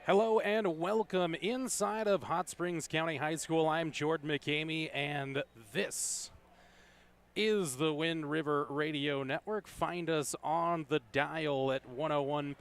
Hello and welcome inside of Hot Springs County High School. I'm Jordan McCamey, and this is the Wind River Radio Network. Find us on the dial at 101.7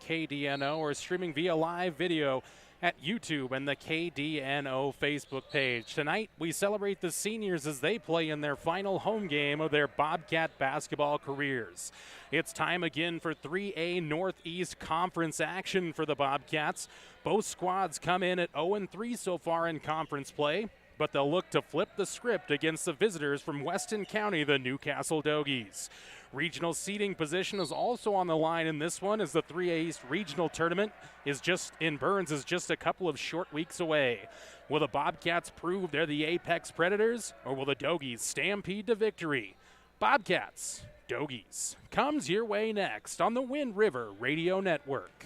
KDNO or streaming via live video at YouTube and the KDNO Facebook page. Tonight, we celebrate the seniors as they play in their final home game of their Bobcat basketball careers. It's time again for 3A Northeast Conference action for the Bobcats. Both squads come in at 0-3 so far in conference play, but they'll look to flip the script against the visitors from Weston County, the Newcastle Dogies. Regional seating position is also on the line in this one, as the 3A East Regional Tournament is just a couple of short weeks away. Will the Bobcats prove they're the apex predators, or will the Dogies stampede to victory? Bobcats, Dogies comes your way next on the Wind River Radio Network.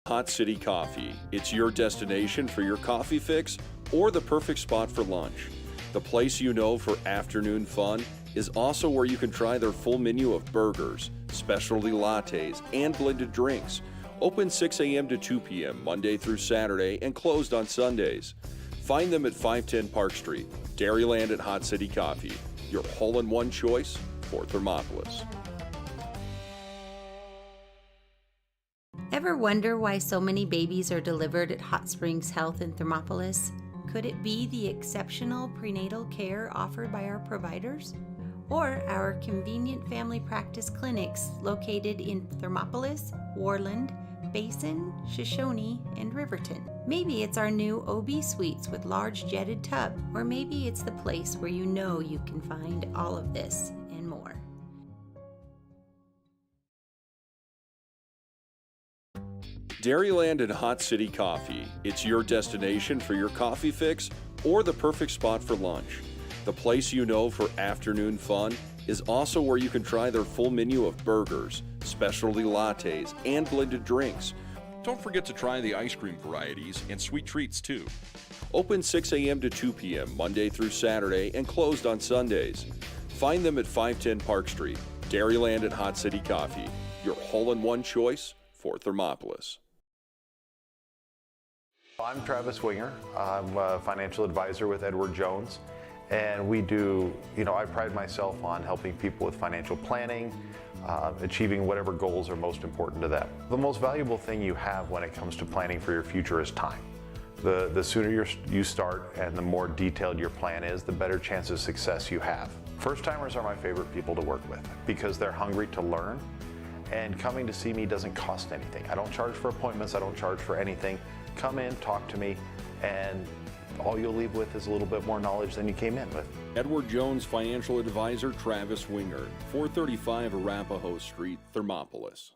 Hot City Coffee. It's your destination for your coffee fix or the perfect spot for lunch. The place you know for afternoon fun is also where you can try their full menu of burgers, specialty lattes, and blended drinks. Open 6 a.m. to 2 p.m. Monday through Saturday and closed on Sundays. Find them at 510 Park Street. Dairyland at Hot City Coffee, your hole-in-one choice for Thermopolis. Ever wonder why so many babies are delivered at Hot Springs Health in Thermopolis? Could it be the exceptional prenatal care offered by our providers? Or our convenient family practice clinics located in Thermopolis, Warland, Basin, Shoshone, and Riverton? Maybe it's our new OB suites with large jetted tub, or maybe it's the place where you know you can find all of this and more. Dairyland and Hot City Coffee. It's your destination for your coffee fix or the perfect spot for lunch. The place you know for afternoon fun is also where you can try their full menu of burgers, specialty lattes, and blended drinks. Don't forget to try the ice cream varieties and sweet treats too. Open 6 a.m. to 2 p.m. Monday through Saturday and closed on Sundays. Find them at 510 Park Street. Dairyland and Hot City Coffee, your hole-in-one choice for Thermopolis. I'm Travis Winger. I'm a financial advisor with Edward Jones, and we do, I pride myself on helping people with financial planning, achieving whatever goals are most important to them. The most valuable thing you have when it comes to planning for your future is time. The sooner you start and the more detailed your plan is, the better chance of success you have. First-timers are my favorite people to work with because they're hungry to learn, and coming to see me doesn't cost anything. I don't charge for appointments, I don't charge for anything. Come in, talk to me, and all you'll leave with is a little bit more knowledge than you came in with. Edward Jones financial advisor Travis Winger, 435 Arapahoe Street, Thermopolis.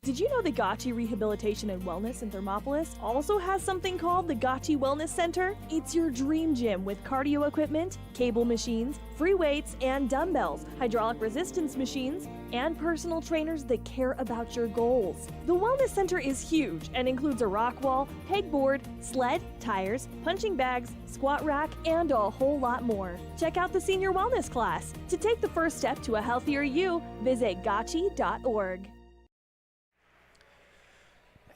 Did you know the Gotchi Rehabilitation and Wellness in Thermopolis also has something called the Gotchi Wellness Center? It's your dream gym with cardio equipment, cable machines, free weights and dumbbells, hydraulic resistance machines, and personal trainers that care about your goals. The Wellness Center is huge and includes a rock wall, pegboard, sled, tires, punching bags, squat rack, and a whole lot more. Check out the Senior Wellness class. To take the first step to a healthier you, visit gotchi.org.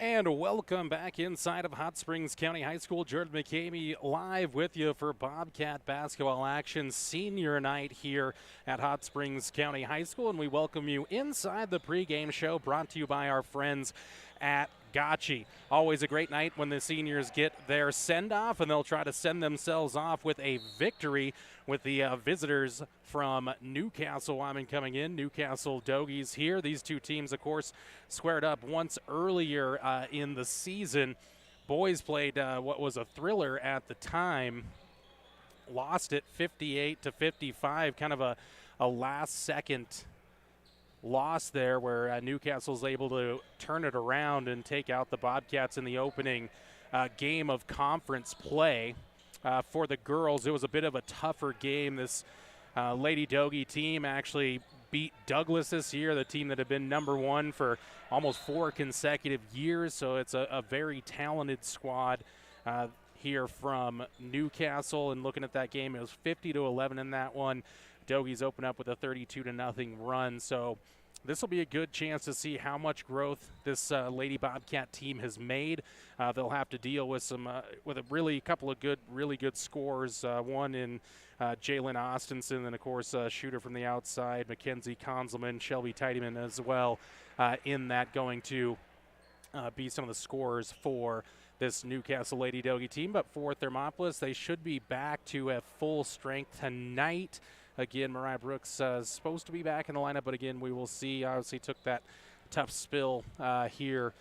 And welcome back inside of Hot Springs County High School. Jordan McCamey live with you for Bobcat basketball action senior night here at Hot Springs County High School. And we welcome you inside the pregame show brought to you by our friends at Gotchi. Always a great night when the seniors get their send-off, and they'll try to send themselves off with a victory with the visitors from Newcastle. Wyman coming in. Newcastle Dogies here. These two teams, of course, squared up once earlier in the season. Boys played what was a thriller at the time. Lost it 58-55, kind of a last-second loss there where Newcastle's able to turn it around and take out the Bobcats in the opening game of conference play. For the girls, it was a bit of a tougher game. This Lady Dogie team actually beat Douglas this year, the team that had been number one for almost 4 consecutive years. So it's a very talented squad here from Newcastle. And looking at that game, it was 50-11 in that one. Dogies open up with a 32-0 run. So this will be a good chance to see how much growth this Lady Bobcat team has made. They'll have to deal with with a couple of really good scores. One in Jalen Austinson, and of course shooter from the outside, Mackenzie Conzelman, Shelby Teitemann as well. In that, going to be some of the scorers for this Newcastle Lady Dogie team. But for Thermopolis, they should be back to a full strength tonight. Again, Mariah Brooks is supposed to be back in the lineup, but again, we will see. Obviously took that tough spill here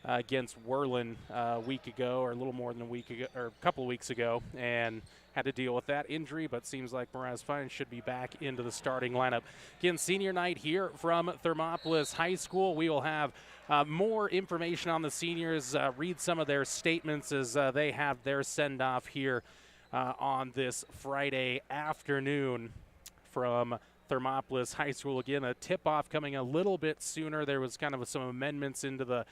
against Werlen a week ago, or a little more than a week ago, or a couple of weeks ago, and had to deal with that injury, but seems like Mariah's fine, should be back into the starting lineup. Again, senior night here from Thermopolis High School. We will have more information on the seniors, read some of their statements as they have their send-off here on this Friday afternoon from Thermopolis High School. Again, a tip-off coming a little bit sooner. There was kind of some amendments into the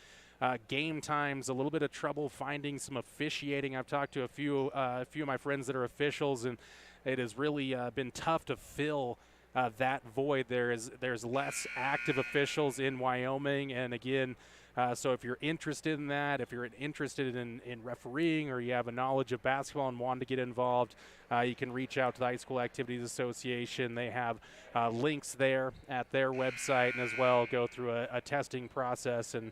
game times, a little bit of trouble finding some officiating. I've talked to a few of my friends that are officials, and it has really been tough to fill that void. There's less active officials in Wyoming, and again, so if you're interested in that, if you're interested in refereeing, or you have a knowledge of basketball and want to get involved, you can reach out to the High School Activities Association. They have links there at their website, and as well go through a testing process and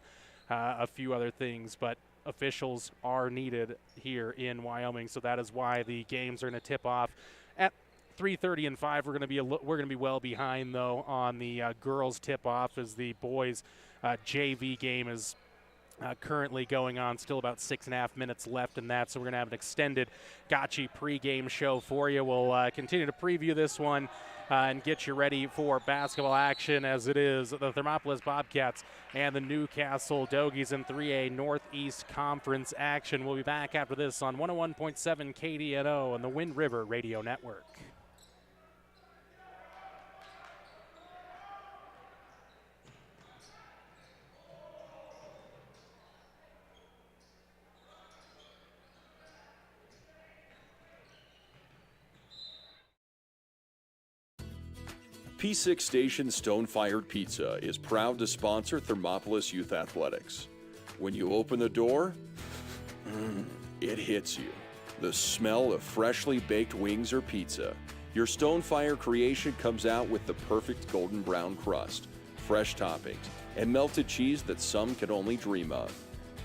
a few other things. But officials are needed here in Wyoming, so that is why the games are going to tip off at 3:30 and 5. We're going to be well behind though on the girls tip off, as the boys JV game is currently going on. Still about 6.5 minutes left in that, so we're going to have an extended Gotchi pregame show for you. We'll continue to preview this one and get you ready for basketball action, as it is the Thermopolis Bobcats and the Newcastle Dogies in 3A Northeast Conference action. We'll be back after this on 101.7 KDNO and the Wind River Radio Network. P6 Station Stone-Fired Pizza is proud to sponsor Thermopolis Youth Athletics. When you open the door, it hits you. The smell of freshly baked wings or pizza. Your Stone-Fire creation comes out with the perfect golden brown crust, fresh toppings, and melted cheese that some can only dream of.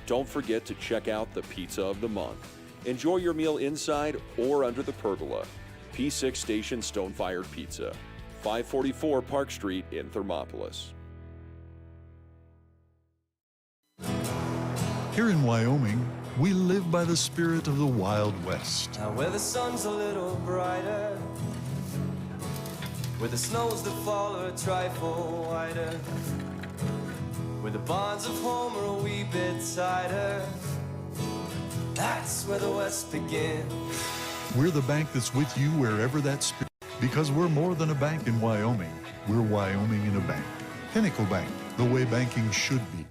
Don't forget to check out the Pizza of the Month. Enjoy your meal inside or under the pergola. P6 Station Stone-Fired Pizza. 544 Park Street in Thermopolis. Here in Wyoming, we live by the spirit of the Wild West. Now where the sun's a little brighter, where the snows that fall are a trifle wider, where the bonds of home are a wee bit tighter, that's where the West begins. We're the bank that's with you wherever that spirit. Because we're more than a bank in Wyoming. We're Wyoming in a bank. Pinnacle Bank, the way banking should be.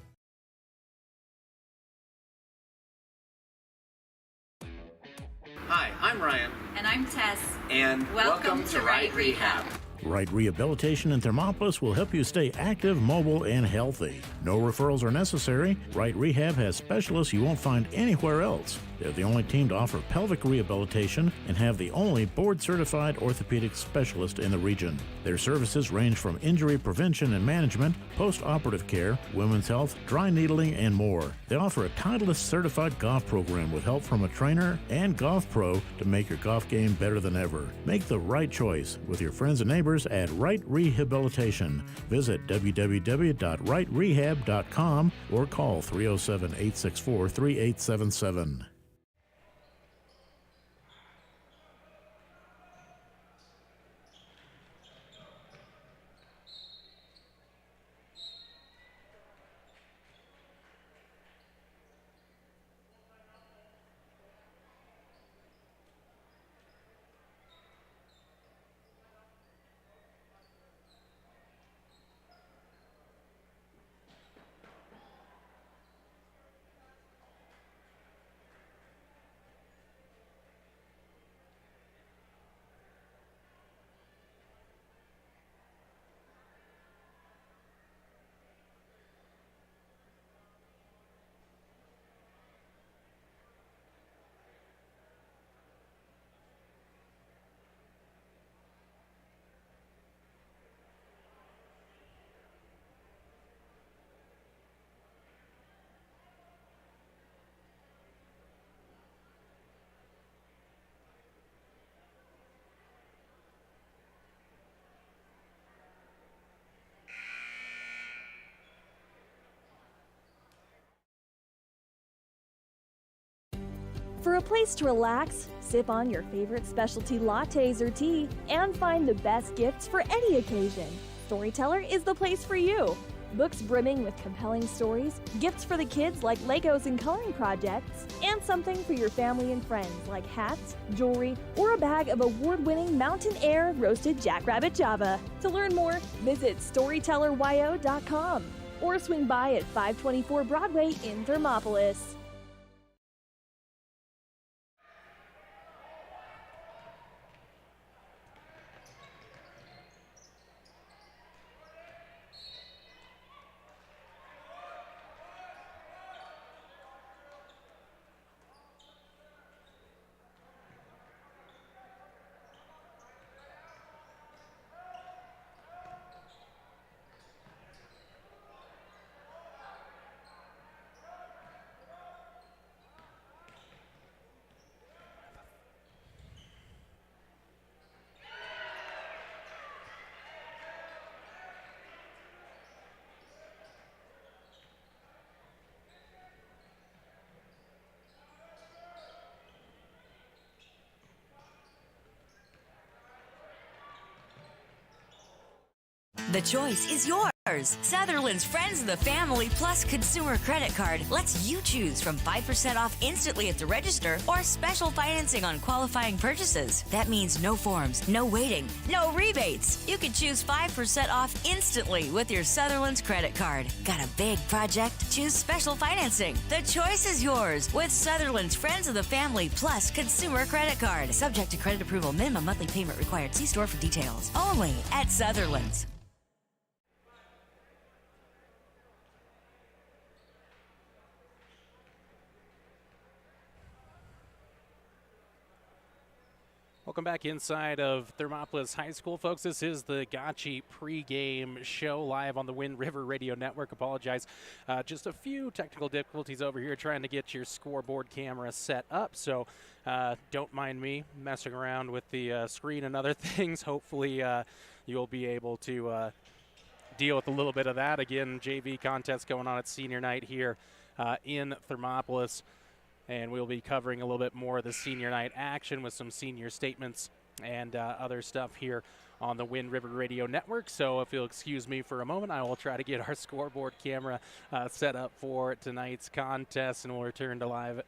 Hi, I'm Ryan. And I'm Tess. And welcome to Right Rehab. Right Rehabilitation in Thermopolis will help you stay active, mobile, and healthy. No referrals are necessary. Right Rehab has specialists you won't find anywhere else. They're the only team to offer pelvic rehabilitation and have the only board-certified orthopedic specialist in the region. Their services range from injury prevention and management, post-operative care, women's health, dry needling, and more. They offer a Titleist-certified golf program with help from a trainer and golf pro to make your golf game better than ever. Make the right choice with your friends and neighbors at Right Rehabilitation. Visit www.rightrehab.com or call 307-864-3877. for a place to relax, sip on your favorite specialty lattes or tea, and find the best gifts for any occasion. Storyteller is the place for you. Books brimming with compelling stories, gifts for the kids like Legos and coloring projects, and something for your family and friends like hats, jewelry, or a bag of award-winning Mountain Air roasted Jackrabbit Java. To learn more, visit StorytellerYO.com or swing by at 524 Broadway in Thermopolis. The choice is yours. Sutherland's Friends of the Family Plus Consumer Credit Card lets you choose from 5% off instantly at the register or special financing on qualifying purchases. That means no forms, no waiting, no rebates. You can choose 5% off instantly with your Sutherland's credit card. Got a big project? Choose special financing. The choice is yours with Sutherland's Friends of the Family Plus Consumer Credit Card. Subject to credit approval. Minimum monthly payment required. See store for details. Only at Sutherland's. Welcome back inside of Thermopolis High School, folks. This is the Gotchi pregame show live on the Wind River Radio Network. Apologize. Just a few technical difficulties over here trying to get your scoreboard camera set up. So don't mind me messing around with the screen and other things. Hopefully you'll be able to deal with a little bit of that. Again, JV contest going on at senior night here in Thermopolis. And we'll be covering a little bit more of the senior night action with some senior statements and other stuff here on the Wind River Radio Network. So if you'll excuse me for a moment, I will try to get our scoreboard camera set up for tonight's contest, and we'll return to live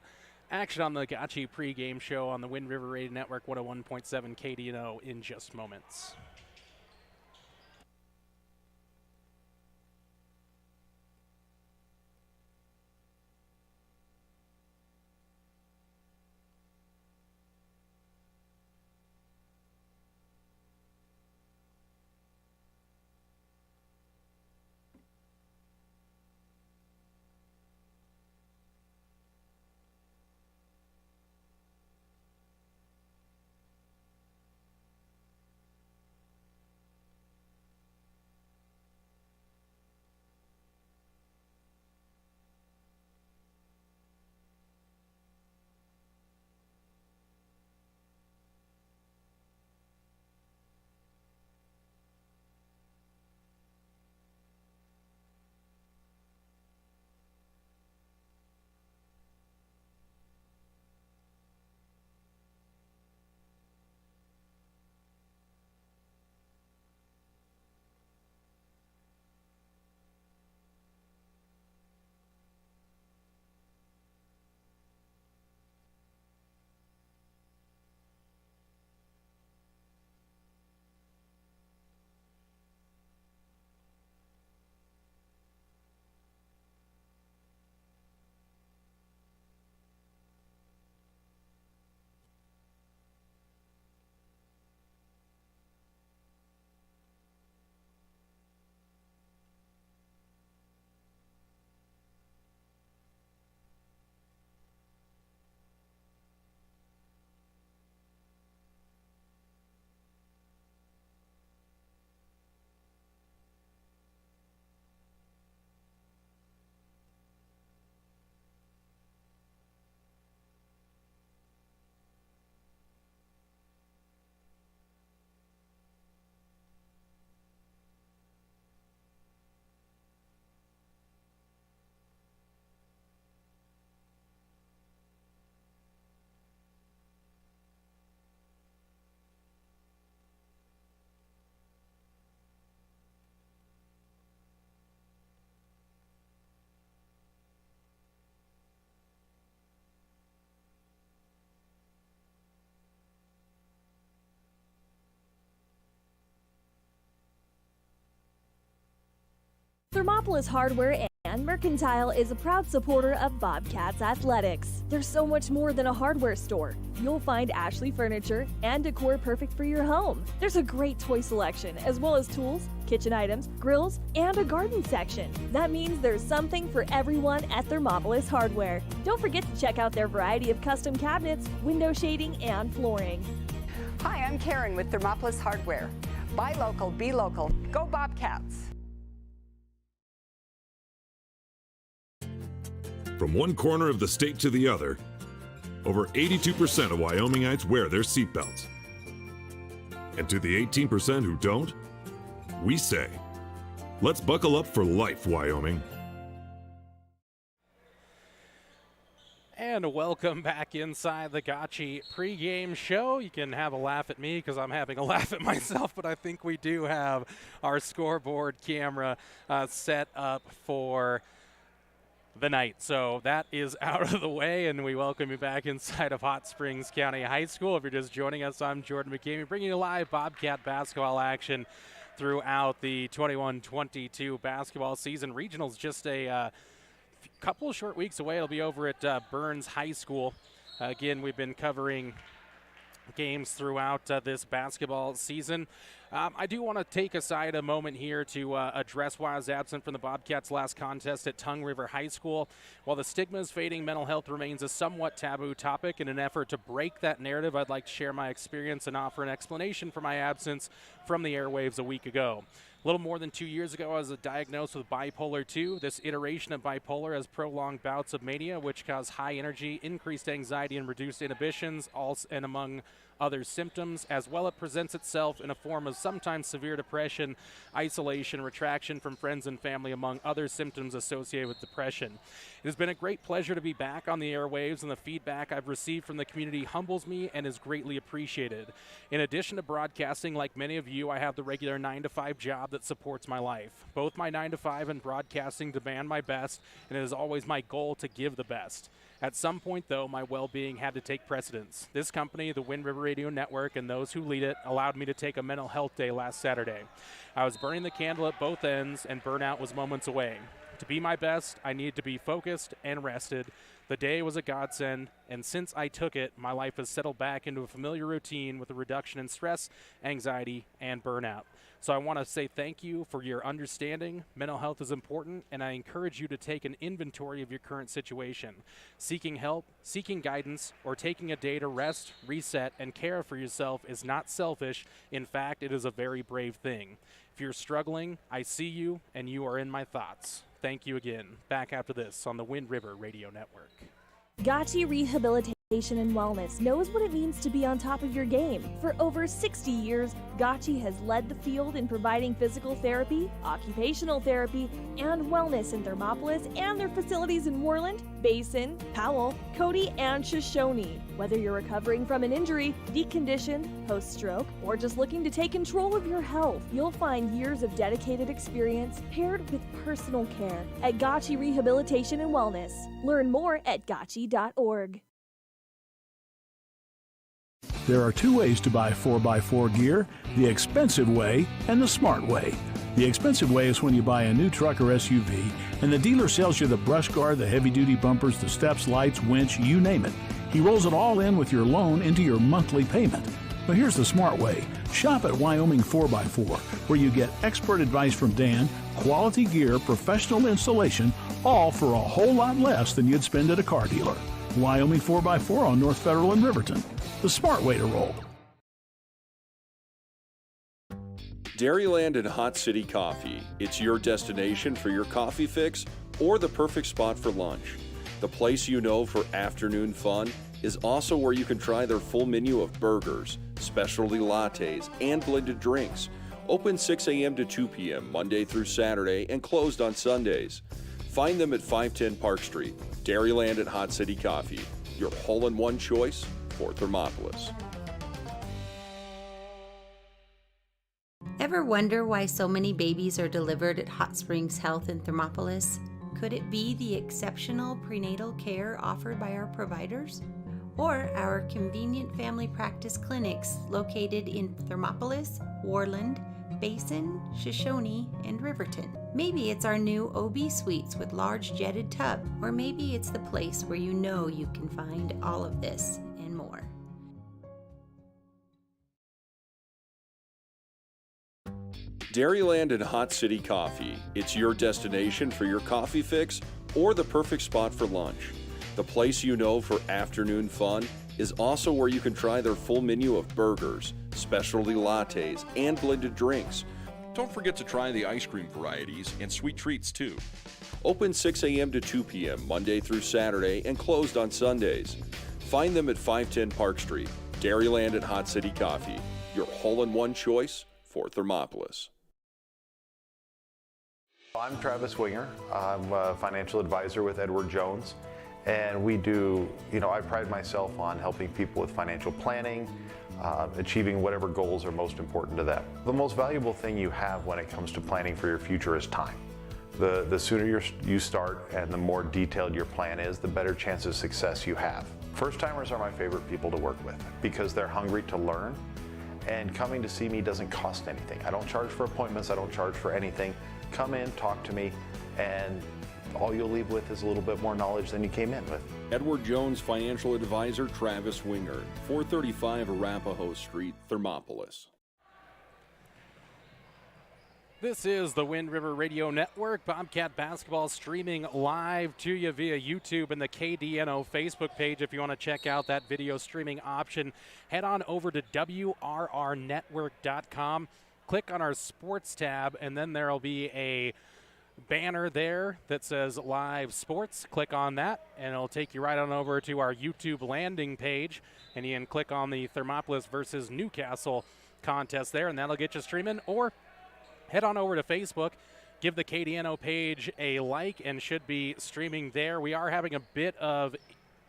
action on the Gotchi pregame show on the Wind River Radio Network 101.7 KDNO in just moments. Thermopolis Hardware and Mercantile is a proud supporter of Bobcats Athletics. There's so much more than a hardware store. You'll find Ashley furniture and decor perfect for your home. There's a great toy selection, as well as tools, kitchen items, grills, and a garden section. That means there's something for everyone at Thermopolis Hardware. Don't forget to check out their variety of custom cabinets, window shading, and flooring. Hi, I'm Karen with Thermopolis Hardware. Buy local, be local. Go Bobcats! From one corner of the state to the other, over 82% of Wyomingites wear their seatbelts. And to the 18% who don't, we say, let's buckle up for life, Wyoming. And welcome back inside the Gotchi pregame show. You can have a laugh at me because I'm having a laugh at myself, but I think we do have our scoreboard camera set up for the night. So that is out of the way, and we welcome you back inside of Hot Springs County High School. If you're just joining us, I'm Jordan McCamey, bringing you live Bobcat basketball action throughout the 21-22 basketball season. Regionals just a couple of short weeks away. It'll be over at Burns High School. Again, we've been covering games throughout this basketball season. I do want to take aside a moment here to address why I was absent from the Bobcats' last contest at Tongue River High School. While the stigma is fading, mental health remains a somewhat taboo topic. In an effort to break that narrative, I'd like to share my experience and offer an explanation for my absence from the airwaves a week ago. A little more than 2 years ago, I was diagnosed with bipolar 2. This iteration of bipolar has prolonged bouts of mania, which cause high energy, increased anxiety, and reduced inhibitions, and among other symptoms. As well, it presents itself in a form of sometimes severe depression, isolation, retraction from friends and family, among other symptoms associated with depression. It has been a great pleasure to be back on the airwaves, and the feedback I've received from the community humbles me and is greatly appreciated. In addition to broadcasting, like many of you, I have the regular 9-to-5 job that supports my life. Both my 9-to-5 and broadcasting demand my best, and it is always my goal to give the best. At some point, though, my well-being had to take precedence. This company, the Wind River Radio Network, and those who lead it allowed me to take a mental health day last Saturday. I was burning the candle at both ends, and burnout was moments away. To be my best, I needed to be focused and rested. The day was a godsend, and since I took it, my life has settled back into a familiar routine with a reduction in stress, anxiety, and burnout. So I want to say thank you for your understanding. Mental health is important, and I encourage you to take an inventory of your current situation. Seeking help, seeking guidance, or taking a day to rest, reset, and care for yourself is not selfish. In fact, it is a very brave thing. If you're struggling, I see you, and you are in my thoughts. Thank you again. Back after this on the Wind River Radio Network. Gotchi Rehabilitation and Wellness knows what it means to be on top of your game. For over 60 years, Gotchi has led the field in providing physical therapy, occupational therapy, and wellness in Thermopolis and their facilities in Worland, Basin, Powell, Cody, and Shoshone. Whether you're recovering from an injury, deconditioned, post-stroke, or just looking to take control of your health, you'll find years of dedicated experience paired with personal care at Gotchi Rehabilitation and Wellness. Learn more at gotchi.org. There are two ways to buy 4x4 gear, the expensive way and the smart way. The expensive way is when you buy a new truck or SUV and the dealer sells you the brush guard, the heavy-duty bumpers, the steps, lights, winch, you name it. He rolls it all in with your loan into your monthly payment. But here's the smart way. Shop at Wyoming 4x4, where you get expert advice from Dan, quality gear, professional installation, all for a whole lot less than you'd spend at a car dealer. Wyoming 4x4 on North Federal in Riverton. The smart way to roll. Dairyland and Hot City Coffee. It's your destination for your coffee fix or the perfect spot for lunch. The place you know for afternoon fun is also where you can try their full menu of burgers, specialty lattes, and blended drinks. Open 6 a.m. to 2 p.m. Monday through Saturday and closed on Sundays. Find them at 510 Park Street. Dairyland and Hot City Coffee, your hole-in-one choice for Thermopolis. Ever wonder why so many babies are delivered at Hot Springs Health in Thermopolis? Could it be the exceptional prenatal care offered by our providers? Or our convenient family practice clinics located in Thermopolis, Worland, Basin, Shoshone, and Riverton. Maybe it's our new OB suites with large jetted tub, or maybe it's the place where you know you can find all of this and more. Dairyland and Hot City Coffee. It's your destination for your coffee fix or the perfect spot for lunch. The place you know for afternoon fun is also where you can try their full menu of burgers, specialty lattes, and blended drinks. Don't forget to try the ice cream varieties and sweet treats too. Open 6 a.m. to 2 p.m. Monday through Saturday and closed on Sundays. Find them at 510 Park Street. Dairyland and Hot City Coffee, your hole-in-one choice for Thermopolis. I'm Travis Winger. I'm a financial advisor with Edward Jones. And we do, I pride myself on helping people with financial planning, achieving whatever goals are most important to them. The most valuable thing you have when it comes to planning for your future is time. The sooner you start and the more detailed your plan is, the better chance of success you have. First-timers are my favorite people to work with because they're hungry to learn, and coming to see me doesn't cost anything. I don't charge for appointments, I don't charge for anything. Come in, talk to me, and all you'll leave with is a little bit more knowledge than you came in with. Edward Jones Financial Advisor Travis Winger, 435 Arapahoe Street, Thermopolis. This is the Wind River Radio Network. Bobcat basketball streaming live to you via YouTube and the KDNO Facebook page. If you want to check out that video streaming option, head on over to WRRnetwork.com. Click on our sports tab, and then there will be a banner there that says live sports. Click on that and it'll take you right on over to our YouTube landing page, and you can click on the Thermopolis versus Newcastle contest there, and that'll get you streaming. Or head on over to Facebook, give the KDNO page a like, and should be streaming there. We are having a bit of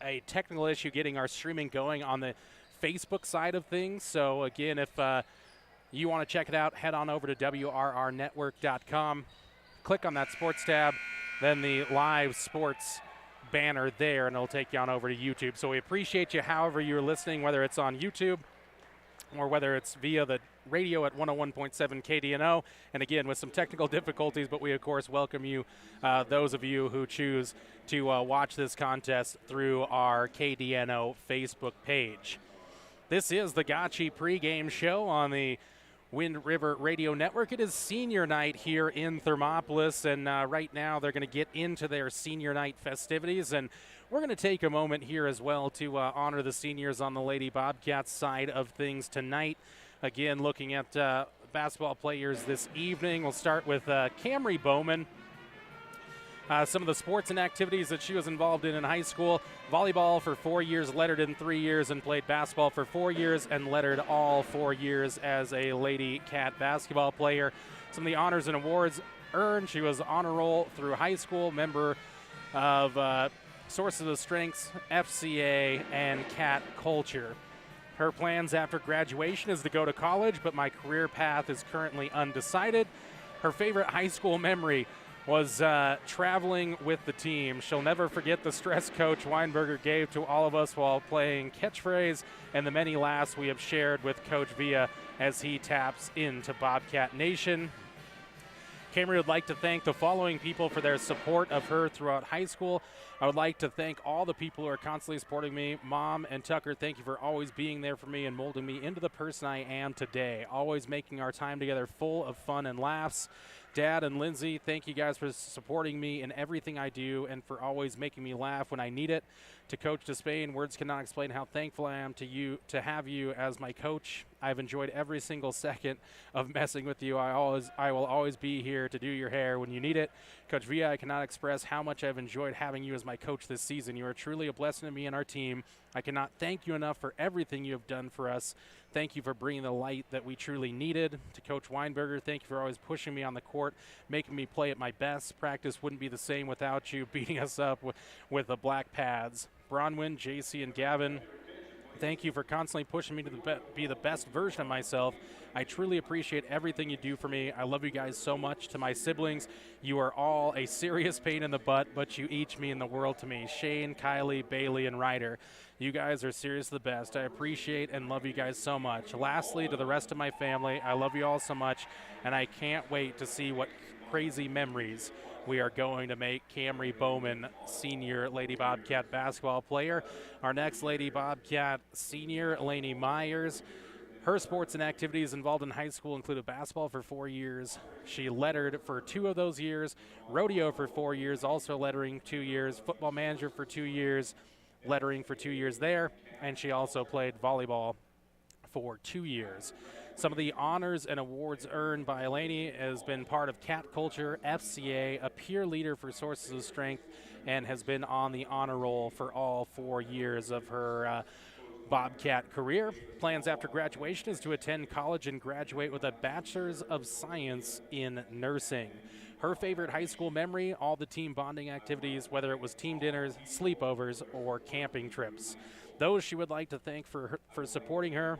a technical issue getting our streaming going on the Facebook side of things, so again, if you want to check it out, head on over to WRRnetwork.com. Click on that sports tab, then the live sports banner there, and it'll take you on over to YouTube. So we appreciate you however you're listening, whether it's on YouTube or whether it's via the radio at 101.7 KDNO. And again, with some technical difficulties, but we, of course, welcome you, those of you who choose to watch this contest through our KDNO Facebook page. This is the Gotchi pregame show on the Wind River Radio Network. It is senior night here in Thermopolis, and right now they're going to get into their senior night festivities, and we're going to take a moment here as well to honor the seniors on the Lady Bobcats side of things tonight. Again, looking at basketball players this evening, we'll start with Camry Bowman. Some of the sports and activities that she was involved in high school: volleyball for 4 years, lettered in 3 years, and played basketball for 4 years and lettered all 4 years as a Lady Cat basketball player. Some of the honors and awards earned: she was honor roll through high school, member of Sources of Strengths, FCA, and Cat Culture. Her plans after graduation is to go to college, but my career path is currently undecided. Her favorite high school memory was traveling with the team. She'll never forget the stress Coach Weinberger gave to all of us while playing catchphrase, and the many laughs we have shared with Coach Villa as he taps into Bobcat Nation. Camry would like to thank the following people for their support of her throughout high school. I would like to thank all the people who are constantly supporting me. Mom and Tucker, thank you for always being there for me and molding me into the person I am today, always making our time together full of fun and laughs. Dad and Lindsay, thank you guys for supporting me in everything I do and for always making me laugh when I need it. To Coach Despain, words cannot explain how thankful I am to have you as my coach. I've enjoyed every single second of messing with you. I will always be here to do your hair when you need it. Coach Villa, I cannot express how much I've enjoyed having you as my coach this season. You are truly a blessing to me and our team. I cannot thank you enough for everything you have done for us. Thank you for bringing the light that we truly needed. To Coach Weinberger, thank you for always pushing me on the court, making me play at my best. Practice wouldn't be the same without you beating us up with the black pads. Bronwyn, JC, and Gavin, Thank you for constantly pushing me to be the best version of myself. I truly appreciate everything you do for me. I love you guys so much. To my siblings, you are all a serious pain in the butt, but you each mean the world to me. Shane, Kylie, Bailey, and Ryder, you guys are seriously the best. I appreciate and love you guys so much. Lastly, to the rest of my family, I love you all so much, and I can't wait to see what crazy memories we are going to make. Camry Bowman, senior Lady Bobcat basketball player. Our next Lady Bobcat senior, Lainey Myers. Her sports and activities involved in high school included basketball for 4 years. She lettered for 2 of those years, rodeo for 4 years, also lettering 2 years, football manager for 2 years, lettering for 2 years there, and she also played volleyball for 2 years. Some of the honors and awards earned by Lainey has been part of Cat Culture, FCA, a peer leader for Sources of Strength, and has been on the honor roll for all 4 years of her Bobcat career. Plans after graduation is to attend college and graduate with a Bachelor's of Science in Nursing. Her favorite high school memory, all the team bonding activities, whether it was team dinners, sleepovers, or camping trips. Those she would like to thank for supporting her.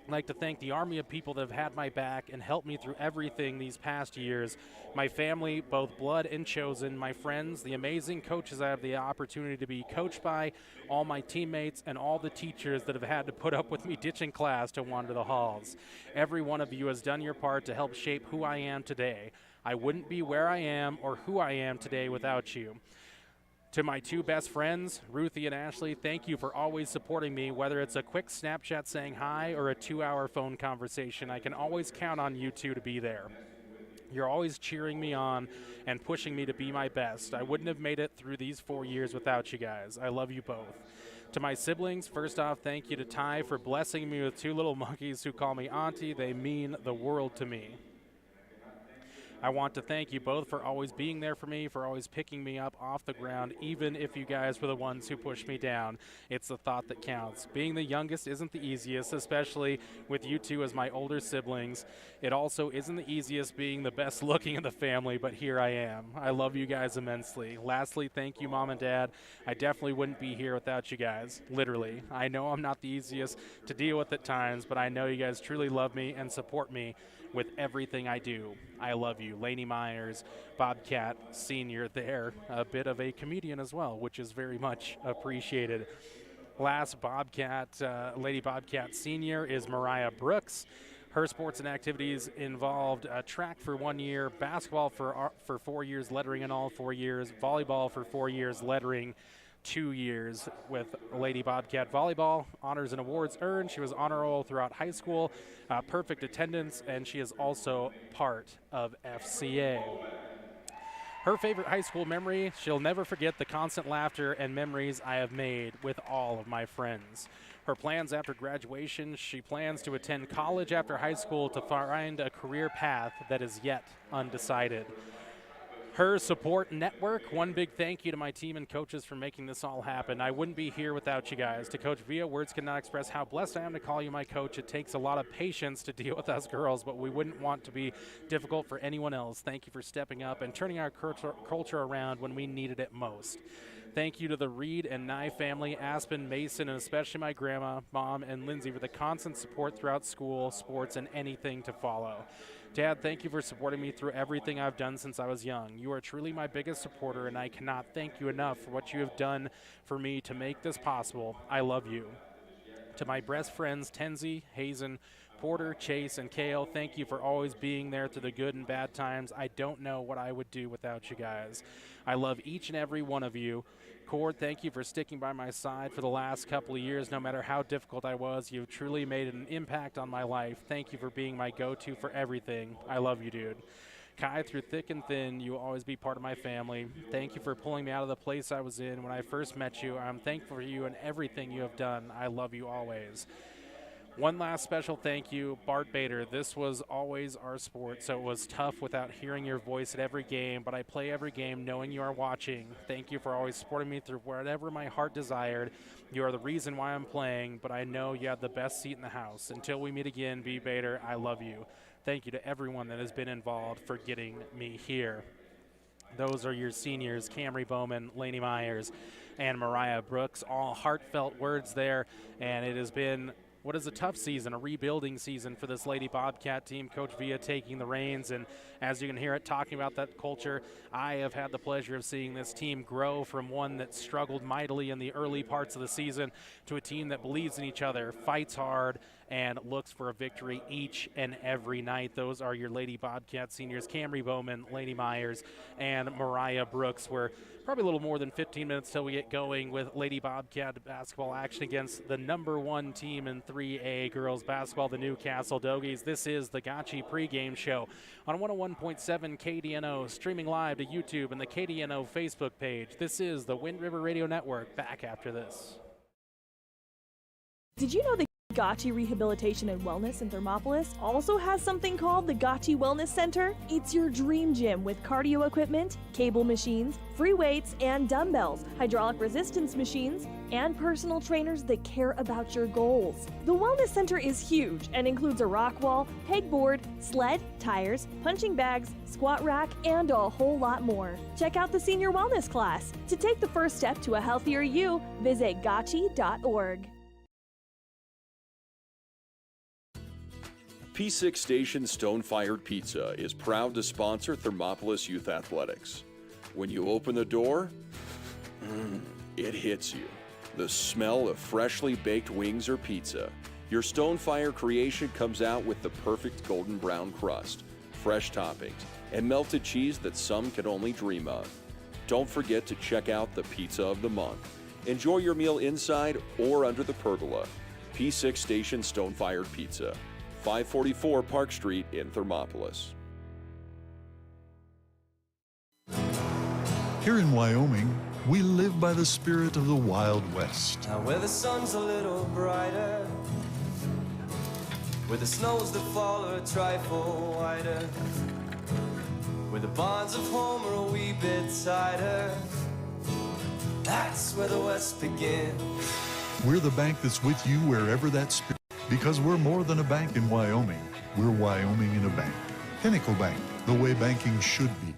I'd like to thank the army of people that have had my back and helped me through everything these past years. My family, both blood and chosen, my friends, the amazing coaches I have the opportunity to be coached by, all my teammates, and all the teachers that have had to put up with me ditching class to wander the halls. Every one of you has done your part to help shape who I am today. I wouldn't be where I am or who I am today without you. To my 2 best friends, Ruthie and Ashley, thank you for always supporting me, whether it's a quick Snapchat saying hi or a 2-hour phone conversation. I can always count on you 2 to be there. You're always cheering me on and pushing me to be my best. I wouldn't have made it through these 4 years without you guys. I love you both. To my siblings, first off, thank you to Ty for blessing me with 2 little monkeys who call me Auntie. They mean the world to me. I want to thank you both for always being there for me, for always picking me up off the ground, even if you guys were the ones who pushed me down. It's the thought that counts. Being the youngest isn't the easiest, especially with you 2 as my older siblings. It also isn't the easiest being the best looking in the family, but here I am. I love you guys immensely. Lastly, thank you, Mom and Dad. I definitely wouldn't be here without you guys, literally. I know I'm not the easiest to deal with at times, but I know you guys truly love me and support me with everything I do. I love you. Lainey Myers, Bobcat senior there, a bit of a comedian as well, which is very much appreciated. Last Lady Bobcat senior is Mariah Brooks. Her sports and activities involved track for 1 year, basketball for 4 years, lettering in all 4 years, volleyball for 4 years, lettering 2 years with Lady Bobcat volleyball. Honors and awards earned. She was honor roll throughout high school, perfect attendance, and she is also part of FCA. Her favorite high school memory, she'll never forget the constant laughter and memories I have made with all of my friends. Her plans after graduation, she plans to attend college after high school to find a career path that is yet undecided. Her support network, one big thank you to my team and coaches for making this all happen. I wouldn't be here without you guys. To Coach Via, words cannot express how blessed I am to call you my coach. It takes a lot of patience to deal with us girls, but we wouldn't want to be difficult for anyone else. Thank you for stepping up and turning our culture around when we needed it most. Thank you to the Reed and Nye family, Aspen, Mason, and especially my grandma, Mom, and Lindsay for the constant support throughout school, sports, and anything to follow. Dad, thank you for supporting me through everything I've done since I was young. You are truly my biggest supporter, and I cannot thank you enough for what you have done for me to make this possible. I love you. To my best friends, Tenzie, Hazen, Porter, Chase, and Kale, thank you for always being there through the good and bad times. I don't know what I would do without you guys. I love each and every one of you. Cord, thank you for sticking by my side for the last couple of years. No matter how difficult I was, you've truly made an impact on my life. Thank you for being my go-to for everything. I love you, dude. Kai, through thick and thin, you will always be part of my family. Thank you for pulling me out of the place I was in when I first met you. I'm thankful for you and everything you have done. I love you always. One last special thank you, Bart Bader. This was always our sport, so it was tough without hearing your voice at every game, but I play every game knowing you are watching. Thank you for always supporting me through whatever my heart desired. You are the reason why I'm playing, but I know you have the best seat in the house. Until we meet again, B. Bader, I love you. Thank you to everyone that has been involved for getting me here. Those are your seniors, Camry Bowman, Lainey Myers, and Mariah Brooks. All heartfelt words there, and it has been what is a tough season, a rebuilding season for this Lady Bobcat team. Coach Villa taking the reins, and as you can hear it, talking about that culture, I have had the pleasure of seeing this team grow from one that struggled mightily in the early parts of the season to a team that believes in each other, fights hard, and looks for a victory each and every night. Those are your Lady Bobcat seniors, Camry Bowman, Lainey Myers, and Mariah Brooks. We're probably a little more than 15 minutes till we get going with Lady Bobcat basketball action against the #1 team in 3A girls basketball, the Newcastle Doggies. This is the Gotchi pregame show on 101.7 KDNO, streaming live to YouTube and the KDNO Facebook page. This is the Wind River Radio Network. Back after this. Did you know the Gotchi Rehabilitation and Wellness in Thermopolis also has something called the Gotchi Wellness Center? It's your dream gym with cardio equipment, cable machines, free weights and dumbbells, hydraulic resistance machines, and personal trainers that care about your goals. The Wellness Center is huge and includes a rock wall, pegboard, sled, tires, punching bags, squat rack, and a whole lot more. Check out the Senior Wellness class. To take the first step to a healthier you, visit gotchi.org. P6 Station Stone-Fired Pizza is proud to sponsor Thermopolis Youth Athletics. When you open the door, it hits you. The smell of freshly baked wings or pizza. Your Stone-Fire creation comes out with the perfect golden brown crust, fresh toppings, and melted cheese that some can only dream of. Don't forget to check out the Pizza of the Month. Enjoy your meal inside or under the pergola. P6 Station Stone-Fired Pizza. 544 Park Street in Thermopolis. Here in Wyoming, we live by the spirit of the Wild West. Now where the sun's a little brighter, where the snows that fall are a trifle wider, where the bonds of home are a wee bit tighter, that's where the West begins. We're the bank that's with you wherever that spirit. Because we're more than a bank in Wyoming. We're Wyoming in a bank. Pinnacle Bank, the way banking should be.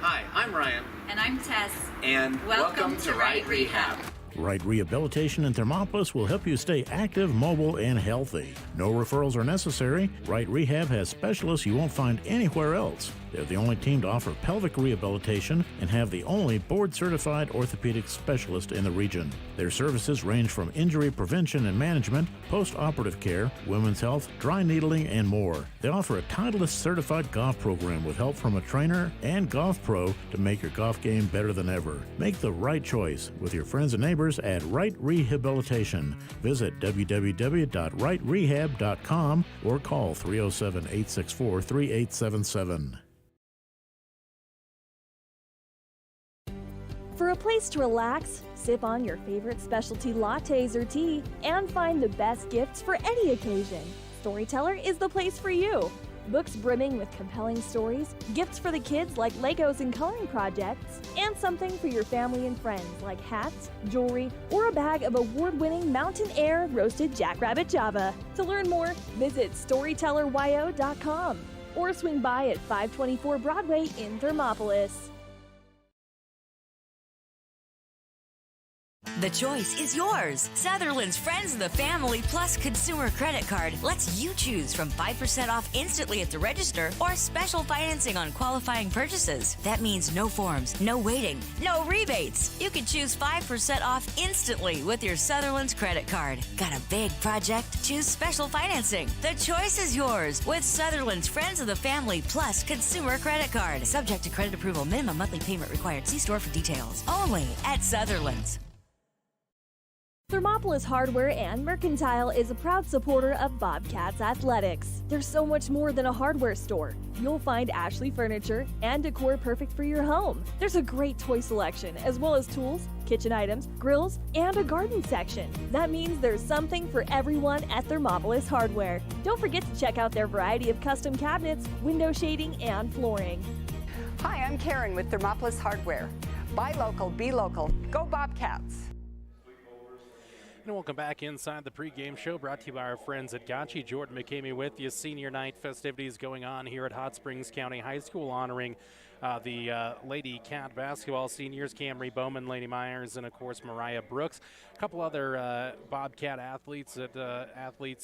Hi, I'm Ryan. And I'm Tess. And welcome to Right Rehab. Right Rehabilitation in Thermopolis will help you stay active, mobile, and healthy. No referrals are necessary. Right Rehab has specialists you won't find anywhere else. They're the only team to offer pelvic rehabilitation and have the only board-certified orthopedic specialist in the region. Their services range from injury prevention and management, post-operative care, women's health, dry needling, and more. They offer a Titleist-certified golf program with help from a trainer and golf pro to make your golf game better than ever. Make the right choice with your friends and neighbors at Right Rehabilitation. Visit www.rightrehab.com or call 307-864-3877. For a place to relax, sip on your favorite specialty lattes or tea, and find the best gifts for any occasion, Storyteller is the place for you. Books brimming with compelling stories, gifts for the kids like Legos and coloring projects, and something for your family and friends like hats, jewelry, or a bag of award-winning Mountain Air roasted Jackrabbit Java. To learn more, visit StorytellerYO.com or swing by at 524 Broadway in Thermopolis. The choice is yours. Sutherland's Friends of the Family Plus Consumer Credit Card lets you choose from 5% off instantly at the register or special financing on qualifying purchases. That means no forms, no waiting, no rebates. You can choose 5% off instantly with your Sutherland's credit card. Got a big project? Choose special financing. The choice is yours with Sutherland's Friends of the Family Plus Consumer Credit Card. Subject to credit approval. Minimum monthly payment required. See store for details. Only at Sutherland's. Thermopolis Hardware and Mercantile is a proud supporter of Bobcats Athletics. There's so much more than a hardware store. You'll find Ashley furniture and decor perfect for your home. There's a great toy selection, as well as tools, kitchen items, grills, and a garden section. That means there's something for everyone at Thermopolis Hardware. Don't forget to check out their variety of custom cabinets, window shading, and flooring. Hi, I'm Karen with Thermopolis Hardware. Buy local, be local. Go Bobcats. And welcome back inside the pregame show, brought to you by our friends at Gotchi. Jordan McCamey with you. Senior night festivities going on here at Hot Springs County High School, honoring the Lady Cat basketball seniors, Camry Bowman, Lady Myers, and of course Mariah Brooks. A couple other Bobcat athletes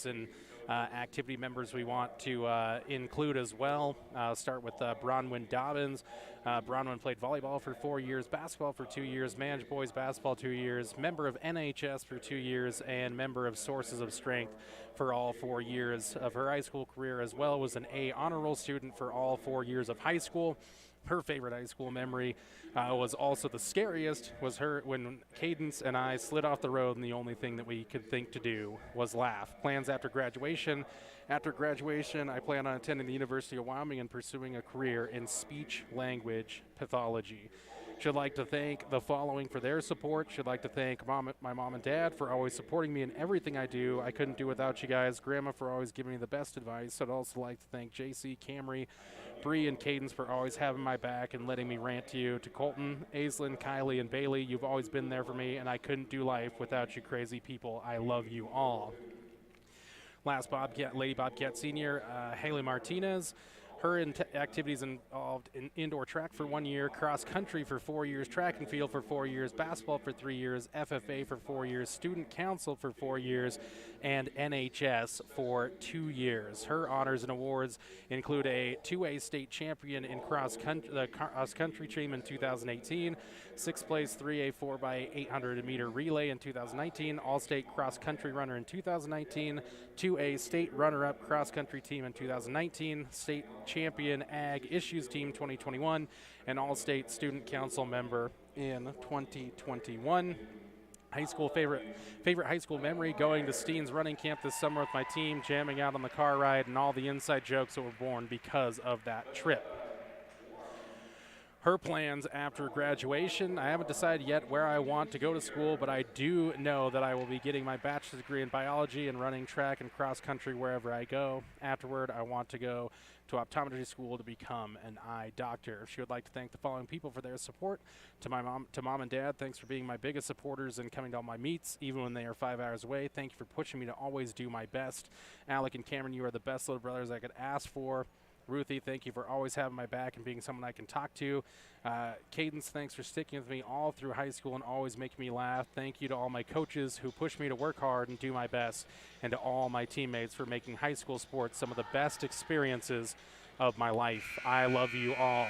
and activity members we want to include as well. Start with Bronwyn Dobbins. Bronwyn played volleyball for 4 years, basketball for 2 years, managed boys basketball 2 years, member of NHS for 2 years, and member of Sources of Strength for all 4 years of her high school career, as well. Was an A honor roll student for all 4 years of high school. Her favorite high school memory was also the scariest, was her when Cadence and I slid off the road and the only thing that we could think to do was laugh. Plans after graduation. After graduation, I plan on attending the University of Wyoming and pursuing a career in speech-language pathology. Should like to thank the following for their support. Should like to thank my mom and dad for always supporting me in everything I do. I couldn't do without you guys. Grandma for always giving me the best advice. I'd also like to thank JC, Camry, Bree, and Cadence for always having my back and letting me rant to you. To Colton, Aislinn, Kylie, and Bailey, you've always been there for me, and I couldn't do life without you crazy people. I love you all. Last Lady Bobcat senior, Haley Martinez. Her activities involved in indoor track for 1 year, cross country for 4 years, track and field for 4 years, basketball for 3 years, FFA for 4 years, student council for 4 years, and NHS for 2 years. Her honors and awards include a 2A state champion in cross country team in 2018, 6th place 3A 4x800 meter relay in 2019, all-state cross country runner in 2019, 2A state runner-up cross country team in 2019, state champion Ag Issues Team 2021, and all-state student council member in 2021. High school favorite high school memory, going to Steen's running camp this summer with my team, jamming out on the car ride, and all the inside jokes that were born because of that trip. Her plans after graduation, I haven't decided yet where I want to go to school, but I do know that I will be getting my bachelor's degree in biology and running track and cross country wherever I go. Afterward, I want to go to optometry school to become an eye doctor. She would like to thank the following people for their support. To mom and dad, thanks for being my biggest supporters and coming to all my meets, even when they are 5 hours away. Thank you for pushing me to always do my best. Alec and Cameron, you are the best little brothers I could ask for. Ruthie, thank you for always having my back and being someone I can talk to. Cadence, thanks for sticking with me all through high school and always making me laugh. Thank you to all my coaches who push me to work hard and do my best, and to all my teammates for making high school sports some of the best experiences of my life. I love you all.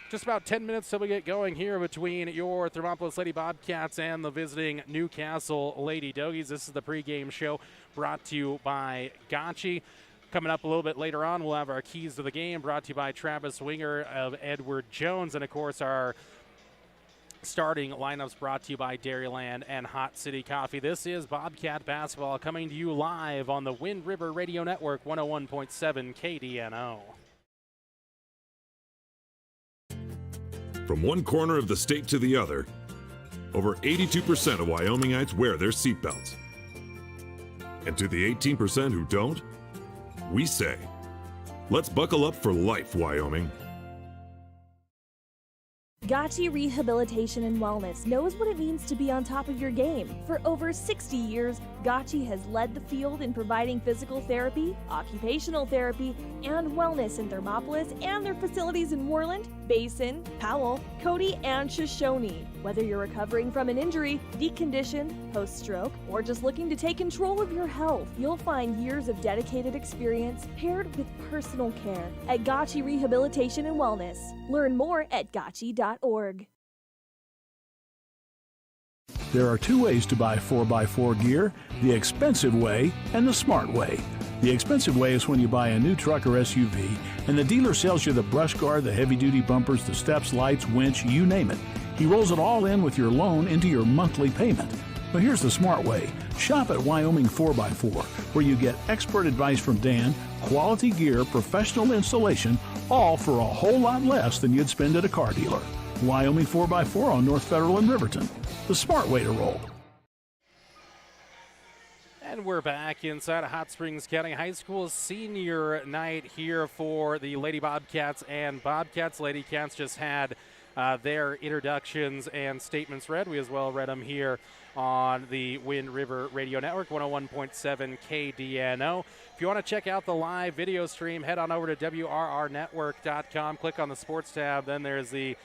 Just about 10 minutes till we get going here between your Thermopolis Lady Bobcats and the visiting Newcastle Lady Dogies. This is the pregame show brought to you by Gotchi. Coming up a little bit later on, we'll have our keys to the game brought to you by Travis Winger of Edward Jones. And, of course, our starting lineups brought to you by Dairyland and Hot City Coffee. This is Bobcat Basketball coming to you live on the Wind River Radio Network, 101.7 KDNO. From one corner of the state to the other, over 82% of Wyomingites wear their seatbelts. And to the 18% who don't, we say, let's buckle up for life, Wyoming. Gotchi Rehabilitation and Wellness knows what it means to be on top of your game. For over 60 years, Gotchi has led the field in providing physical therapy, occupational therapy, and wellness in Thermopolis and their facilities in Worland, Basin, Powell, Cody, and Shoshone. Whether you're recovering from an injury, deconditioned, post-stroke, or just looking to take control of your health, you'll find years of dedicated experience paired with personal care at Gotchi Rehabilitation and Wellness. Learn more at gotchi.org. There are two ways to buy 4x4 gear, the expensive way and the smart way. The expensive way is when you buy a new truck or SUV and the dealer sells you the brush guard, the heavy-duty bumpers, the steps, lights, winch, you name it. He rolls it all in with your loan into your monthly payment. But here's the smart way. Shop at Wyoming 4x4, where you get expert advice from Dan, quality gear, professional installation, all for a whole lot less than you'd spend at a car dealer. Wyoming 4x4 on North Federal in Riverton. The smart way to roll. And we're back inside of Hot Springs County High School senior night here for the Lady Bobcats and Bobcats. Lady Cats just had their introductions and statements read. We as well read them here on the Wind River Radio Network, 101.7 KDNO. If you want to check out the live video stream, head on over to WRRnetwork.com, click on the sports tab, then there's the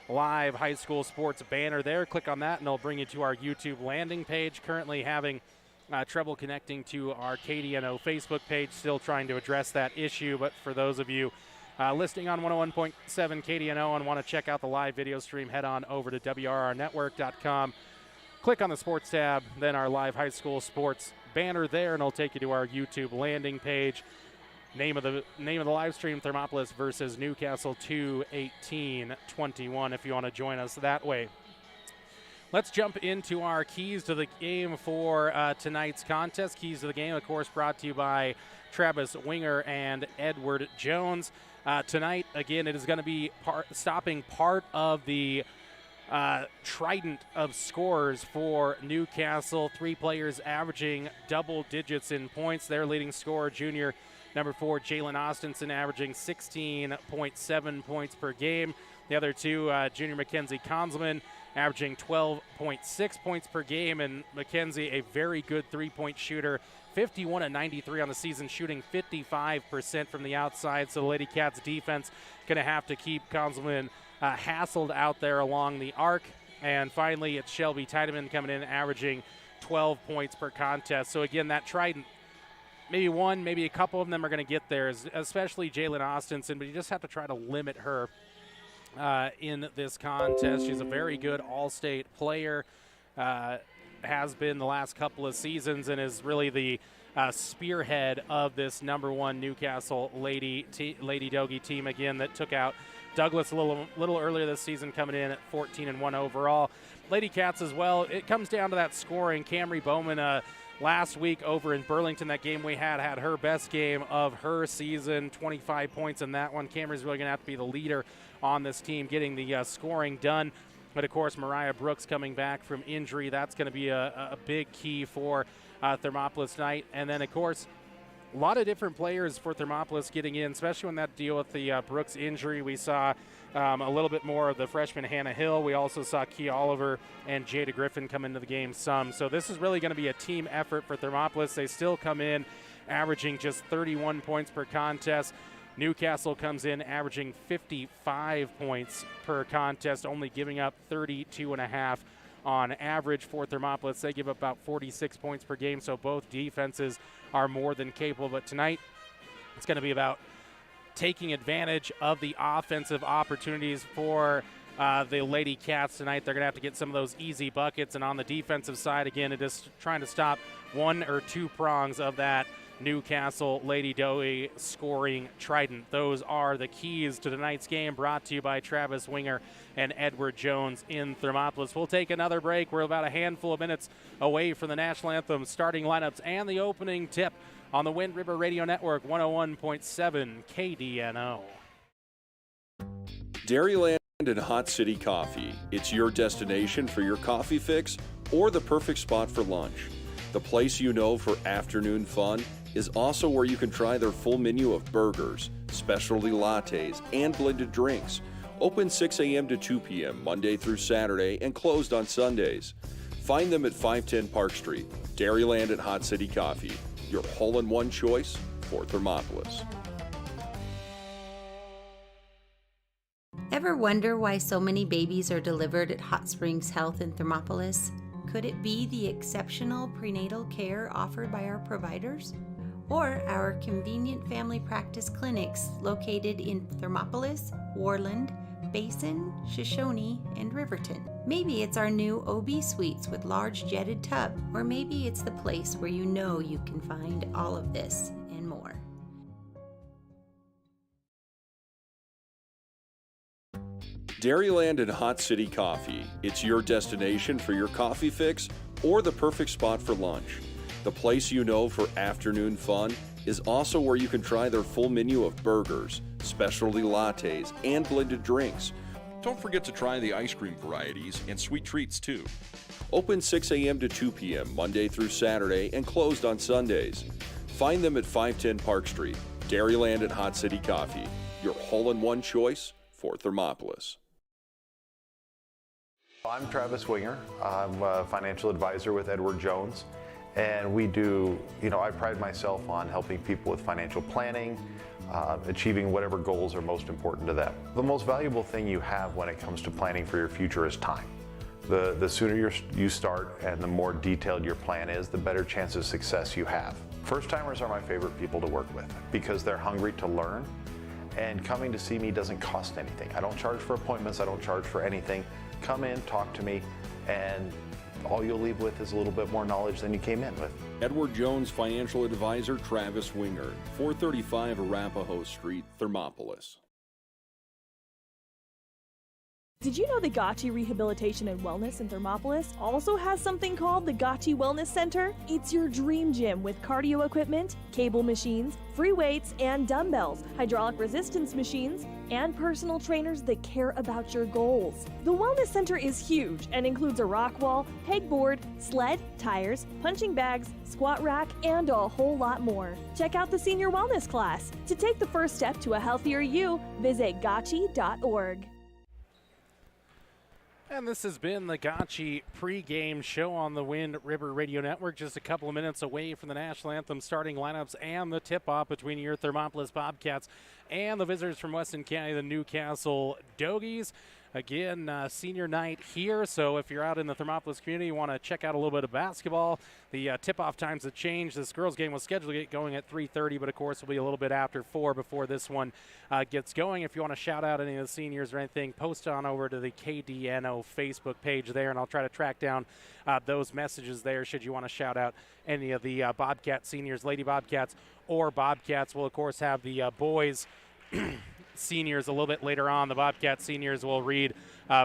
live high school sports banner there. Click on that and it'll bring you to our YouTube landing page. Currently having trouble connecting to our KDNO Facebook page, still trying to address that issue, but for those of you listening on 101.7 KDNO and want to check out the live video stream, head on over to WRRnetwork.com. Click on the sports tab, then our live high school sports banner there, and it'll take you to our YouTube landing page. Name of the live stream: Thermopolis versus Newcastle, 2/18/21. If you want to join us that way. Let's jump into our keys to the game for tonight's contest. Keys to the game, of course, brought to you by Travis Winger and Edward Jones. Tonight, again, it is going to be stopping part of the trident of scorers for Newcastle. 3 players averaging double digits in points. Their leading scorer, junior number 4, Jalen Austinson, averaging 16.7 points per game. The other 2, junior Mackenzie Konzelman, averaging 12.6 points per game. And Mackenzie, a very good three-point shooter, 51-93 on the season, shooting 55% from the outside. So the Lady Cats defense going to have to keep Konzelman hassled out there along the arc. And finally, it's Shelby Teitemann coming in, averaging 12 points per contest. So again, that trident, maybe one, maybe a couple of them are going to get there, especially Jalen Austinson, but you just have to try to limit her in this contest. She's a very good all-state player, has been the last couple of seasons, and is really the spearhead of this #1 Newcastle Lady Doggy team, again, that took out Douglas a little earlier this season, coming in at 14-1 overall. Lady Cats as well, it comes down to that scoring. Camry Bowman last week over in Burlington, that game we had her best game of her season, 25 points in that one. Camry's really going to have to be the leader on this team, getting the scoring done. But, of course, Mariah Brooks coming back from injury, that's going to be a big key for Thermopolis tonight. And then, of course, a lot of different players for Thermopolis getting in, especially when that deal with the Brooks injury. We saw a little bit more of the freshman Hannah Hill. We also saw Key Oliver and Jada Griffin come into the game some. So this is really going to be a team effort for Thermopolis. They still come in averaging just 31 points per contest. Newcastle comes in averaging 55 points per contest, only giving up 32.5 on average for Thermopolis. They give up about 46 points per game, so both defenses are more than capable. But tonight, it's going to be about taking advantage of the offensive opportunities for the Lady Cats tonight. They're going to have to get some of those easy buckets. And on the defensive side, again, it is trying to stop one or two prongs of that Newcastle Lady Doughy scoring trident. Those are the keys to tonight's game, brought to you by Travis Winger and Edward Jones in Thermopolis. We'll take another break. We're about a handful of minutes away from the national anthem, starting lineups, and the opening tip on the Wind River Radio Network, 101.7 KDNO. Dairyland and Hot City Coffee. It's your destination for your coffee fix or the perfect spot for lunch. The place you know for afternoon fun is also where you can try their full menu of burgers, specialty lattes, and blended drinks. Open 6 a.m. to 2 p.m. Monday through Saturday and closed on Sundays. Find them at 510 Park Street. Dairyland and Hot City Coffee, your hole-in-one choice for Thermopolis. Ever wonder why so many babies are delivered at Hot Springs Health in Thermopolis? Could it be the exceptional prenatal care offered by our providers? Or our convenient family practice clinics located in Thermopolis, Warland, Basin, Shoshone, and Riverton? Maybe it's our new OB suites with large jetted tub, or maybe it's the place where you know you can find all of this and more. Dairyland and Hot City Coffee. It's your destination for your coffee fix or the perfect spot for lunch. The place you know for afternoon fun is also where you can try their full menu of burgers, specialty lattes, and blended drinks. Don't forget to try the ice cream varieties and sweet treats too. Open 6 a.m. to 2 p.m. Monday through Saturday and closed on Sundays. Find them at 510 Park Street. Dairyland and Hot City Coffee, your hole-in-one choice for Thermopolis. I'm Travis Winger. I'm a financial advisor with Edward Jones, and we do, I pride myself on helping people with financial planning, achieving whatever goals are most important to them. The most valuable thing you have when it comes to planning for your future is time. The sooner you start and the more detailed your plan is, the better chance of success you have. First-timers are my favorite people to work with because they're hungry to learn, and coming to see me doesn't cost anything. I don't charge for appointments, I don't charge for anything. Come in, talk to me, and all you'll leave with is a little bit more knowledge than you came in with. Edward Jones financial advisor Travis Winger, 435 Arapahoe Street, Thermopolis. Did you know the Gotchi Rehabilitation and Wellness in Thermopolis also has something called the Gotchi Wellness Center? It's your dream gym with cardio equipment, cable machines, free weights and dumbbells, hydraulic resistance machines, and personal trainers that care about your goals. The Wellness Center is huge and includes a rock wall, pegboard, sled, tires, punching bags, squat rack, and a whole lot more. Check out the Senior Wellness class. To take the first step to a healthier you, visit gotchi.org. And this has been the Gotchi pregame show on the Wind River Radio Network. Just a couple of minutes away from the national anthem starting lineups and the tip-off between your Thermopolis Bobcats and the visitors from Weston County, the Newcastle Dogies. Again, senior night here, so if you're out in the Thermopolis community, you want to check out a little bit of basketball. The tip-off times have changed. This girls' game was scheduled to get going at 3:30, but of course will be a little bit after 4 before this one gets going. If you want to shout out any of the seniors or anything, post on over to the KDNO Facebook page there, and I'll try to track down those messages there should you want to shout out any of the Bobcat seniors, Lady Bobcats or Bobcats. We'll, of course, have the boys seniors a little bit later on. The Bobcat seniors will read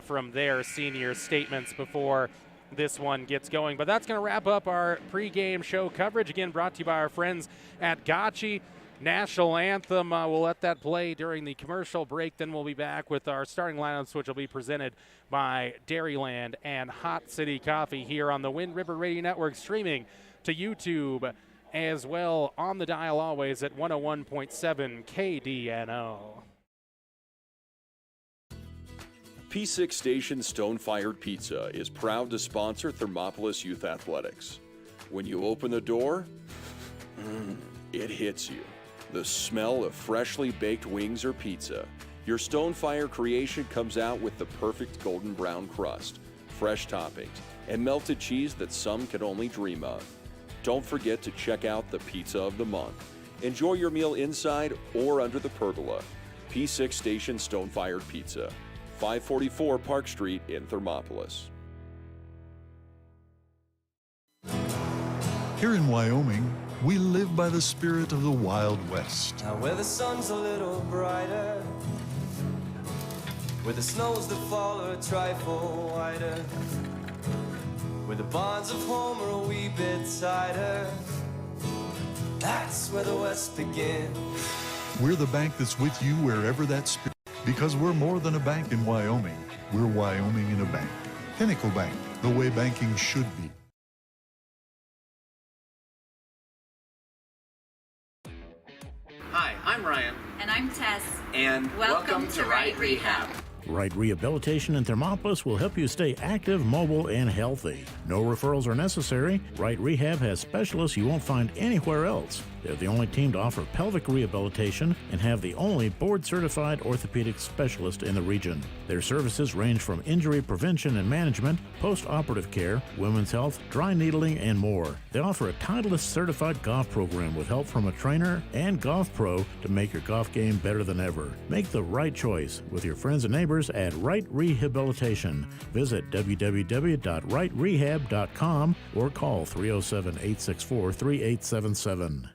from their senior statements before this one gets going. But that's going to wrap up our pregame show coverage. Again, brought to you by our friends at Gotchi. National anthem, we'll let that play during the commercial break. Then we'll be back with our starting lineups, which will be presented by Dairyland and Hot City Coffee here on the Wind River Radio Network, streaming to YouTube as well on the dial always at 101.7 KDNO. P6 Station Stone-Fired Pizza is proud to sponsor Thermopolis Youth Athletics. When you open the door, it hits you. The smell of freshly baked wings or pizza. Your Stone-Fire creation comes out with the perfect golden brown crust, fresh toppings, and melted cheese that some can only dream of. Don't forget to check out the Pizza of the Month. Enjoy your meal inside or under the pergola. P6 Station Stone-Fired Pizza, 544 Park Street in Thermopolis. Here in Wyoming, we live by the spirit of the Wild West. Now where the sun's a little brighter, where the snows that fall are a trifle wider, where the bonds of home are a wee bit tighter, that's where the West begins. We're the bank that's with you wherever that spirit. Because we're more than a bank in Wyoming. We're Wyoming in a bank. Pinnacle Bank, the way banking should be. Hi, I'm Ryan. And I'm Tess. And welcome to Right Rehab. Right Rehabilitation in Thermopolis will help you stay active, mobile, and healthy. No referrals are necessary. Right Rehab has specialists you won't find anywhere else. They're the only team to offer pelvic rehabilitation and have the only board-certified orthopedic specialist in the region. Their services range from injury prevention and management, post-operative care, women's health, dry needling, and more. They offer a Titleist-certified golf program with help from a trainer and golf pro to make your golf game better than ever. Make the right choice with your friends and neighbors at Right Rehabilitation. Visit www.rightrehab.com or call 307-864-3877.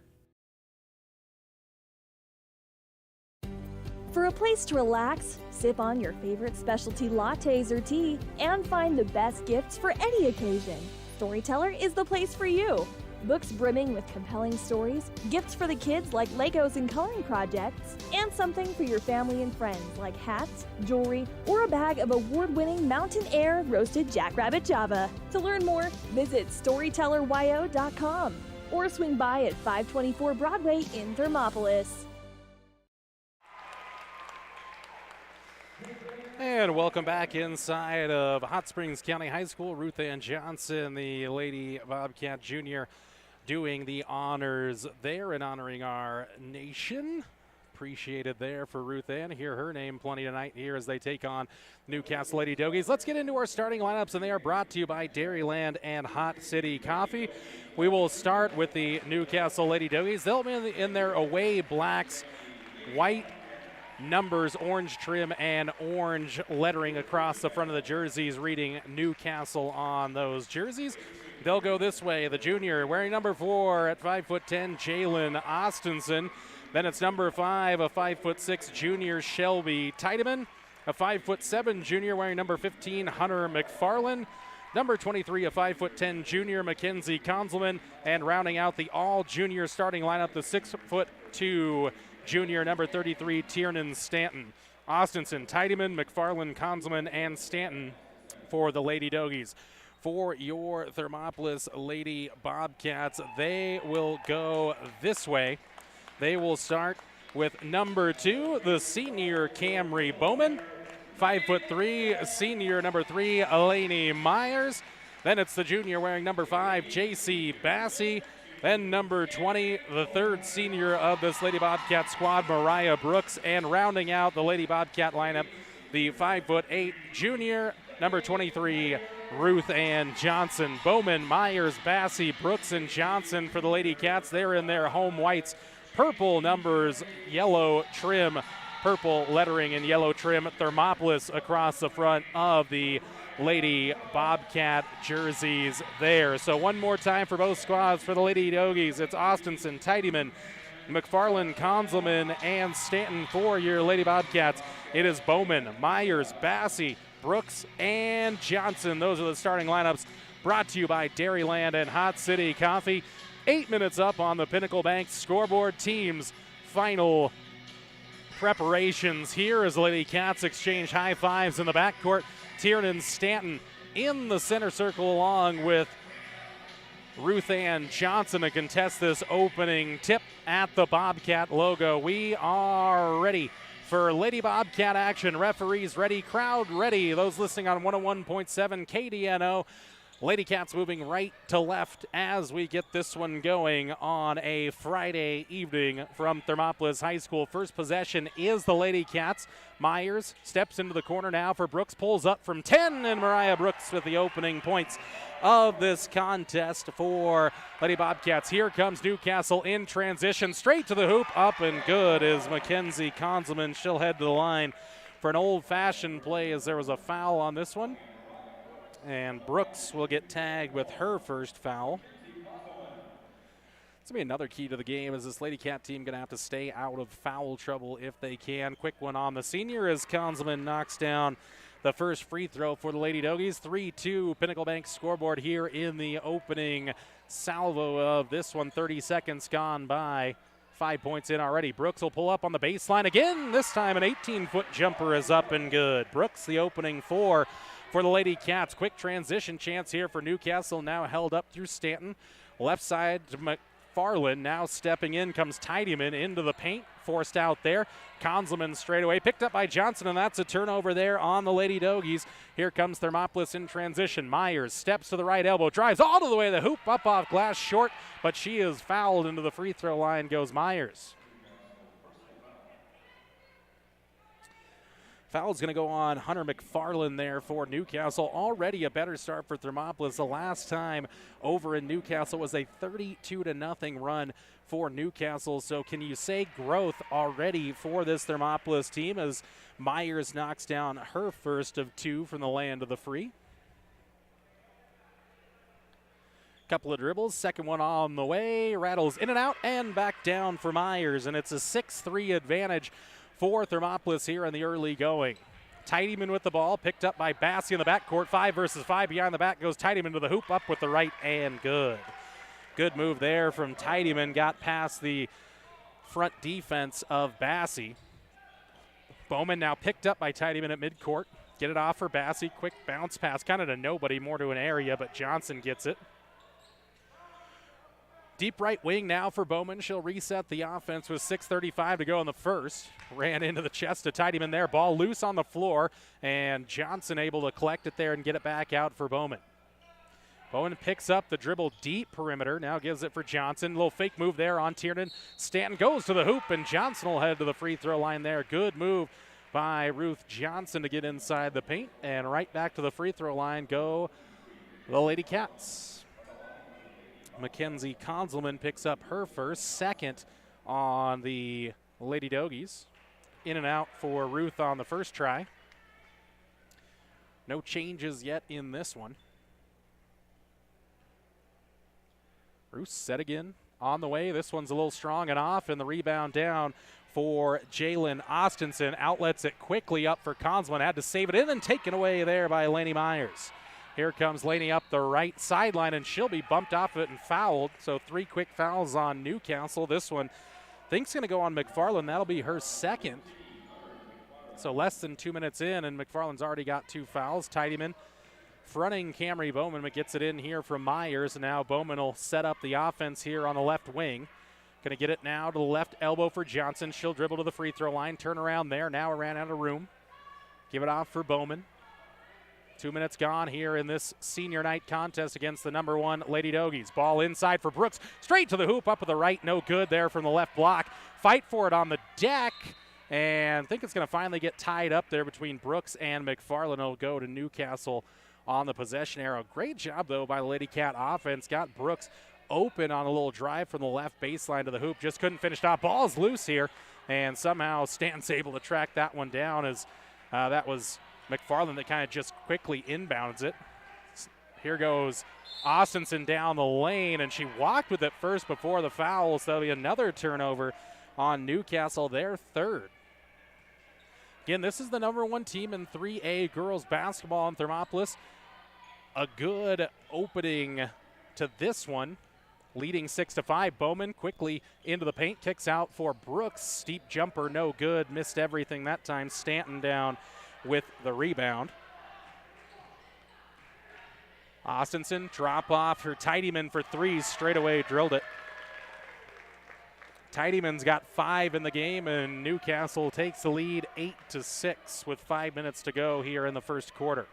For a place to relax, sip on your favorite specialty lattes or tea, and find the best gifts for any occasion, Storyteller is the place for you. Books brimming with compelling stories, gifts for the kids like Legos and coloring projects, and something for your family and friends like hats, jewelry, or a bag of award-winning Mountain Air roasted jackrabbit Java. To learn more, visit StorytellerYO.com or swing by at 524 Broadway in Thermopolis. And welcome back inside of Hot Springs County High School. Ruth Ann Johnson, the Lady Bobcat Junior, doing the honors there and honoring our nation. Appreciated there for Ruth Ann. Hear her name plenty tonight here as they take on Newcastle Lady Dogies. Let's get into our starting lineups, and they are brought to you by Dairyland and Hot City Coffee. We will start with the Newcastle Lady Dogies. They'll be in their away blacks, white numbers, orange trim, and orange lettering across the front of the jerseys reading Newcastle on those jerseys. They'll go this way. The junior wearing number 4 at 5'10", Jalen Austinson. Then it's number 5, a 5'6" junior, Shelby Teitemann. A 5'7" junior wearing number 15, Hunter McFarland. Number 23, a 5'10" junior, Mackenzie Konzelman. And rounding out the all-junior starting lineup, the 6'2" junior, number 33, Tiernan Stanton. Austinson, Teitemann, McFarland, Konzelman, and Stanton for the Lady Dogies. For your Thermopolis Lady Bobcats, they will go this way. They will start with number 2, the senior Camry Bowman. 5'3", senior number 3, Elaney Myers. Then it's the junior wearing number 5, J.C. Bassey. Then number 20, the third senior of this Lady Bobcat squad, Mariah Brooks. And rounding out the Lady Bobcat lineup, the 5'8" junior, number 23, Ruth Ann Johnson. Bowman, Myers, Bassey, Brooks, and Johnson for the Lady Cats. They're in their home whites, purple numbers, yellow trim, purple lettering and yellow trim, Thermopolis across the front of the Lady Bobcat jerseys there. So one more time for both squads. For the Lady Dogies, it's Austinson, Teitemann, McFarland, Konzelman, and Stanton. For your Lady Bobcats, it is Bowman, Myers, Bassey, Brooks, and Johnson. Those are the starting lineups, brought to you by Dairyland and Hot City Coffee. 8 minutes up on the Pinnacle Bank scoreboard. Teams' final preparations here as the Lady Cats exchange high fives in the backcourt. Tiernan Stanton in the center circle along with Ruth Ann Johnson to contest this opening tip at the Bobcat logo. We are ready for Lady Bobcat action. Referees ready, crowd ready. Those listening on 101.7 KDNO. Lady Cats moving right to left as we get this one going on a Friday evening from Thermopolis High School. First possession is the Lady Cats. Myers steps into the corner now for Brooks, pulls up from 10, and Mariah Brooks with the opening points of this contest for Lady Bobcats. Here comes Newcastle in transition, straight to the hoop, up and good is Mackenzie Konzelman. She'll head to the line for an old-fashioned play as there was a foul on this one. And Brooks will get tagged with her first foul. It's going to be another key to the game. Is this Lady Cat team going to have to stay out of foul trouble if they can? Quick one on the senior as Konzelman knocks down the first free throw for the Lady Dogies. 3-2 Pinnacle Bank scoreboard here in the opening salvo of this one. 30 seconds gone by. 5 points in already. Brooks will pull up on the baseline again. This time an 18-foot jumper is up and good. Brooks, the opening 4 for the Lady Cats. Quick transition chance here for Newcastle, now held up through Stanton. Left side to McFarland, now stepping in comes Teitemann into the paint, forced out there. Konzelman straight away, picked up by Johnson, and that's a turnover there on the Lady Dogies. Here comes Thermopolis in transition. Myers steps to the right elbow, drives all to the way of the hoop, up off glass, short, but she is fouled. Into the free throw line goes Myers. Foul's going to go on Hunter McFarland there for Newcastle. Already a better start for Thermopolis. The last time over in Newcastle was a 32-0 run for Newcastle. So can you say growth already for this Thermopolis team as Myers knocks down her first of 2 from the land of the free? Couple of dribbles, second one on the way, rattles in and out and back down for Myers, and it's a 6-3 advantage for Thermopolis here in the early going. Teitemann with the ball, picked up by Bassey in the backcourt. 5 versus 5 behind the back goes Teitemann to the hoop, up with the right and good. Good move there from Teitemann, got past the front defense of Bassey. Bowman now picked up by Teitemann at midcourt. Get it off for Bassey, quick bounce pass, kind of to nobody, more to an area, but Johnson gets it. Deep right wing now for Bowman. She'll reset the offense with 6:35 to go in the first. Ran into the chest of Teitemann there. Ball loose on the floor, and Johnson able to collect it there and get it back out for Bowman. Bowman picks up the dribble deep perimeter. Now gives it for Johnson. Little fake move there on Tiernan. Stanton goes to the hoop, and Johnson will head to the free throw line there. Good move by Ruth Johnson to get inside the paint, and right back to the free throw line go the Lady Cats. Mackenzie Konzelman picks up her first, second on the Lady Dogies. In and out for Ruth on the first try. No changes yet in this one. Ruth set again on the way. This one's a little strong and off, and the rebound down for Jalen Austinson. Outlets it quickly up for Konzelman. Had to save it in and taken away there by Lainey Myers. Here comes Lainey up the right sideline, and she'll be bumped off of it and fouled. So 3 quick fouls on Newcastle. This one, I think, is going to go on McFarland. That'll be her second. So less than 2 minutes in, and McFarland's already got 2 fouls. Teitemann fronting Camry Bowman, but gets it in here from Myers. And now Bowman will set up the offense here on the left wing. Going to get it now to the left elbow for Johnson. She'll dribble to the free throw line. Turn around there. Now ran out of room. Give it off for Bowman. 2 minutes gone here in this senior night contest against the number 1 Lady Dogies. Ball inside for Brooks. Straight to the hoop, up at the right. No good there from the left block. Fight for it on the deck. And I think it's going to finally get tied up there between Brooks and McFarland. It'll go to Newcastle on the possession arrow. Great job, though, by the Lady Cat offense. Got Brooks open on a little drive from the left baseline to the hoop. Just couldn't finish it off. Ball's loose here. And somehow Stanton's able to track that one down as that was McFarland that kind of just quickly inbounds it. Here goes Austinson down the lane, and she walked with it first before the foul, so that'll be another turnover on Newcastle, their third. Again, this is the number 1 team in 3A girls basketball in Thermopolis. A good opening to this one, leading 6-5. Bowman quickly into the paint, kicks out for Brooks. Steep jumper, no good. Missed everything that time. Stanton down with the rebound. Austinson drop off for Teitemann for 3, straight away drilled it. Teitemann's got 5 in the game, and Newcastle takes the lead 8-6 with 5 minutes to go here in the first quarter.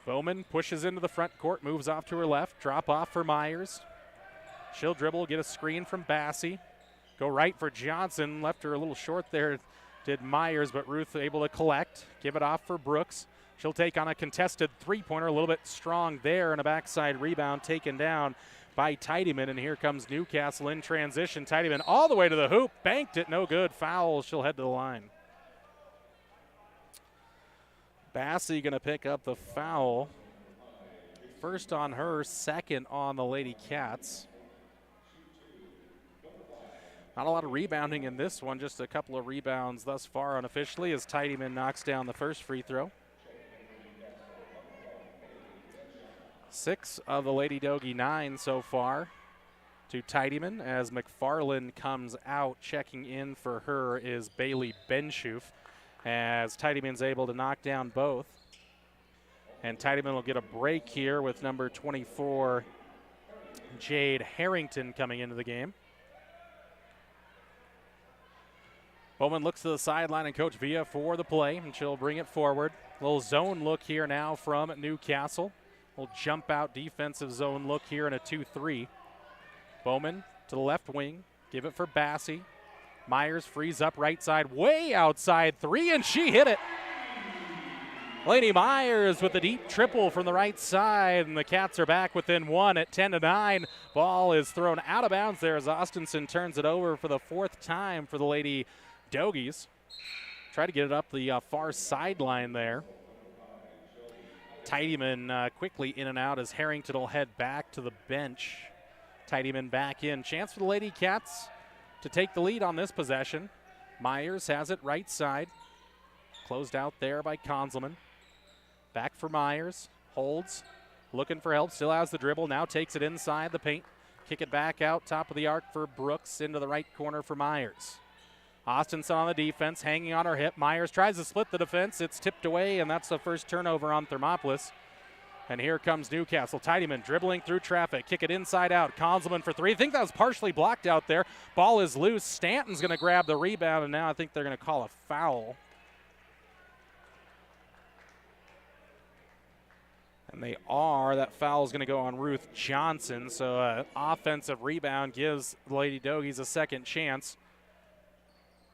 Bowman pushes into the front court, moves off to her left, drop off for Myers. She'll dribble, get a screen from Bassey. Go right for Johnson, left her a little short there, did Myers, but Ruth able to collect. Give it off for Brooks. She'll take on a contested three-pointer, a little bit strong there, and a backside rebound taken down by Teitemann, and here comes Newcastle in transition. Teitemann all the way to the hoop, banked it, no good. Foul, she'll head to the line. Bassey going to pick up the foul. First on her, second on the Lady Cats. Not a lot of rebounding in this one, just a couple of rebounds thus far unofficially as Teitemann knocks down the first free throw. 6 of the Lady Dogie 9 so far to Teitemann as McFarland comes out. Checking in for her is Bailey Benschoof as Teitemann's able to knock down both. And Teitemann will get a break here with number 24, Jade Harrington, coming into the game. Bowman looks to the sideline and Coach Villa for the play, and she'll bring it forward. Little zone look here now from Newcastle. Little jump out defensive zone look here in a 2-3. Bowman to the left wing, give it for Bassey. Myers frees up right side, way outside 3, and she hit it. Lady Myers with a deep triple from the right side, and the Cats are back within 1 at 10-9. Ball is thrown out of bounds there as Austinson turns it over for the 4th time for the Lady Dogies. Try to get it up the far sideline there. Teitemann quickly in and out as Harrington will head back to the bench. Teitemann back in. Chance for the Lady Cats to take the lead on this possession. Myers has it right side. Closed out there by Konzelman. Back for Myers. Holds. Looking for help. Still has the dribble. Now takes it inside the paint. Kick it back out top of the arc for Brooks into the right corner for Myers. Austinson on the defense, hanging on her hip. Myers tries to split the defense. It's tipped away, and that's the first turnover on Thermopolis. And here comes Newcastle. Teitemann dribbling through traffic. Kick it inside out. Konzelman for three. I think that was partially blocked out there. Ball is loose. Stanton's going to grab the rebound, and now I think they're going to call a foul. And they are. That foul is going to go on Ruth Johnson. So offensive rebound gives the Lady Dogies a second chance.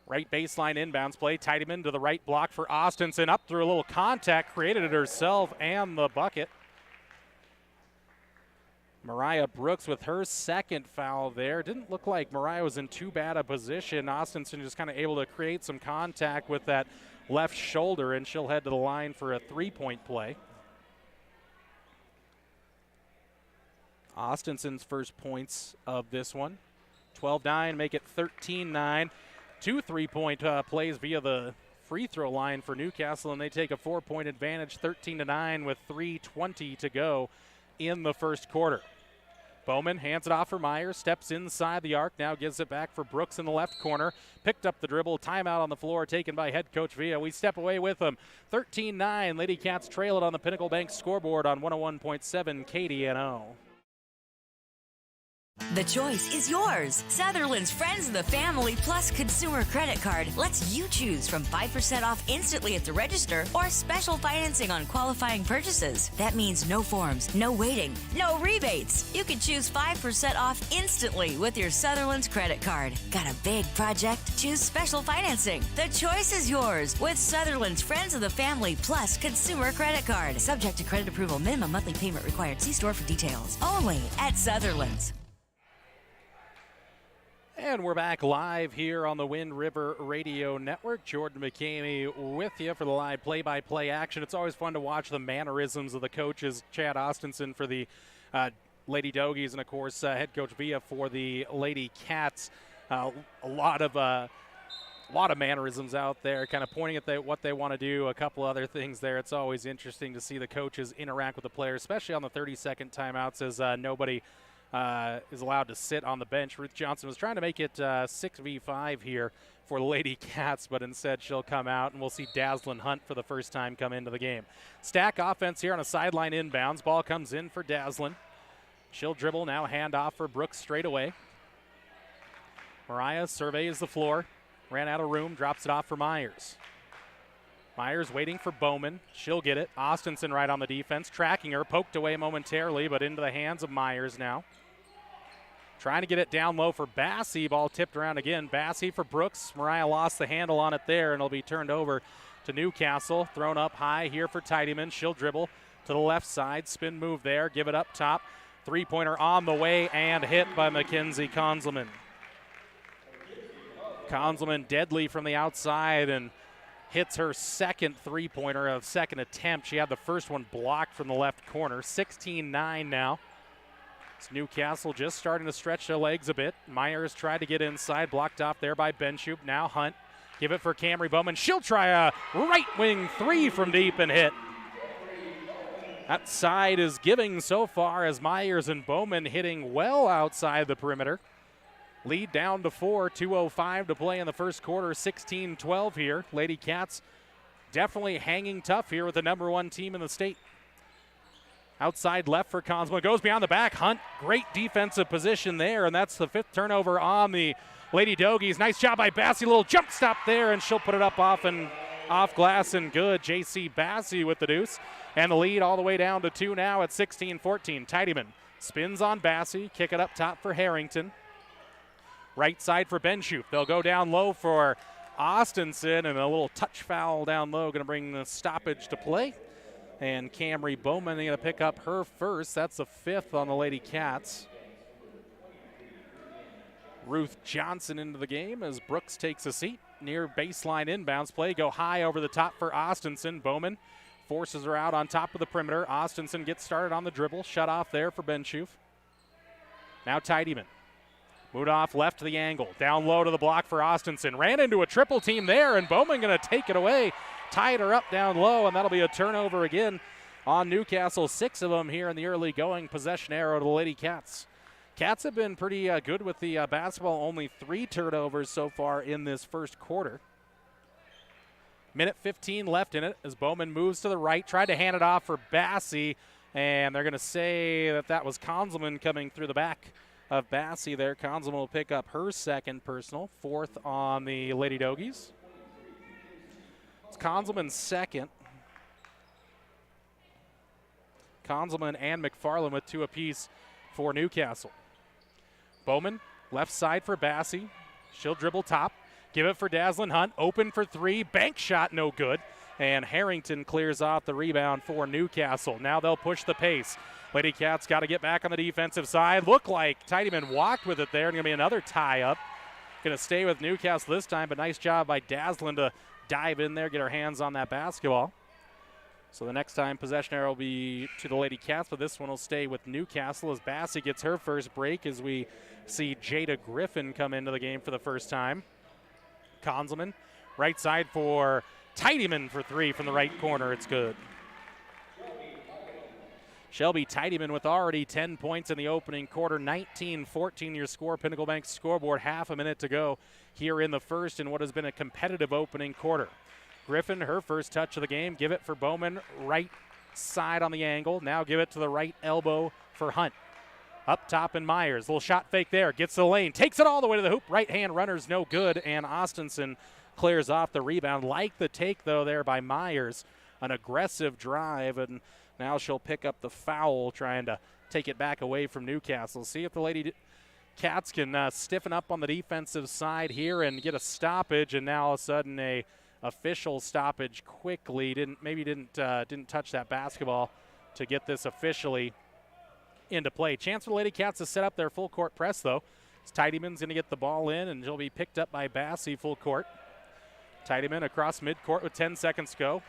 Right baseline inbounds play. Teitemann to the right block for Austinson. Up through a little contact. Created it herself and the bucket. Mariah Brooks with her second foul there. Didn't look like Mariah was in too bad a position. Austinson just kind of able to create some contact with that left shoulder, and she'll head to the line for a three-point play. Austinson's first points of this one. 12-9, make it 13-9. 2 3-point plays via the free throw line for Newcastle, and they take a 4-point advantage, 13-9 with 3:20 to go in the first quarter. Bowman hands it off for Myers, steps inside the arc, now gives it back for Brooks in the left corner. Picked up the dribble, timeout on the floor taken by head coach Villa. We step away with them. 13-9, Lady Cats trail it on the Pinnacle Bank scoreboard on 101.7 KDNO. The choice is yours. Sutherland's Friends of the Family Plus Consumer Credit Card lets you choose from 5% off instantly at the register or special financing on qualifying purchases. That means no forms, no waiting, no rebates. You can choose 5% off instantly with your Sutherland's credit card. Got a big project? Choose special financing. The choice is yours with Sutherland's Friends of the Family Plus Consumer Credit Card. Subject to credit approval. Minimum monthly payment required. See store for details. Only at Sutherland's. And we're back live here on the Wind River Radio Network. Jordan McCamey with you for the live play-by-play action. It's always fun to watch the mannerisms of the coaches. Chad Austinson for the Lady Dogies, and of course head coach Villa for the Lady Cats. A lot of mannerisms out there, kind of pointing at what they want to do. A couple other things there. It's always interesting to see the coaches interact with the players, especially on the 30-second timeouts, as nobody is allowed to sit on the bench. Ruth Johnson was trying to make it 6v5 here for the Lady Cats, but instead she'll come out, and we'll see Dazzlin Hunt for the first time come into the game. Stack offense here on a sideline inbounds. Ball comes in for Dazzlin. She'll dribble now, hand off for Brooks straight away. Mariah surveys the floor, ran out of room, drops it off for Myers. Myers waiting for Bowman. She'll get it. Austinson right on the defense, tracking her, poked away momentarily, but into the hands of Myers now. Trying to get it down low for Bassey. Ball tipped around again. Bassey for Brooks. Mariah lost the handle on it there, and it'll be turned over to Newcastle. Thrown up high here for Teitemann. She'll dribble to the left side. Spin move there. Give it up top. Three-pointer on the way and hit by Mackenzie Konzelman. Konzelman deadly from the outside and hits her second three-pointer, a second attempt. She had the first one blocked from the left corner. 16-9 now. It's Newcastle just starting to stretch their legs a bit. Myers tried to get inside, blocked off there by Benchuk. Now Hunt. Give it for Camry Bowman. She'll try a right wing three from deep and hit. That side is giving so far as Myers and Bowman hitting well outside the perimeter. Lead down to 4, 2:05 to play in the first quarter, 16-12 here. Lady Cats definitely hanging tough here with the number one team in the state. Outside left for Konzelman, goes behind the back. Hunt, great defensive position there, and that's the fifth turnover on the Lady Dogies. Nice job by Bassey, little jump stop there, and she'll put it up off glass and good. J.C. Bassey with the deuce, and the lead all the way down to 2 now at 16-14. Teitemann spins on Bassey, kick it up top for Harrington. Right side for Benchuk. They'll go down low for Austinson, and a little touch foul down low going to bring the stoppage to play. And Camry Bowman going to pick up her first. That's the fifth on the Lady Cats. Ruth Johnson into the game as Brooks takes a seat. Near baseline inbounds play. Go high over the top for Austinson. Bowman forces her out on top of the perimeter. Austinson gets started on the dribble. Shut off there for Benchuk. Now Teitemann. Moved off left to the angle. Down low to the block for Austinson. Ran into a triple team there, and Bowman going to take it away. Tied her up down low, and that'll be a turnover again on Newcastle. 6 of them here in the early going. Possession arrow to the Lady Cats. Cats have been pretty good with the basketball. Only 3 turnovers so far in this first quarter. Minute 15 left in it as Bowman moves to the right. Tried to hand it off for Bassey. And they're going to say that was Konzelman coming through the back of Bassey there. Konzelman will pick up her second personal, 4th on the Lady Dogies. It's Konzelman's second. Konzelman and McFarland with 2 apiece for Newcastle. Bowman, left side for Bassey. She'll dribble top. Give it for Dazzlin Hunt. Open for 3. Bank shot, no good. And Harrington clears off the rebound for Newcastle. Now they'll push the pace. Lady Cats got to get back on the defensive side. Looked like Teitemann walked with it there. And going to be another tie-up. Going to stay with Newcastle this time, but nice job by Dazzlin to dive in there, get her hands on that basketball. So the next time possession arrow will be to the Lady Cats, but this one will stay with Newcastle as Bassey gets her first break as we see Jada Griffin come into the game for the first time. Konzelman, right side for Teitemann for 3 from the right corner. It's good. Shelby Teitemann with already 10 points in the opening quarter. 19-14 your score. Pinnacle Bank scoreboard. Half a minute to go here in the first in what has been a competitive opening quarter. Griffin, her first touch of the game. Give it for Bowman, right side on the angle. Now give it to the right elbow for Hunt. Up top and Myers. Little shot fake there. Gets the lane. Takes it all the way to the hoop. Right hand runner's no good. And Austinson clears off the rebound. Like the take, though, there by Myers. An aggressive drive. And now she'll pick up the foul, trying to take it back away from Newcastle. See if the Lady Cats can stiffen up on the defensive side here and get a stoppage. And now all of a sudden a official stoppage quickly. Didn't touch that basketball to get this officially into play. Chance for the Lady Cats to set up their full court press, though. Teitemann's going to get the ball in, and she'll be picked up by Bassey full court. Teitemann across midcourt with 10 seconds to go.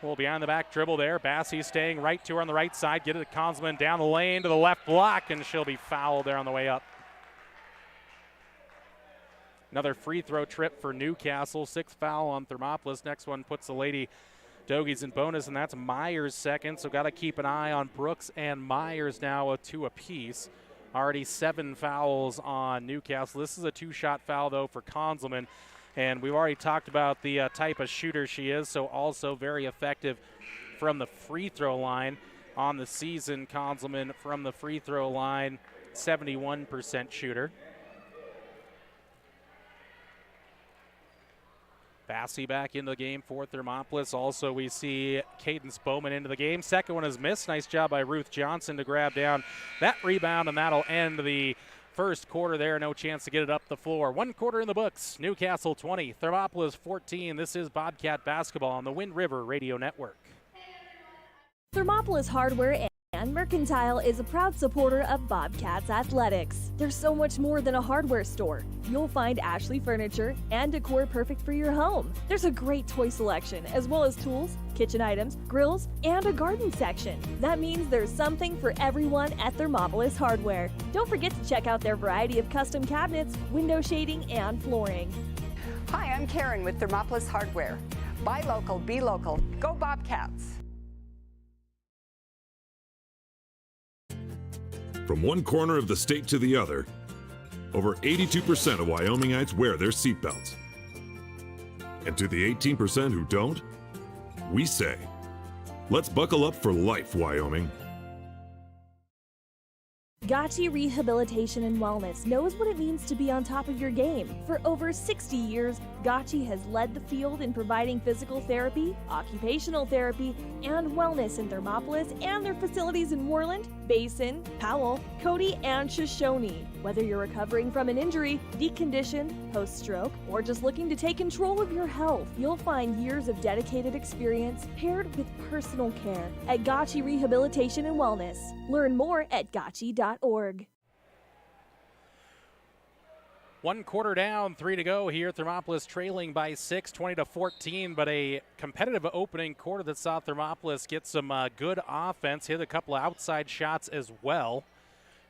Well, behind the back dribble there. Bassey staying right to her on the right side. Get it to Konzelman down the lane to the left block, and she'll be fouled there on the way up. Another free throw trip for Newcastle. 6th foul on Thermopolis. Next one puts the Lady Dogies in bonus, and that's Myers' second. So got to keep an eye on Brooks and Myers now with 2 apiece. Already 7 fouls on Newcastle. This is a 2-shot foul, though, for Konzelman. And we've already talked about the type of shooter she is, so also very effective from the free throw line on the season. Konzelman from the free throw line, 71% shooter. Bassey back into the game for Thermopolis. Also, we see Cadence Bowman into the game. Second one is missed. Nice job by Ruth Johnson to grab down that rebound, and that'll end the first quarter there. No chance to get it up the floor. 1 quarter in the books. Newcastle 20, Thermopolis 14. This is Bobcat basketball on the Wind River Radio Network. Thermopolis Hardware and Mercantile is a proud supporter of Bobcats Athletics. There's so much more than a hardware store. You'll find Ashley furniture and decor perfect for your home. There's a great toy selection, as well as tools, kitchen items, grills, and a garden section. That means there's something for everyone at Thermopolis Hardware. Don't forget to check out their variety of custom cabinets, window shading, and flooring. Hi, I'm Karen with Thermopolis Hardware. Buy local, be local. Go Bobcats! From one corner of the state to the other, over 82% of Wyomingites wear their seatbelts. And to the 18% who don't, we say, let's buckle up for life, Wyoming. Gotchi Rehabilitation and Wellness knows what it means to be on top of your game. For over 60 years, Gotchi has led the field in providing physical therapy, occupational therapy, and wellness in Thermopolis and their facilities in Moreland, Basin, Powell, Cody, and Shoshone. Whether you're recovering from an injury, decondition, post-stroke, or just looking to take control of your health, you'll find years of dedicated experience paired with personal care at Gotchi Rehabilitation and Wellness. Learn more at gotchi.org. 1 quarter down, 3 to go here. Thermopolis trailing by 6, 20-14, but a competitive opening quarter that saw Thermopolis get some good offense, hit a couple of outside shots as well.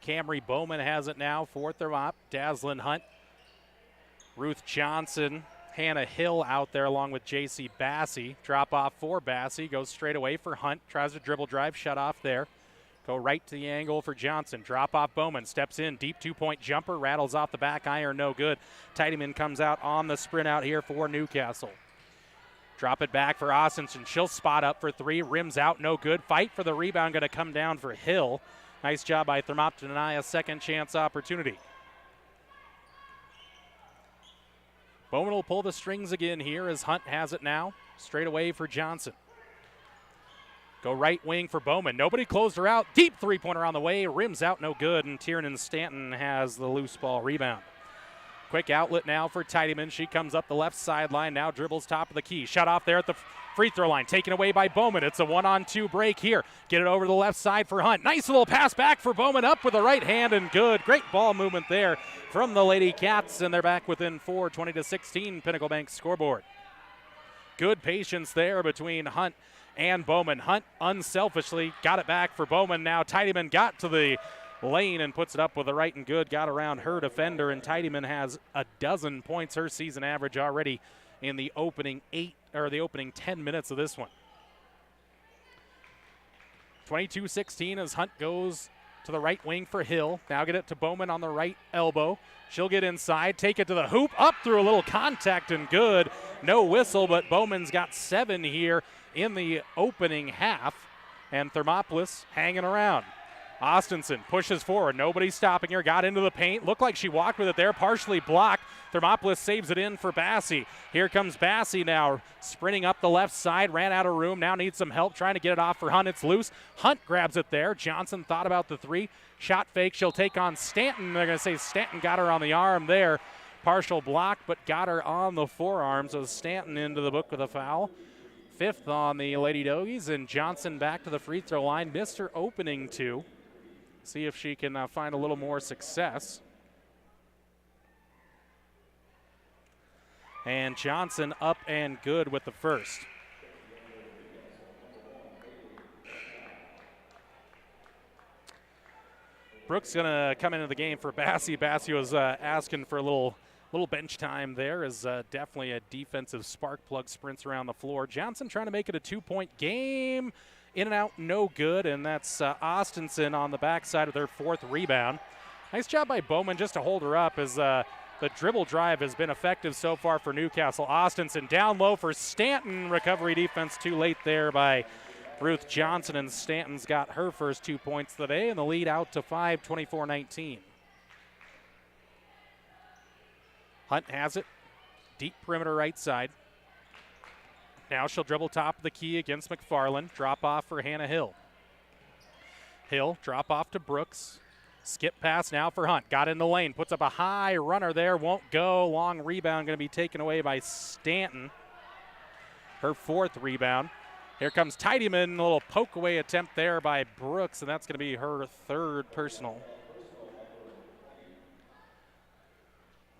Camry Bowman has it now for Thermop. Dazzlin Hunt, Ruth Johnson, Hannah Hill out there along with J.C. Bassey. Drop off for Bassey, goes straight away for Hunt, tries to dribble drive, shut off there. Go right to the angle for Johnson. Drop off Bowman. Steps in. Deep 2-point jumper. Rattles off the back iron. No good. Teitemann comes out on the sprint out here for Newcastle. Drop it back for Austinson. She'll spot up for three. Rims out, no good. Fight for the rebound, going to come down for Hill. Nice job by Thermop to deny a second chance opportunity. Bowman will pull the strings again here as Hunt has it now. Straight away for Johnson. Go right wing for Bowman. Nobody closed her out. Deep three-pointer on the way. Rims out, no good. And Tiernan Stanton has the loose ball rebound. Quick outlet now for Teitemann. She comes up the left sideline, now dribbles top of the key. Shot off there at the free throw line, taken away by Bowman. It's a 1-on-2 break here. Get it over the left side for Hunt. Nice little pass back for Bowman, up with the right hand and good. Great ball movement there from the Lady Cats, and they're back within 4, 20-16, Pinnacle Bank scoreboard. Good patience there between Hunt and Bowman. Hunt unselfishly got it back for Bowman. Now Teitemann got to the lane and puts it up with the right and good. Got around her defender, and Teitemann has 12 points, her season average already in the opening 10 minutes of this one. 22-16 as Hunt goes to the right wing for Hill. Now get it to Bowman on the right elbow. She'll get inside, take it to the hoop, up through a little contact and good. No whistle, but Bowman's got 7 here in the opening half, and Thermopolis hanging around. Austinson pushes forward. Nobody stopping her. Got into the paint. Looked like she walked with it there. Partially blocked. Thermopolis saves it in for Bassie. Here comes Bassie now. Sprinting up the left side. Ran out of room. Now needs some help trying to get it off for Hunt. It's loose. Hunt grabs it there. Johnson thought about the three. Shot fake. She'll take on Stanton. They're going to say Stanton got her on the arm there. Partial block, but got her on the forearm. So Stanton into the book with a foul. 5th on the Lady Dogies. And Johnson back to the free throw line. Missed her opening two. See if she can find a little more success. And Johnson up and good with the first. Brooks going to come into the game for Bassie. Bassie was asking for a little bench time there. Is definitely a defensive spark plug, sprints around the floor. Johnson trying to make it a 2-point game. In and out, no good, and that's Austinson on the backside with her 4th rebound. Nice job by Bowman just to hold her up as the dribble drive has been effective so far for Newcastle. Austinson down low for Stanton. Recovery defense too late there by Ruth Johnson, and Stanton's got her first 2 points of the day, and the lead out to 5, 24-19. Hunt has it. Deep perimeter right side. Now she'll dribble top of the key against McFarland. Drop off for Hannah Hill. Hill, drop off to Brooks. Skip pass now for Hunt. Got in the lane. Puts up a high runner there. Won't go. Long rebound going to be taken away by Stanton. Her 4th rebound. Here comes Teitemann. A little poke away attempt there by Brooks, and that's going to be her 3rd personal.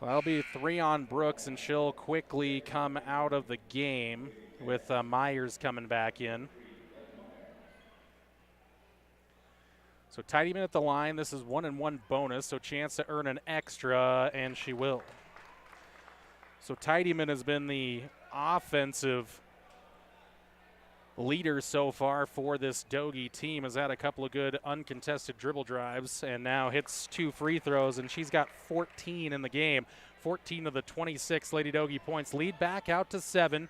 That'll be 3 on Brooks, and she'll quickly come out of the game with Myers coming back in. So Teitemann at the line. This is 1-and-1 bonus, so chance to earn an extra, and she will. So Teitemann has been the offensive leader so far for this Dogie team. Has had a couple of good uncontested dribble drives and now hits 2 free throws, and she's got 14 in the game. 14 of the 26 Lady Dogie points. Lead back out to 7.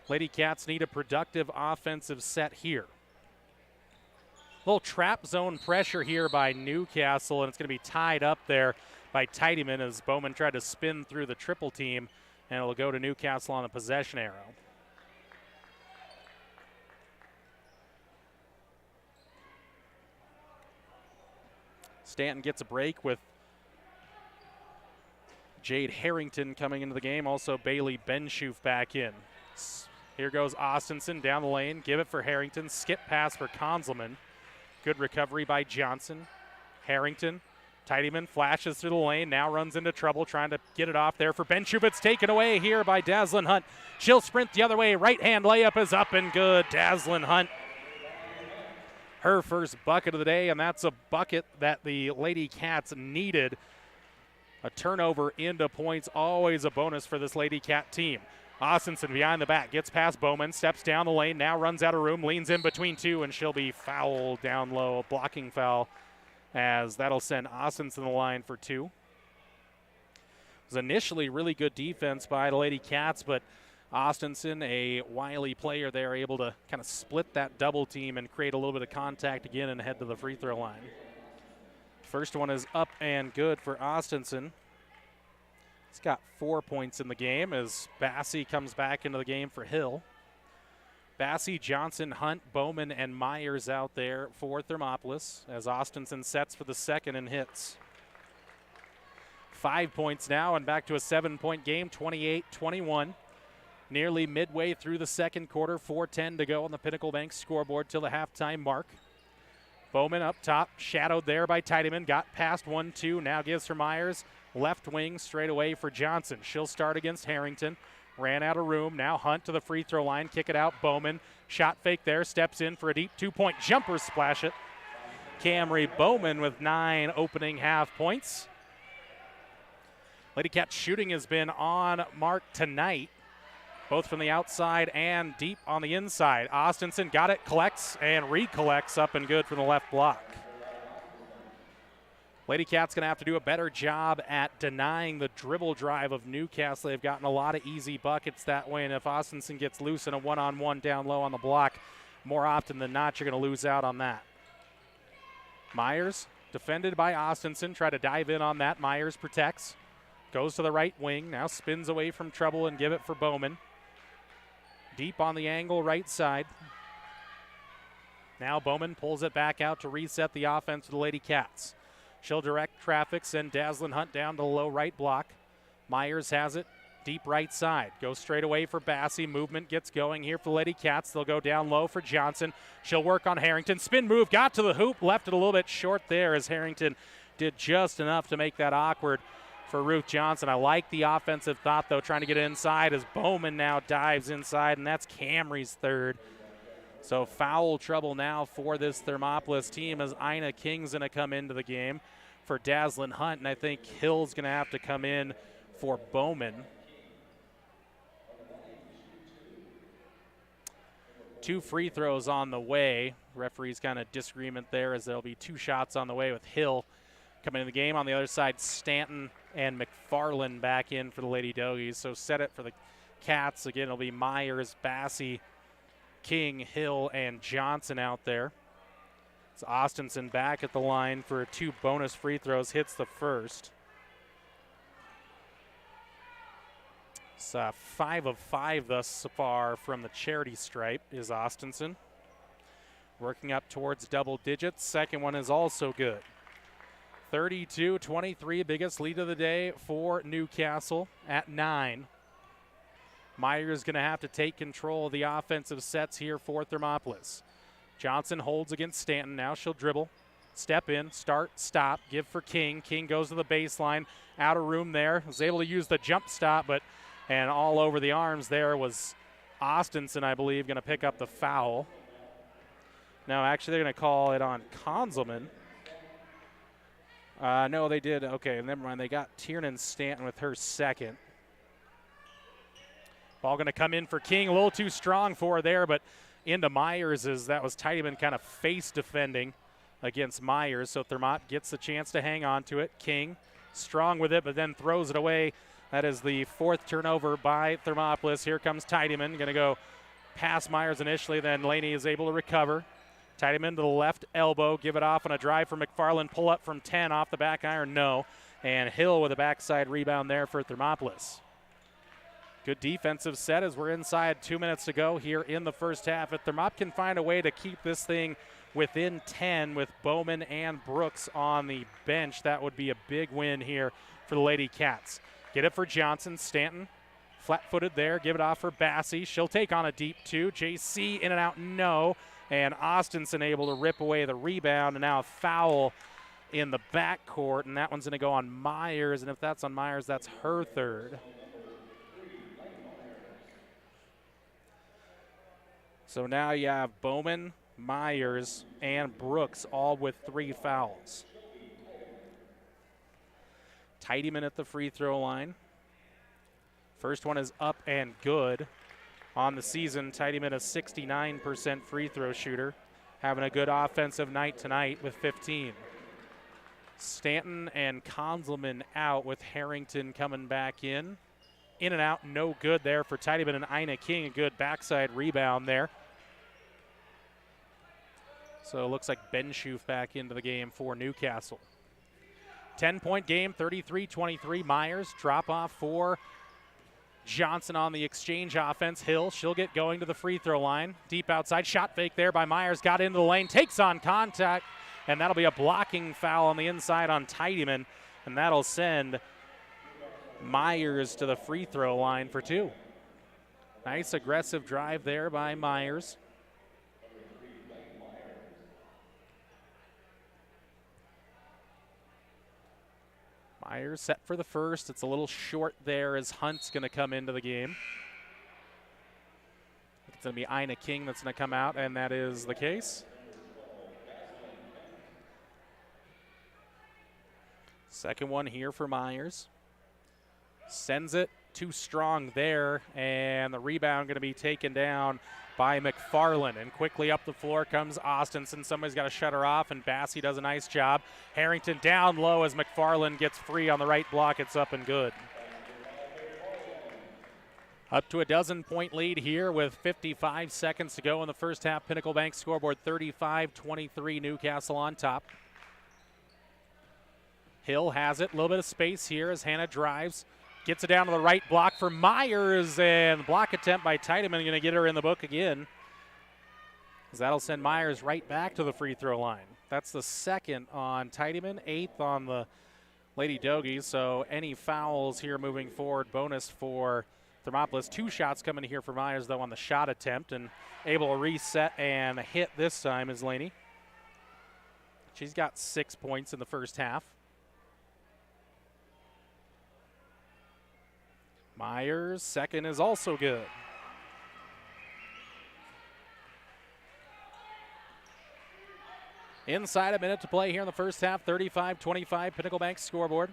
Lady Cats need a productive offensive set here. Little trap zone pressure here by Newcastle, and it's going to be tied up there by Teitemann as Bowman tried to spin through the triple team, and it'll go to Newcastle on a possession arrow. Stanton gets a break with Jade Harrington coming into the game. Also Bailey Benshoof back in. Here goes Austinson down the lane. Give it for Harrington. Skip pass for Konzelman. Good recovery by Johnson. Harrington. Teitemann flashes through the lane. Now runs into trouble trying to get it off there for Benshoof. It's taken away here by Dazzlin Hunt. She'll sprint the other way. Right hand layup is up and good. Dazzlin Hunt. Her first bucket of the day, and that's a bucket that the Lady Cats needed. A turnover into points, always a bonus for this Lady Cat team. Austinson behind the back, gets past Bowman, steps down the lane, now runs out of room, leans in between 2, and she'll be fouled down low, a blocking foul, as that'll send Austinson the line for 2. It was initially really good defense by the Lady Cats, but Austinson, a wily player there, able to kind of split that double team and create a little bit of contact again and head to the free throw line. First one is up and good for Austinson. He's got 4 points in the game as Bassey comes back into the game for Hill. Bassey, Johnson, Hunt, Bowman, and Myers out there for Thermopolis as Austinson sets for the second and hits. 5 points now and back to a 7-point game, 28-21. Nearly midway through the second quarter, 4:10 to go on the Pinnacle Bank scoreboard till the halftime mark. Bowman up top, shadowed there by Teitemann, got past 1-2, now gives her Myers. Left wing straight away for Johnson. She'll start against Harrington. Ran out of room. Now Hunt to the free throw line. Kick it out. Bowman. Shot fake there. Steps in for a deep 2-point jumper. Splash it. Camry Bowman with 9 opening half points. Lady Cats shooting has been on mark tonight, both from the outside and deep on the inside. Austinson got it, collects, and recollects up and good from the left block. Lady Cats going to have to do a better job at denying the dribble drive of Newcastle. They've gotten a lot of easy buckets that way, and if Austinson gets loose in a one-on-one down low on the block, more often than not, you're going to lose out on that. Myers, defended by Austinson, try to dive in on that. Myers protects, goes to the right wing, now spins away from trouble and give it for Bowman. Deep on the angle right side. Now Bowman pulls it back out to reset the offense for the Lady Cats. She'll direct traffic, send Dazzlin Hunt down to the low right block. Myers has it, deep right side. Goes straight away for Bassey. Movement gets going here for the Lady Cats. They'll go down low for Johnson. She'll work on Harrington. Spin move, got to the hoop, left it a little bit short there as Harrington did just enough to make that awkward for Ruth Johnson. I like the offensive thought, though, trying to get inside as Bowman now dives inside, and that's Camry's third. So foul trouble now for this Thermopolis team as Ina King's going to come into the game for Dazzlin Hunt, and I think Hill's going to have to come in for Bowman. 2 free throws on the way. Referee's kind of disagreement there as there'll be 2 shots on the way with Hill coming in the game. On the other side, Stanton and McFarland back in for the Lady Doggies. So set it for the Cats. Again, it'll be Myers, Bassey, King, Hill, and Johnson out there. It's Austinson back at the line for 2 bonus free throws, hits the first. It's 5 of 5 thus far from the charity stripe is Austinson. Working up towards double digits. Second one is also good. 32-23, biggest lead of the day for Newcastle at 9. Myers going to have to take control of the offensive sets here for Thermopolis. Johnson holds against Stanton. Now she'll dribble, step in, start, stop, give for King. King goes to the baseline, out of room there. Was able to use the jump stop, and all over the arms there was Austinson, I believe, going to pick up the foul. No, actually they're going to call it on Konzelman. No, they did. Okay, never mind. They got Tiernan Stanton with her second. Ball going to come in for King. A little too strong for her there, but into Myers as that was Teitemann kind of face defending against Myers. So Thermop gets the chance to hang on to it. King strong with it, but then throws it away. That is the 4th turnover by Thermopolis. Here comes Teitemann. Going to go past Myers initially, then Laney is able to recover. Teitemann to the left elbow, give it off on a drive for McFarland. Pull up from 10 off the back iron, no. And Hill with a backside rebound there for Thermopolis. Good defensive set as we're inside 2 minutes to go here in the first half. If Thermop can find a way to keep this thing within 10 with Bowman and Brooks on the bench, that would be a big win here for the Lady Cats. Get it for Johnson. Stanton flat-footed there. Give it off for Bassey. She'll take on a deep 2. JC in and out, no. And Austinson able to rip away the rebound, and now a foul in the backcourt, and that one's going to go on Myers, and if that's on Myers, that's her third. So now you have Bowman, Myers, and Brooks all with 3 fouls. Teitemann at the free throw line. First one is up and good. On the season, Teitemann a 69% free throw shooter, having a good offensive night tonight with 15. Stanton and Konzelman out with Harrington coming back in. in and out, no good there for Teitemann and Ina King. A good backside rebound there. So it looks like Ben Schoof back into the game for Newcastle. 10-point game, 33-23. Myers drop off for Johnson on the exchange offense. Hill, she'll get going to the free throw line. Deep outside, shot fake there by Myers. Got into the lane, takes on contact, and that'll be a blocking foul on the inside on Teitemann, and that'll send Myers to the free throw line for 2. Nice aggressive drive there by Myers. Myers set for the first. It's a little short there as Hunt's going to come into the game. It's going to be Ina King that's going to come out, and that is the case. Second one here for Myers. Sends it too strong there, and the rebound going to be taken down by McFarland. And quickly up the floor comes Austinson. Somebody's got to shut her off, and Bassey does a nice job. Harrington down low as McFarland gets free on the right block. It's up and good. Up to a 12-point lead here with 55 seconds to go in the first half. Pinnacle Bank scoreboard 35-23, Newcastle on top. Hill has it, a little bit of space here as Hannah drives. Gets it down to the right block for Myers, and the block attempt by Teitemann going to get her in the book again. That'll send Myers right back to the free throw line. That's the second on Teitemann, 8th on the Lady Dogies. So any fouls here moving forward, bonus for Thermopolis. 2 shots coming here for Myers, though, on the shot attempt, and able to reset and hit this time is Laney. She's got 6 points in the first half. Myers' second is also good. Inside a minute to play here in the first half, 35-25, Pinnacle Bank scoreboard.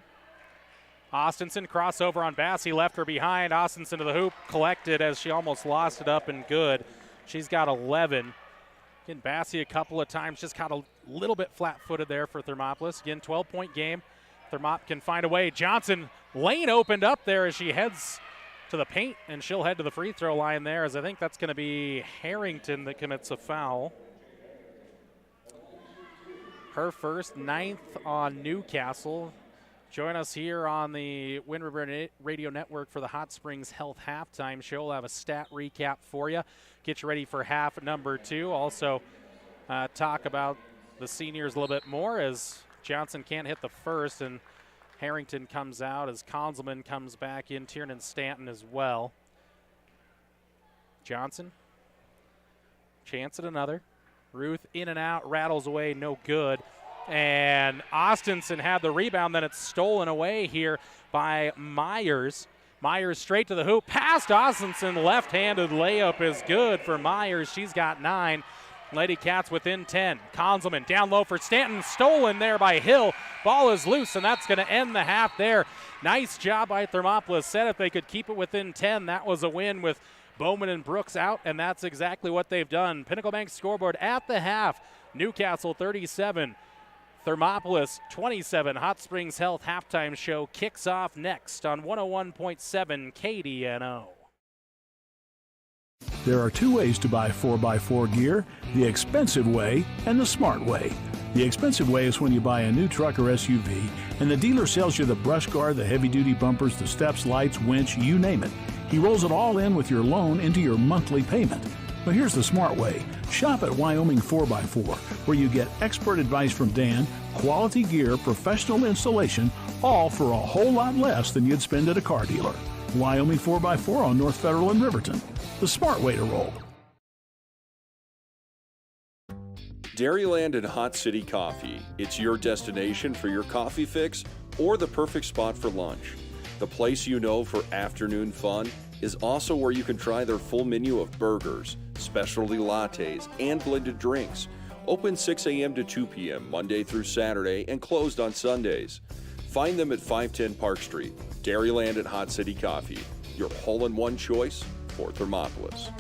Austinson crossover on Bassey, left her behind. Austinson to the hoop, collected as she almost lost it up and good. She's got 11. Again, Bassey a couple of times, just caught a little bit flat-footed there for Thermopolis. Again, 12-point game. Thermop can find a way. Johnson, lane opened up there as she heads to the paint, and she'll head to the free throw line there, as I think that's going to be Harrington that commits a foul. Her first, 9th on Newcastle. Join us here on the Wind River Radio Network for the Hot Springs Health Halftime Show. We'll have a stat recap for you. Get you ready for half number 2. Also talk about the seniors a little bit more as Johnson can't hit the first, and Harrington comes out as Conzelman comes back in. Tiernan Stanton as well. Johnson, chance at another. Ruth in and out, rattles away, no good. And Austinson had the rebound, then it's stolen away here by Myers. Myers straight to the hoop, past Austinson, left-handed layup is good for Myers. She's got 9. Lady Cats within 10. Conzelman down low for Stanton, stolen there by Hill. Ball is loose, and that's going to end the half there. Nice job by Thermopolis. Said if they could keep it within 10, that was a win with Bowman and Brooks out, and that's exactly what they've done. Pinnacle Bank scoreboard at the half. Newcastle 37, Thermopolis 27. Hot Springs Health Halftime Show kicks off next on 101.7 KDNO. There are 2 ways to buy 4x4 gear, the expensive way and the smart way. The expensive way is when you buy a new truck or SUV and the dealer sells you the brush guard, the heavy-duty bumpers, the steps, lights, winch, you name it. He rolls it all in with your loan into your monthly payment. But here's the smart way. Shop at Wyoming 4x4, where you get expert advice from Dan, quality gear, professional installation, all for a whole lot less than you'd spend at a car dealer. Wyoming 4x4 on North Federal in Riverton. The smart way to roll. Dairyland and Hot City Coffee. It's your destination for your coffee fix or the perfect spot for lunch. The place you know for afternoon fun is also where you can try their full menu of burgers, specialty lattes, and blended drinks. Open 6 a.m. to 2 p.m. Monday through Saturday and closed on Sundays. Find them at 510 Park Street. Dairyland and Hot City Coffee, your hole-in-one choice for Thermopolis.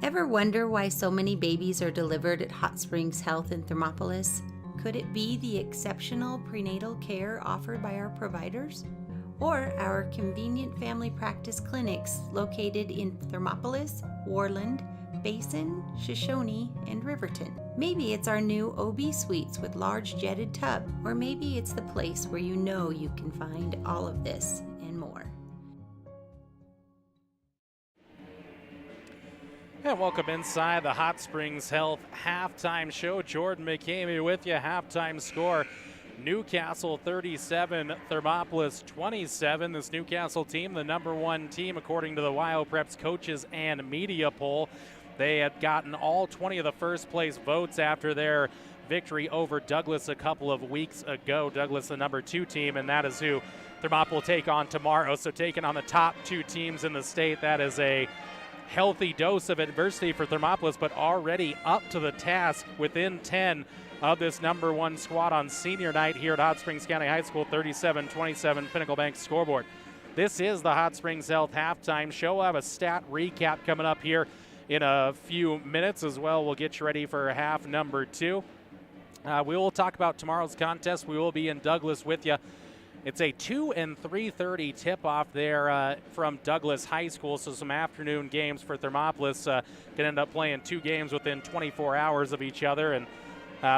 Ever wonder why so many babies are delivered at Hot Springs Health in Thermopolis? Could it be the exceptional prenatal care offered by our providers? Or our convenient family practice clinics located in Thermopolis, Warland, Basin, Shoshone, and Riverton? Maybe it's our new OB suites with large jetted tub, or maybe it's the place where you know you can find all of this and more. And welcome inside the Hot Springs Health halftime show. Jordan McCamey with you. Halftime score: Newcastle 37, Thermopolis 27. This Newcastle team, the #1 team according to the WyoPreps coaches and media poll. They had gotten all 20 of the first place votes after their victory over Douglas a couple of weeks ago. Douglas, the #2 team, and that is who Thermopolis will take on tomorrow. So taking on the top 2 teams in the state, that is a healthy dose of adversity for Thermopolis, but already up to the task within 10 of this #1 squad on senior night here at Hot Springs County High School. 37-27 Pinnacle Bank scoreboard. This is the Hot Springs Health halftime show. We'll have a stat recap coming up here in a few minutes as well. We'll get you ready for half number 2. We will talk about tomorrow's contest. We will be in Douglas with you. It's a 2 and 3:30 tip-off there from Douglas High School, so some afternoon games for Thermopolis. Can end up playing 2 games within 24 hours of each other, and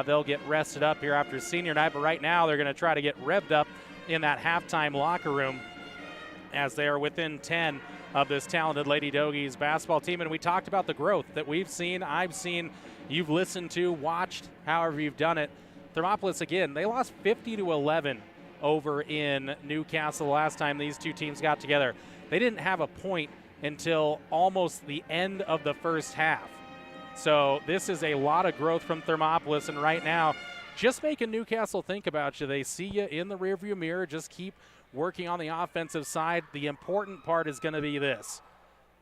they'll get rested up here after senior night. But right now they're going to try to get revved up in that halftime locker room as they are within 10 of this talented Lady Dogies basketball team. And we talked about the growth that we've seen, I've seen, you've listened to, watched, however you've done it. Thermopolis, again, they lost 50-11 over in Newcastle last time these two teams got together. They didn't have a point until almost the end of the first half. So this is a lot of growth from Thermopolis, and right now, just making Newcastle think about you. They see you in the rearview mirror. Just keep working on the offensive side. The important part is going to be this.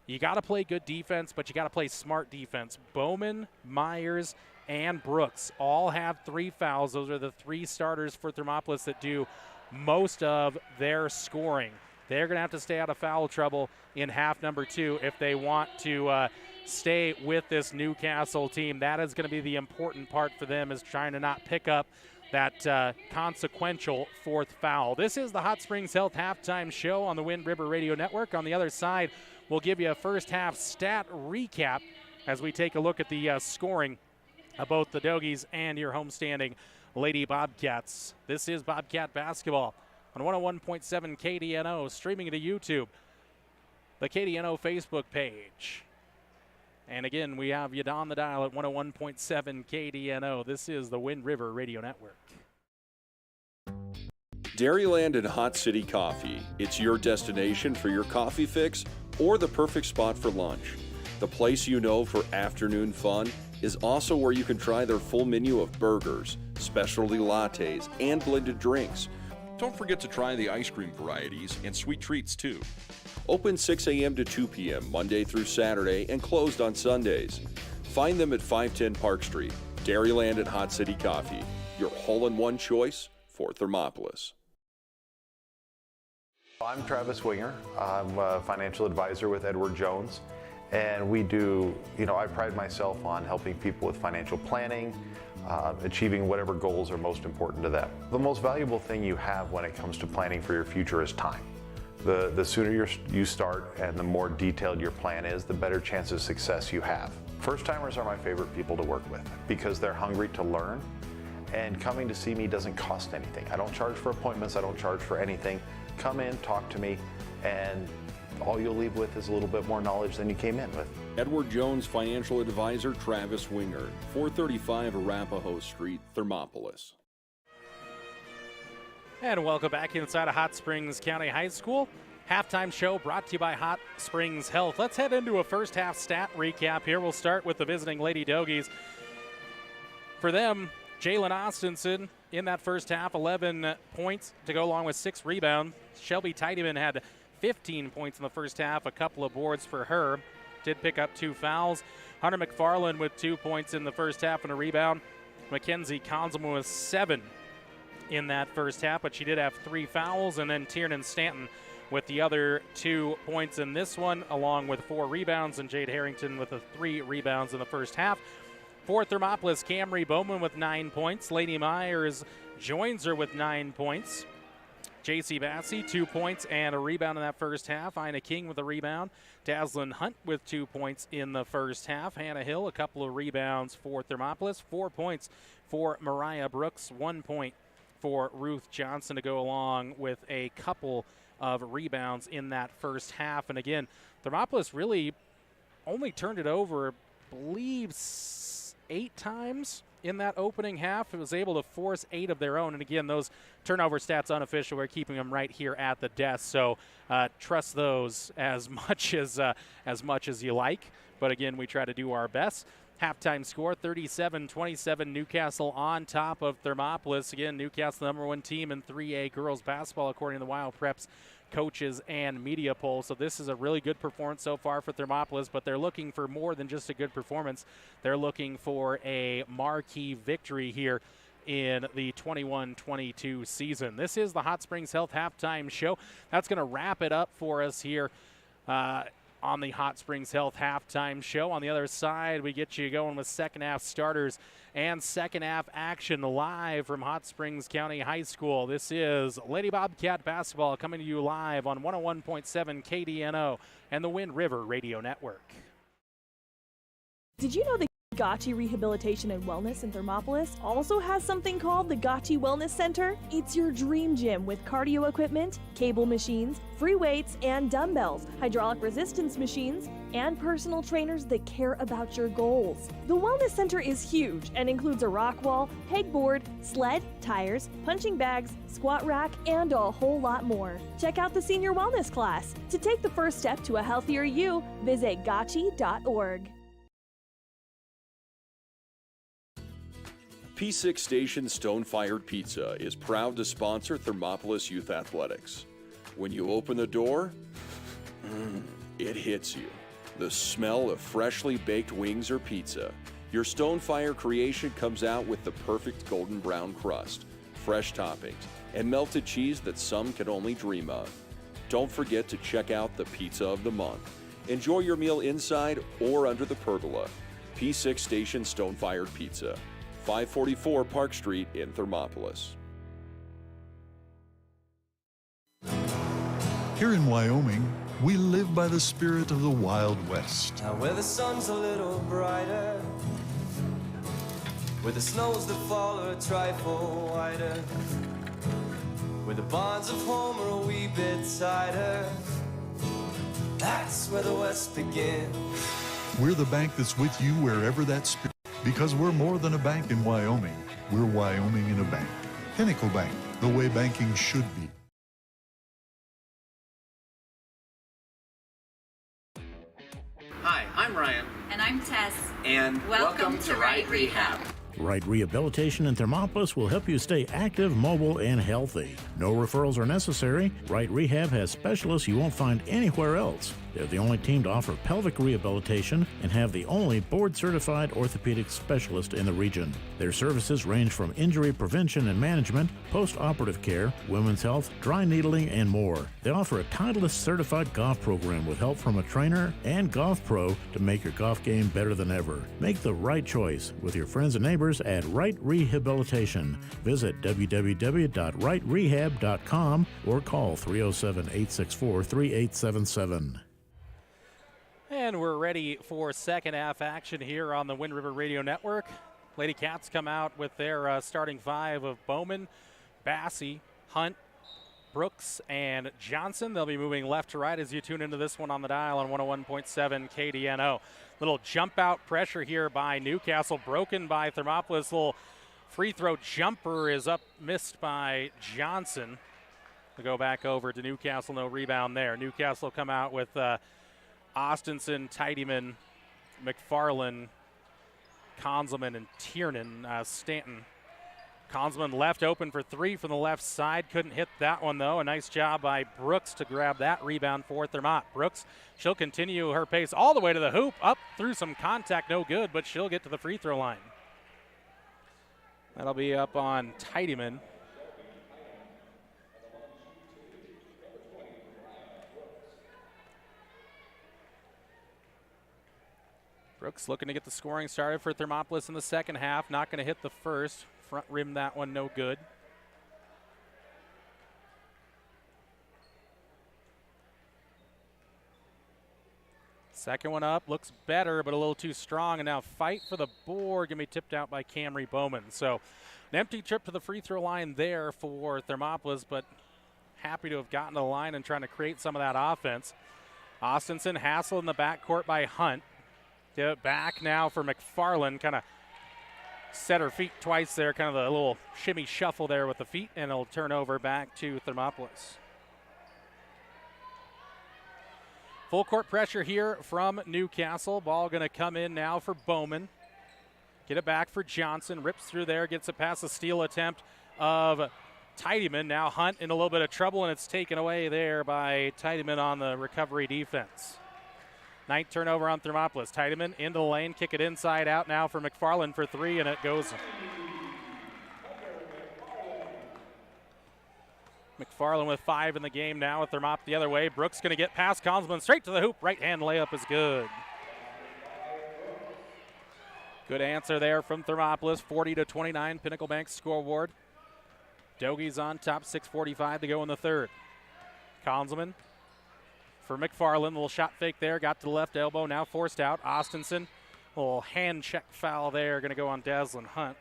You got to play good defense, but you got to play smart defense. Bowman, Myers, and Brooks all have 3 fouls. Those are the 3 starters for Thermopolis that do most of their scoring. They're going to have to stay out of foul trouble in half number 2 if they want to stay with this Newcastle team. That is going to be the important part for them, is trying to not pick up that consequential 4th foul. This is the Hot Springs Health halftime show on the Wind River Radio Network. On the other side, we'll give you a first half stat recap as we take a look at the scoring of both the Dogies and your homestanding Lady Bobcats. This is Bobcat basketball on 101.7 KDNO, streaming to YouTube, the KDNO Facebook page. And again, we have you on the dial at 101.7 KDNO. This is the Wind River Radio Network. Dairyland and Hot City Coffee. It's your destination for your coffee fix or the perfect spot for lunch. The place you know for afternoon fun is also where you can try their full menu of burgers, specialty lattes, and blended drinks. Don't forget to try the ice cream varieties and sweet treats too. Open 6 a.m. to 2 p.m. Monday through Saturday and closed on Sundays. Find them at 510 Park Street. Dairyland and Hot City Coffee, your hole-in-one choice for Thermopolis. I'm Travis Winger. I'm a financial advisor with Edward Jones. And we do, I pride myself on helping people with financial planning, achieving whatever goals are most important to them. The most valuable thing you have when it comes to planning for your future is time. The sooner you start and the more detailed your plan is, the better chance of success you have. First-timers are my favorite people to work with because they're hungry to learn, and coming to see me doesn't cost anything. I don't charge for appointments, I don't charge for anything. Come in, talk to me, and all you'll leave with is a little bit more knowledge than you came in with. Edward Jones Financial Advisor Travis Winger, 435 Arapahoe Street, Thermopolis. And welcome back inside of Hot Springs County High School. Halftime show brought to you by Hot Springs Health. Let's head into a first half stat recap here. We'll start with the visiting Lady Dogies. For them, Jalen Austinson in that first half, 11 points to go along with 6 rebounds. Shelby Teitemann had 15 points in the first half, a couple of boards for her. Did pick up 2 fouls. Hunter McFarland with 2 points in the first half and a rebound. Mackenzie Conzelman with 7 in that first half, but she did have 3 fouls. And then Tiernan Stanton with the other 2 points in this one, along with 4 rebounds, and Jade Harrington with the 3 rebounds in the first half. For Thermopolis, Camry Bowman with 9 points. Lady Myers joins her with 9 points. J.C. Bassey, 2 points and a rebound in that first half. Ina King with a rebound. Daslyn Hunt with 2 points in the first half. Hannah Hill, a couple of rebounds for Thermopolis. 4 points for Mariah Brooks. 1 point for Ruth Johnson to go along with a couple of rebounds in that first half. And again, Thermopolis really only turned it over, I believe, 8 times in that opening half. It was able to force 8 of their own. And again, those turnover stats unofficial. We're keeping them right here at the desk. So trust those as much as you like. But again, we try to do our best. Halftime score, 37-27, Newcastle on top of Thermopolis. Again, Newcastle, the #1 team in 3A girls basketball, according to the Wild Preps coaches and media poll. So this is a really good performance so far for Thermopolis, but they're looking for more than just a good performance. They're looking for a marquee victory here in the 21-22 season. This is the Hot Springs Health Halftime Show. That's going to wrap it up for us here on the Hot Springs Health Halftime Show. On the other side, we get you going with second half starters and second half action live from Hot Springs County High School. This is Lady Bobcat basketball coming to you live on 101.7 KDNO and the Wind River Radio Network. Did you know the Gotchi Rehabilitation and Wellness in Thermopolis also has something called the Gotchi Wellness Center? It's your dream gym with cardio equipment, cable machines, free weights and dumbbells, hydraulic resistance machines, and personal trainers that care about your goals. The Wellness Center is huge and includes a rock wall, pegboard, sled, tires, punching bags, squat rack, and a whole lot more. Check out the Senior Wellness class. To take the first step to a healthier you, visit gotchi.org. P6 Station Stone-Fired Pizza is proud to sponsor Thermopolis Youth Athletics. When you open the door, it hits you. The smell of freshly baked wings or pizza. Your Stone-Fire creation comes out with the perfect golden brown crust, fresh toppings, and melted cheese that some can only dream of. Don't forget to check out the Pizza of the Month. Enjoy your meal inside or under the pergola. P6 Station Stone-Fired Pizza. 544 Park Street in Thermopolis. Here in Wyoming, we live by the spirit of the Wild West. Now where the sun's a little brighter, where the snows that fall are a trifle wider, where the bonds of home are a wee bit tighter, that's where the West begins. We're the bank that's with you wherever that spirit. Because we're more than a bank in Wyoming. We're Wyoming in a bank. Pinnacle Bank, the way banking should be. Hi, I'm Ryan. And I'm Tess. And welcome to Right Rehab. Right Rehabilitation in Thermopolis will help you stay active, mobile, and healthy. No referrals are necessary. Right Rehab has specialists you won't find anywhere else. They're the only team to offer pelvic rehabilitation and have the only board-certified orthopedic specialist in the region. Their services range from injury prevention and management, post-operative care, women's health, dry needling, and more. They offer a Titleist-certified golf program with help from a trainer and golf pro to make your golf game better than ever. Make the right choice with your friends and neighbors at Right Rehabilitation. Visit www.rightrehab.com or call 307-864-3877. And we're ready for second half action here on the Wind River Radio Network. Lady Cats come out with their starting five of Bowman, Bassey, Hunt, Brooks, and Johnson. They'll be moving left to right as you tune into this one on the dial on 101.7 KDNO. Little jump out pressure here by Newcastle, broken by Thermopolis. Little free throw jumper is up, missed by Johnson. We'll go back over to Newcastle, no rebound there. Newcastle come out with Austinson, Teitemann, McFarland, Konzelman, and Tiernan. Stanton. Konzelman left open for three from the left side. Couldn't hit that one, though. A nice job by Brooks to grab that rebound for Thermont. Brooks, she'll continue her pace all the way to the hoop, up through some contact, no good, but she'll get to the free throw line. That'll be up on Teitemann. Brooks looking to get the scoring started for Thermopolis in the second half. Not going to hit the first. Front rim that one no good. Second one up, looks better, but a little too strong. And now fight for the board, going to be tipped out by Camry Bowman. So an empty trip to the free throw line there for Thermopolis, but happy to have gotten to the line and trying to create some of that offense. Austinson hassled in the backcourt by Hunt. Get it back now for McFarland, kind of set her feet twice there, kind of a little shimmy shuffle there with the feet, and it'll turn over back to Thermopolis. Full court pressure here from Newcastle. Ball going to come in now for Bowman. Get it back for Johnson. Rips through there, gets it past the steal attempt of Teitemann. Now Hunt in a little bit of trouble, and it's taken away there by Teitemann on the recovery defense. Ninth turnover on Thermopolis. Teitemann into the lane, kick it inside out now for McFarland for three, and it goes. McFarland with 5 in the game now with Thermop the other way. Brooks going to get past Consman straight to the hoop. Right hand layup is good. Good answer there from Thermopolis. 40-29 Pinnacle Bank scoreboard. Dogie's on top, 6:45 to go in the third. Consman for McFarland. Little shot fake there. Got to the left elbow. Now forced out. Austinson. Little hand check foul there. Going to go on Daslin Hunt.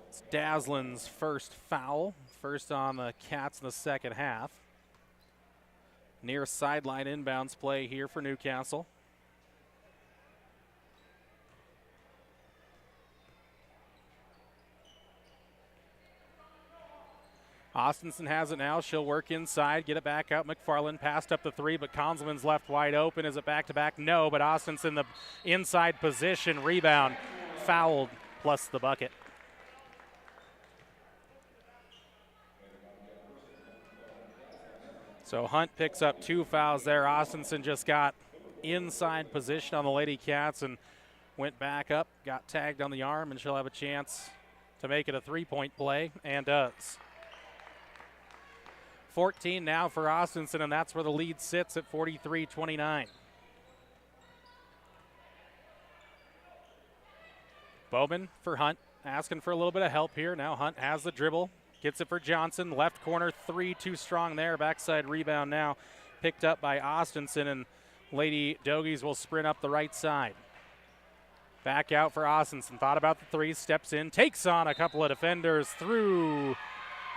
It's Daslin's first foul. First on the Cats in the second half. Near sideline inbounds play here for Newcastle. Austinson has it now. She'll work inside, get it back out. McFarland passed up the three, but Consman's left wide open. Is it back-to-back? No, but Austinson the inside position. Rebound. Fouled, plus the bucket. So Hunt picks up 2 fouls there. Austinson just got inside position on the Lady Cats and went back up, got tagged on the arm, and she'll have a chance to make it a three-point play, and does. 14 now for Austinson, and that's where the lead sits at 43-29. Bowman for Hunt, asking for a little bit of help here. Now Hunt has the dribble, gets it for Johnson. Left corner three, too strong there. Backside rebound now picked up by Austinson, and Lady Dogies will sprint up the right side. Back out for Austinson. Thought about the three, steps in, takes on a couple of defenders, through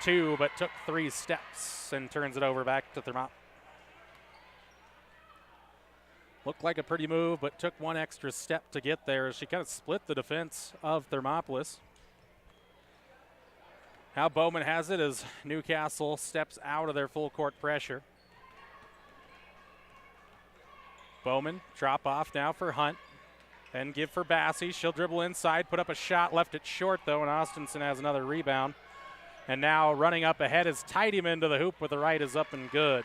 2, but took 3 steps and turns it over back to Thermop. Looked like a pretty move, but took 1 extra step to get there. She kind of split the defense of Thermopolis. How Bowman has it as Newcastle steps out of their full court pressure. Bowman, drop off now for Hunt. Then give for Bassey. She'll dribble inside, put up a shot, left it short though, and Austinson has another rebound. And now running up ahead is Teitemann to the hoop with the right is up and good.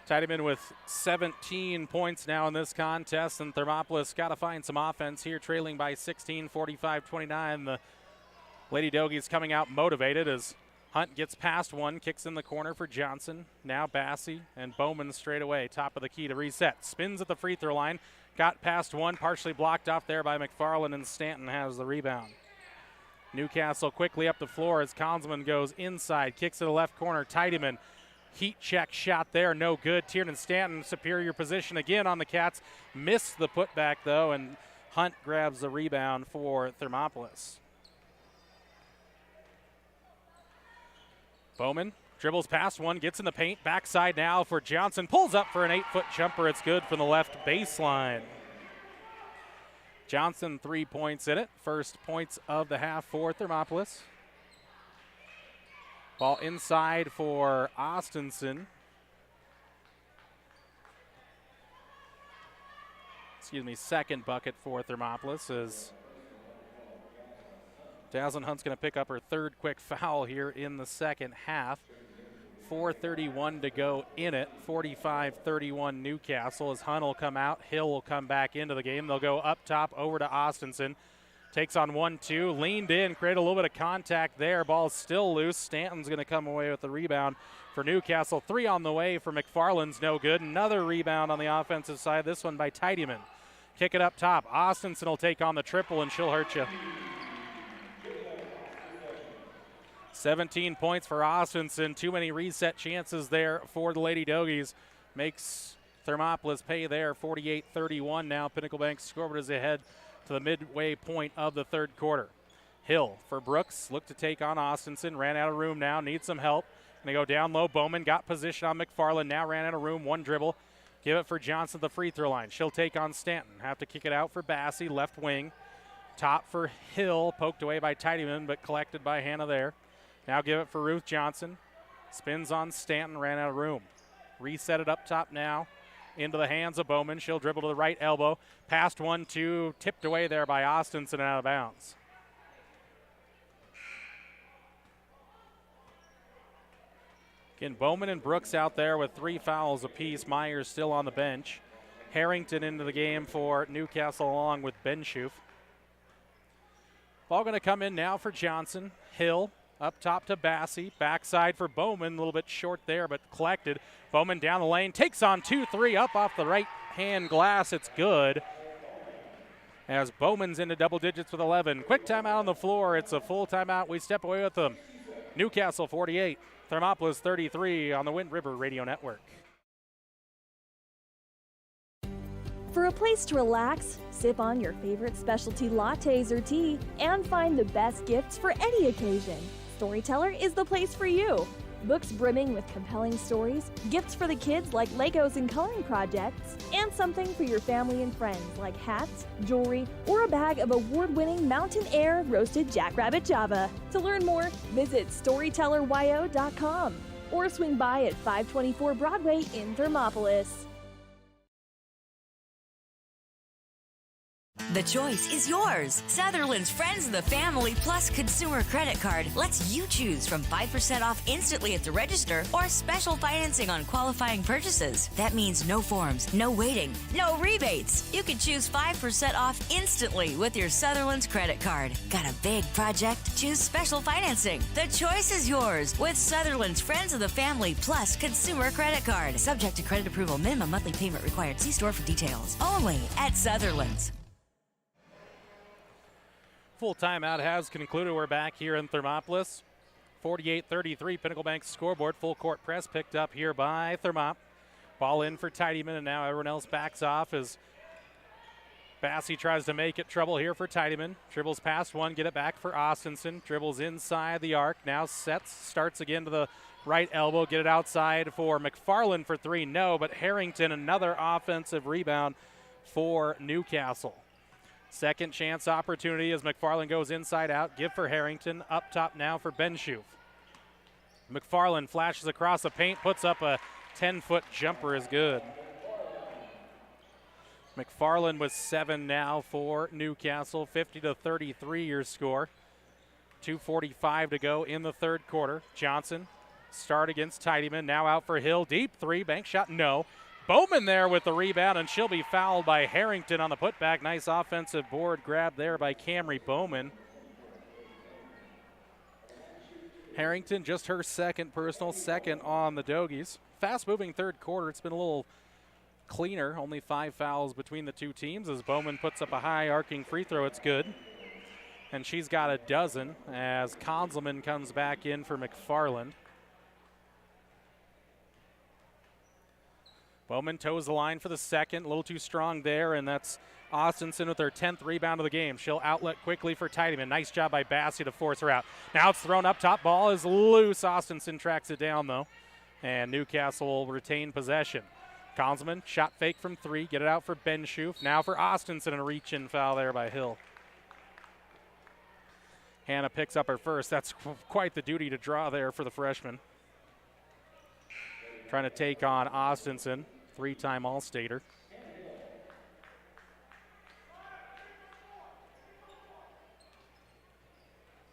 Teitemann with 17 points now in this contest, and Thermopolis got to find some offense here, trailing by 16, 45-29. The Lady Dogies coming out motivated as Hunt gets past one, kicks in the corner for Johnson. Now Bassey and Bowman straight away, top of the key to reset. Spins at the free throw line, got past one, partially blocked off there by McFarland, and Stanton has the rebound. Newcastle quickly up the floor as Consman goes inside, kicks to the left corner. Teitemann, heat check shot there, no good. Tiernan Stanton, superior position again on the Cats. Missed the putback though, and Hunt grabs the rebound for Thermopolis. Bowman dribbles past one, gets in the paint, backside now for Johnson. Pulls up for an 8-foot jumper. It's good from the left baseline. Johnson 3 points in it. First points of the half for Thermopolis. Ball inside for Austinson. Second bucket for Thermopolis as Daslin Hunt's going to pick up her third quick foul here in the second half. 4:31 to go in it. 45-31 Newcastle as Hunt will come out. Hill will come back into the game. They'll go up top over to Austinson. Takes on 1-2, leaned in, created a little bit of contact there. Ball's still loose. Stanton's going to come away with the rebound for Newcastle. 3 on the way for McFarland's no good. Another rebound on the offensive side, this one by Teitemann. Kick it up top. Austinson will take on the triple, and she'll hurt you. 17 points for Austinson. Too many reset chances there for the Lady Dogies. Makes Thermopolis pay there. 48-31 now. Pinnacle Bank scoreboard is ahead to the midway point of the third quarter. Hill for Brooks. Look to take on Austinson. Ran out of room now. Needs some help. Going to go down low. Bowman got position on McFarland. Now ran out of room. One dribble. Give it for Johnson at the free throw line. She'll take on Stanton. Have to kick it out for Bassey. Left wing. Top for Hill. Poked away by Teitemann, but collected by Hannah there. Now give it for Ruth Johnson. Spins on Stanton. Ran out of room. Reset it up top now. Into the hands of Bowman. She'll dribble to the right elbow. Past 1-2. Tipped away there by Austinson and out of bounds. Again, Bowman and Brooks out there with 3 fouls apiece. Myers still on the bench. Harrington into the game for Newcastle along with Benshoof. Ball going to come in now for Johnson. Hill up top to Bassey. Backside for Bowman. A little bit short there, but collected. Bowman down the lane. Takes on 2-3 up off the right-hand glass. It's good. As Bowman's into double digits with 11. Quick timeout on the floor. It's a full timeout. We step away with them. Newcastle 48. Thermopolis 33 on the Wind River Radio Network. For a place to relax, sip on your favorite specialty lattes or tea, and find the best gifts for any occasion, Storyteller is the place for you. Books brimming with compelling stories, gifts for the kids like Legos and coloring projects, and something for your family and friends like hats, jewelry, or a bag of award-winning Mountain Air roasted Jackrabbit Java. To learn more, visit StorytellerYO.com or swing by at 524 Broadway in Thermopolis. The choice is yours. Sutherland's Friends of the Family Plus Consumer Credit Card lets you choose from 5% off instantly at the register or special financing on qualifying purchases. That means no forms, no waiting, no rebates. You can choose 5% off instantly with your Sutherland's credit card. Got a big project? Choose special financing. The choice is yours with Sutherland's Friends of the Family Plus Consumer Credit Card. Subject to credit approval. Minimum monthly payment required. See store for details. Only at Sutherland's. Full timeout has concluded. We're back here in Thermopolis. 48-33 Pinnacle Bank scoreboard. Full court press picked up here by Thermop. Ball in for Teitemann, and now everyone else backs off as Bassey tries to make it trouble here for Teitemann. Dribbles past one, get it back for Austinson. Dribbles inside the arc. Now sets, starts again to the right elbow. Get it outside for McFarland for 3. No, but Harrington, another offensive rebound for Newcastle. Second chance opportunity as McFarland goes inside out. Give for Harrington. Up top now for Benshoof. McFarland flashes across the paint, puts up a 10-foot jumper is good. McFarland with 7 now for Newcastle. 50-33 your score. 2:45 to go in the third quarter. Johnson start against Teitemann. Now out for Hill. Deep 3. Bank shot. No. Bowman there with the rebound, and she'll be fouled by Harrington on the putback. Nice offensive board grab there by Camry Bowman. Harrington, just her second personal, second on the Dogies. Fast-moving third quarter. It's been a little cleaner. Only 5 fouls between the two teams as Bowman puts up a high arcing free throw. It's good. And she's got a dozen as Konzelman comes back in for McFarland. Bowman toes the line for the second, a little too strong there, and that's Austinson with her 10th rebound of the game. She'll outlet quickly for Teitemann. Nice job by Bassey to force her out. Now it's thrown up top. Ball is loose. Austinson tracks it down, though, and Newcastle will retain possession. Konzelman, shot fake from 3. Get it out for Benshoof. Now for Austinson, and a reach-in foul there by Hill. Hannah picks up her first. That's quite the duty to draw there for the freshman. Trying to take on Austinson. 3-time All-Stater.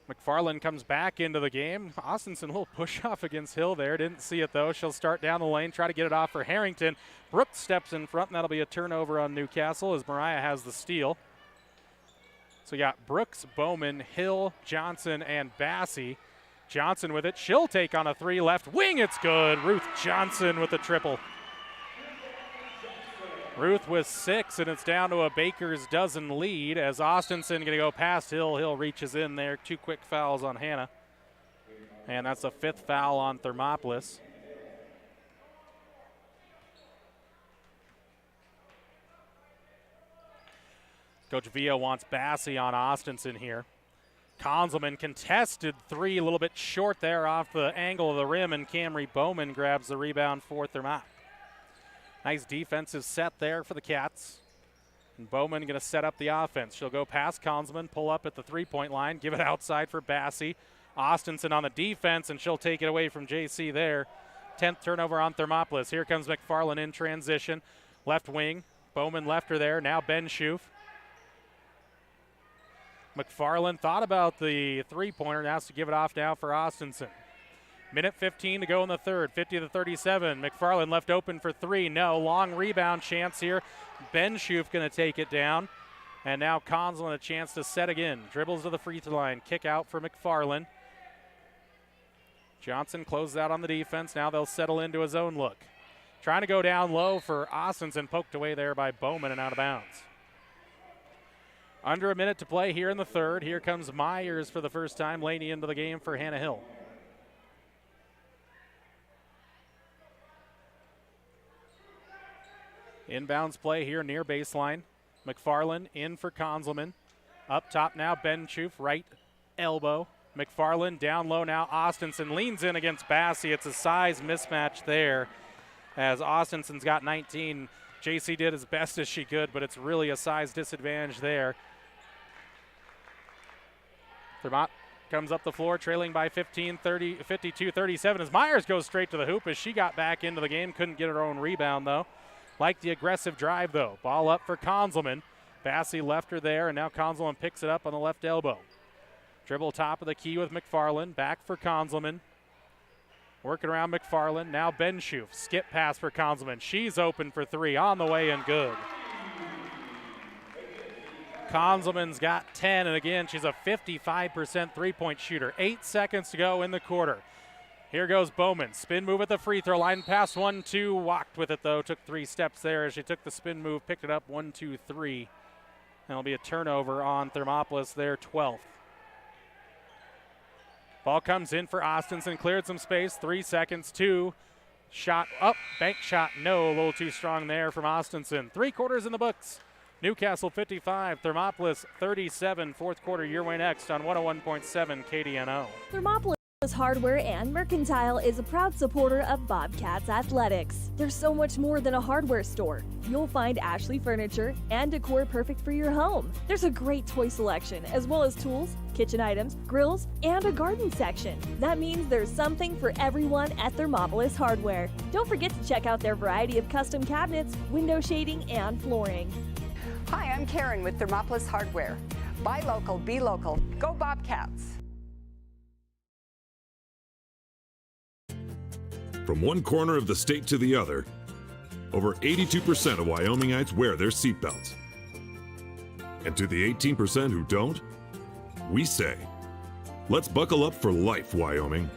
McFarland comes back into the game. Austinson, a little push off against Hill there. Didn't see it though. She'll start down the lane, try to get it off for Harrington. Brooks steps in front, and that'll be a turnover on Newcastle as Mariah has the steal. So you got Brooks, Bowman, Hill, Johnson, and Bassey. Johnson with it. She'll take on a 3 left wing. It's good. Ruth Johnson with the triple. Ruth with 6, and it's down to a Baker's dozen lead as Austinson going to go past Hill. Hill reaches in there. 2 quick fouls on Hannah. And that's the 5th foul on Thermopolis. Coach Villa wants Bassey on Austinson here. Konzelman contested 3, a little bit short there off the angle of the rim, and Camry Bowman grabs the rebound for Thermop. Nice defensive set there for the Cats. And Bowman going to set up the offense. She'll go past Konzelman, pull up at the 3-point line, give it outside for Bassey. Austinson on the defense, and she'll take it away from JC there. 10th turnover on Thermopolis. Here comes McFarland in transition. Left wing. Bowman left her there. Now Ben Schoof. McFarland thought about the 3-pointer and has to give it off now for Austinson. Minute 15 to go in the third, 50-37. McFarland left open for 3. No, long rebound chance here. Ben Schoof going to take it down. And now Konzelman a chance to set again. Dribbles to the free throw line. Kick out for McFarland. Johnson closes out on the defense. Now they'll settle into a zone look. Trying to go down low for Austinson. Poked away there by Bowman and out of bounds. Under a minute to play here in the third. Here comes Myers for the first time. Laney into the game for Hannah Hill. Inbounds play here near baseline. McFarland in for Konzelman. Up top now, Ben Schoof, right elbow. McFarland down low now. Austinson leans in against Bassey. It's a size mismatch there as Austinson's got 19. JC did as best as she could, but it's really a size disadvantage there. Thermont comes up the floor, trailing by 15, 30, 52-37 as Myers goes straight to the hoop as she got back into the game. Couldn't get her own rebound, though. Like the aggressive drive, though. Ball up for Konzelman. Bassey left her there, and now Konzelman picks it up on the left elbow. Dribble top of the key with McFarland. Back for Konzelman. Working around McFarland. Now Ben Schoof. Skip pass for Konzelman. She's open for 3. On the way and good. Konzelman's got 10, and again, she's a 55% three-point shooter. 8 seconds to go in the quarter. Here goes Bowman. Spin move at the free throw line. Pass 1-2. Walked with it, though. Took 3 steps there as she took the spin move. Picked it up 1-2-3. And it'll be a turnover on Thermopolis, their 12th. Ball comes in for Austinson. Cleared some space. 3 seconds. 2. Shot up. Bank shot. No. A little too strong there from Austinson. 3 quarters in the books. Newcastle 55, Thermopolis 37. Fourth quarter your way next on 101.7 KDNO. Thermopolis Hardware and Mercantile is a proud supporter of Bobcats Athletics. There's so much more than a hardware store. You'll find Ashley furniture and decor perfect for your home. There's a great toy selection, as well as tools, kitchen items, grills, and a garden section. That means there's something for everyone at Thermopolis Hardware. Don't forget to check out their variety of custom cabinets, window shading, and flooring. Hi, I'm Karen with Thermopolis Hardware. Buy local, be local. Go Bobcats! From one corner of the state to the other, over 82% of Wyomingites wear their seatbelts. And to the 18% who don't, we say, let's buckle up for life, Wyoming.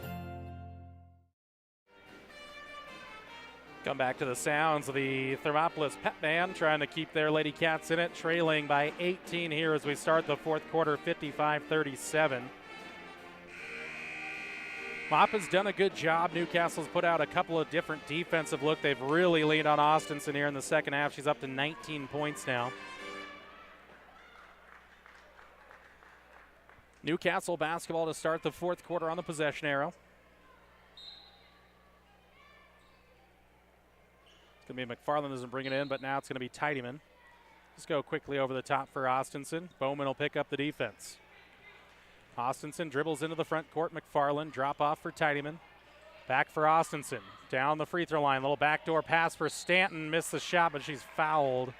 Come back to the sounds of the Thermopolis Pep Band trying to keep their Lady Cats in it, trailing by 18 here as we start the fourth quarter, 55-37. Mop has done a good job. Newcastle's put out a couple of different defensive look. They've really leaned on Austinson here in the second half. She's up to 19 points now. Newcastle basketball to start the fourth quarter on the possession arrow. It's going to be McFarland doesn't bring it in, but now it's going to be Teitemann. Just go quickly over the top for Austinson. Bowman will pick up the defense. Austinson dribbles into the front court. McFarland drop off for Teitemann. Back for Austinson. Down the free throw line. Little backdoor pass for Stanton. Missed the shot, but she's fouled.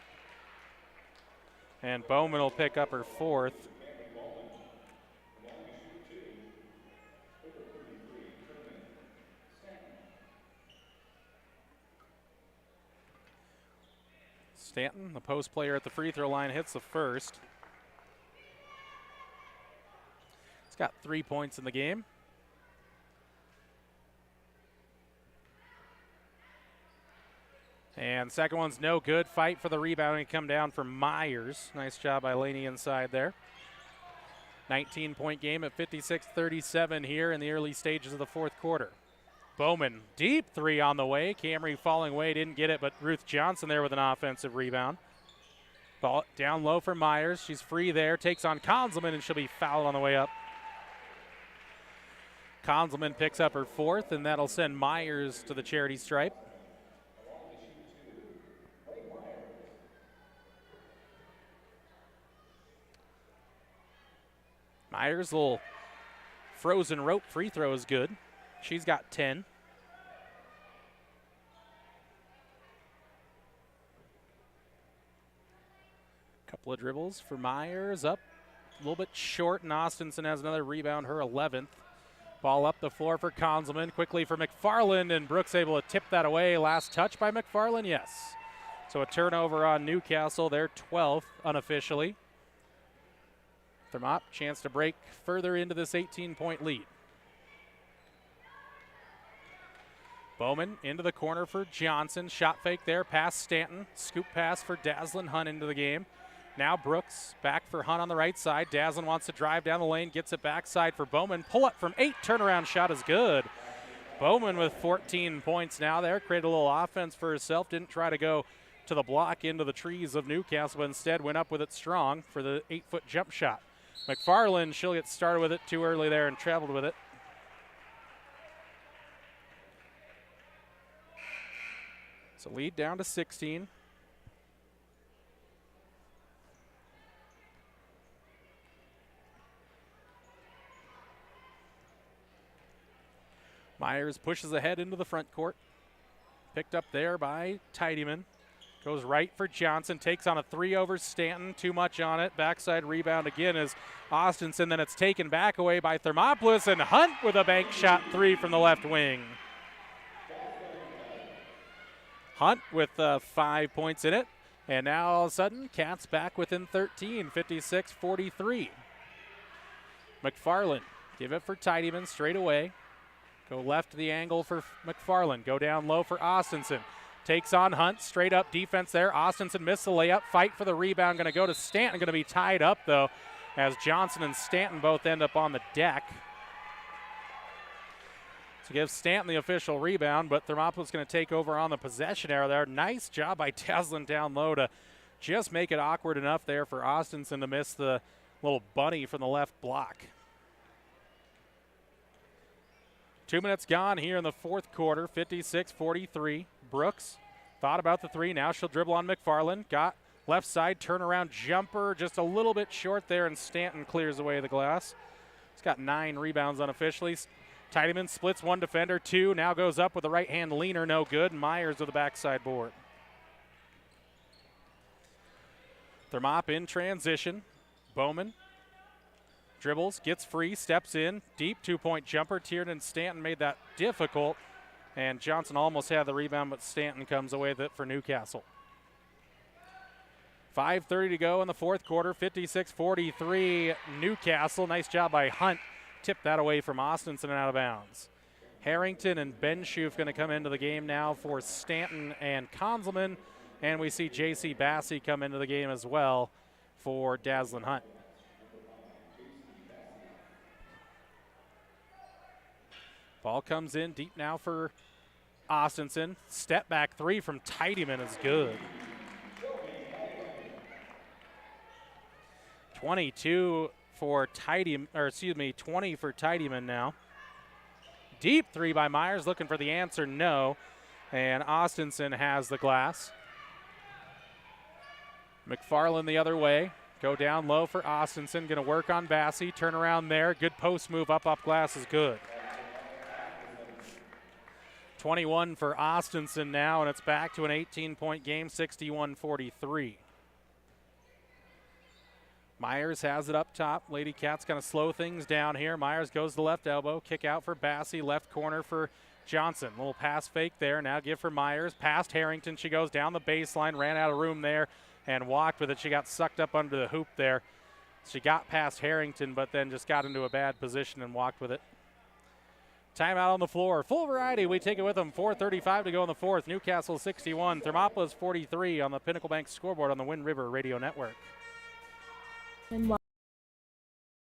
And Bowman will pick up her fourth. Stanton, the post player at the free throw line, hits the first. got 3 points in the game. And second one's no good. Fight for the rebound and come down for Myers. Nice job by Laney inside there. 19-point game at 56-37 here in the early stages of the fourth quarter. Bowman, deep three on the way. Camry falling away, didn't get it, but Ruth Johnson there with an offensive rebound. Ball down low for Myers. She's free there. Takes on Konzelman, and she'll be fouled on the way up. Konzelman picks up her fourth, and that'll send Myers to the charity stripe. Myers' little frozen rope free throw is good. She's got 10. Couple of dribbles for Myers, up a little bit short, and Austinson has another rebound, her 11th. Ball up the floor for Konzelman, quickly for McFarland, and Brooks able to tip that away. Last touch by McFarland, yes. So a turnover on Newcastle, their 12th unofficially. Thermop, chance to break further into this 18-point lead. Bowman into the corner for Johnson. Shot fake there, pass Stanton. Scoop pass for Daslin Hunt into the game. Now Brooks back for Hunt on the right side. Daslin wants to drive down the lane, gets it backside for Bowman. Pull up from 8, turnaround shot is good. Bowman with 14 points now there. Created a little offense for herself. Didn't try to go to the block into the trees of Newcastle, but instead went up with it strong for the 8-foot jump shot. McFarland, she'll get started with it too early there and traveled with it. So lead down to 16. Myers pushes ahead into the front court. Picked up there by Teitemann. Goes right for Johnson, takes on a three over Stanton, too much on it. Backside rebound again is Austinson, then it's taken back away by Thermopolis, and Hunt with a bank shot three from the left wing. Hunt with 5 points in it, and now all of a sudden, Cats back within 13, 56-43. McFarland, give it for Teitemann straight away. Go left to the angle for McFarland, go down low for Austinson. Takes on Hunt, straight up defense there. Austinson missed the layup, fight for the rebound, gonna go to Stanton, gonna be tied up though, as Johnson and Stanton both end up on the deck. So gives Stanton the official rebound, but Thermopolis gonna take over on the possession arrow there. Nice job by Daslin down low to just make it awkward enough there for Austinson to miss the little bunny from the left block. 2 minutes gone here in the fourth quarter, 56-43. Brooks thought about the three. Now she'll dribble on McFarland. Got left side turnaround jumper, just a little bit short there, and Stanton clears away the glass. He's got 9 rebounds unofficially. Teitemann splits one defender, 2. Now goes up with the right hand leaner, no good. Myers with the backside board. Thermop in transition. Bowman dribbles, gets free, steps in, deep 2-point jumper. Tiernan Stanton made that difficult, and Johnson almost had the rebound, but Stanton comes away with it for Newcastle. 5:30 to go in the fourth quarter, 56-43 Newcastle. Nice job by Hunt. Tipped that away from Austinson and out of bounds. Harrington and Benshoof going to come into the game now for Stanton and Konzelman, and we see J.C. Bassey come into the game as well for Daslin Hunt. Ball comes in deep now for Austinson. Step back three from Teitemann is good. 20 for Teitemann now. Deep three by Myers, looking for the answer, no. And Austinson has the glass. McFarland the other way. Go down low for Austinson, gonna work on Bassey, turn around there. Good post move up off glass is good. 21 for Austinson now, and it's back to an 18-point game, 61-43. Myers has it up top. Lady Cats going to slow things down here. Myers goes to the left elbow. Kick out for Bassey. Left corner for Johnson. Little pass fake there. Now give for Myers. Past Harrington. She goes down the baseline. Ran out of room there and walked with it. She got sucked up under the hoop there. She got past Harrington, but then just got into a bad position and walked with it. Timeout on the floor. Full variety. We take it with them. 4:35 to go in the fourth. Newcastle 61, Thermopolis 43 on the Pinnacle Bank scoreboard on the Wind River Radio Network. And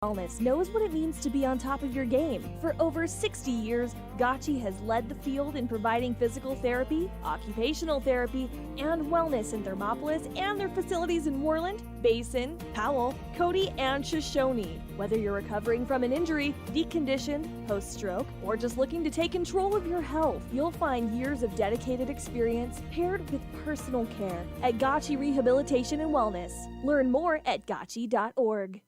Wellness knows what it means to be on top of your game. For over 60 years, Gotchi has led the field in providing physical therapy, occupational therapy, and wellness in Thermopolis and their facilities in Moreland, Basin, Powell, Cody, and Shoshone. Whether you're recovering from an injury, deconditioned, post-stroke, or just looking to take control of your health, you'll find years of dedicated experience paired with personal care at Gotchi Rehabilitation and Wellness. Learn more at gotchi.org.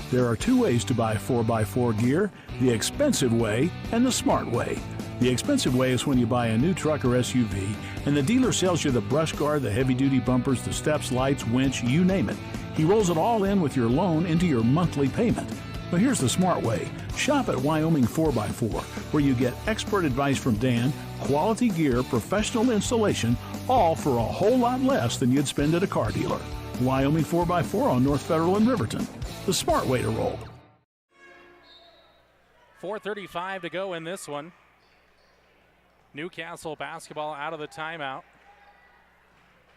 There are two ways to buy 4x4 gear, the expensive way and the smart way. The expensive way is when you buy a new truck or SUV and the dealer sells you the brush guard, the heavy-duty bumpers, the steps, lights, winch, you name it. He rolls it all in with your loan into your monthly payment. But here's the smart way. Shop at Wyoming 4x4, where you get expert advice from Dan, quality gear, professional installation, all for a whole lot less than you'd spend at a car dealer. Wyoming 4x4 on North Federal in Riverton. The smart way to roll. 4:35 to go in this one. Newcastle basketball out of the timeout.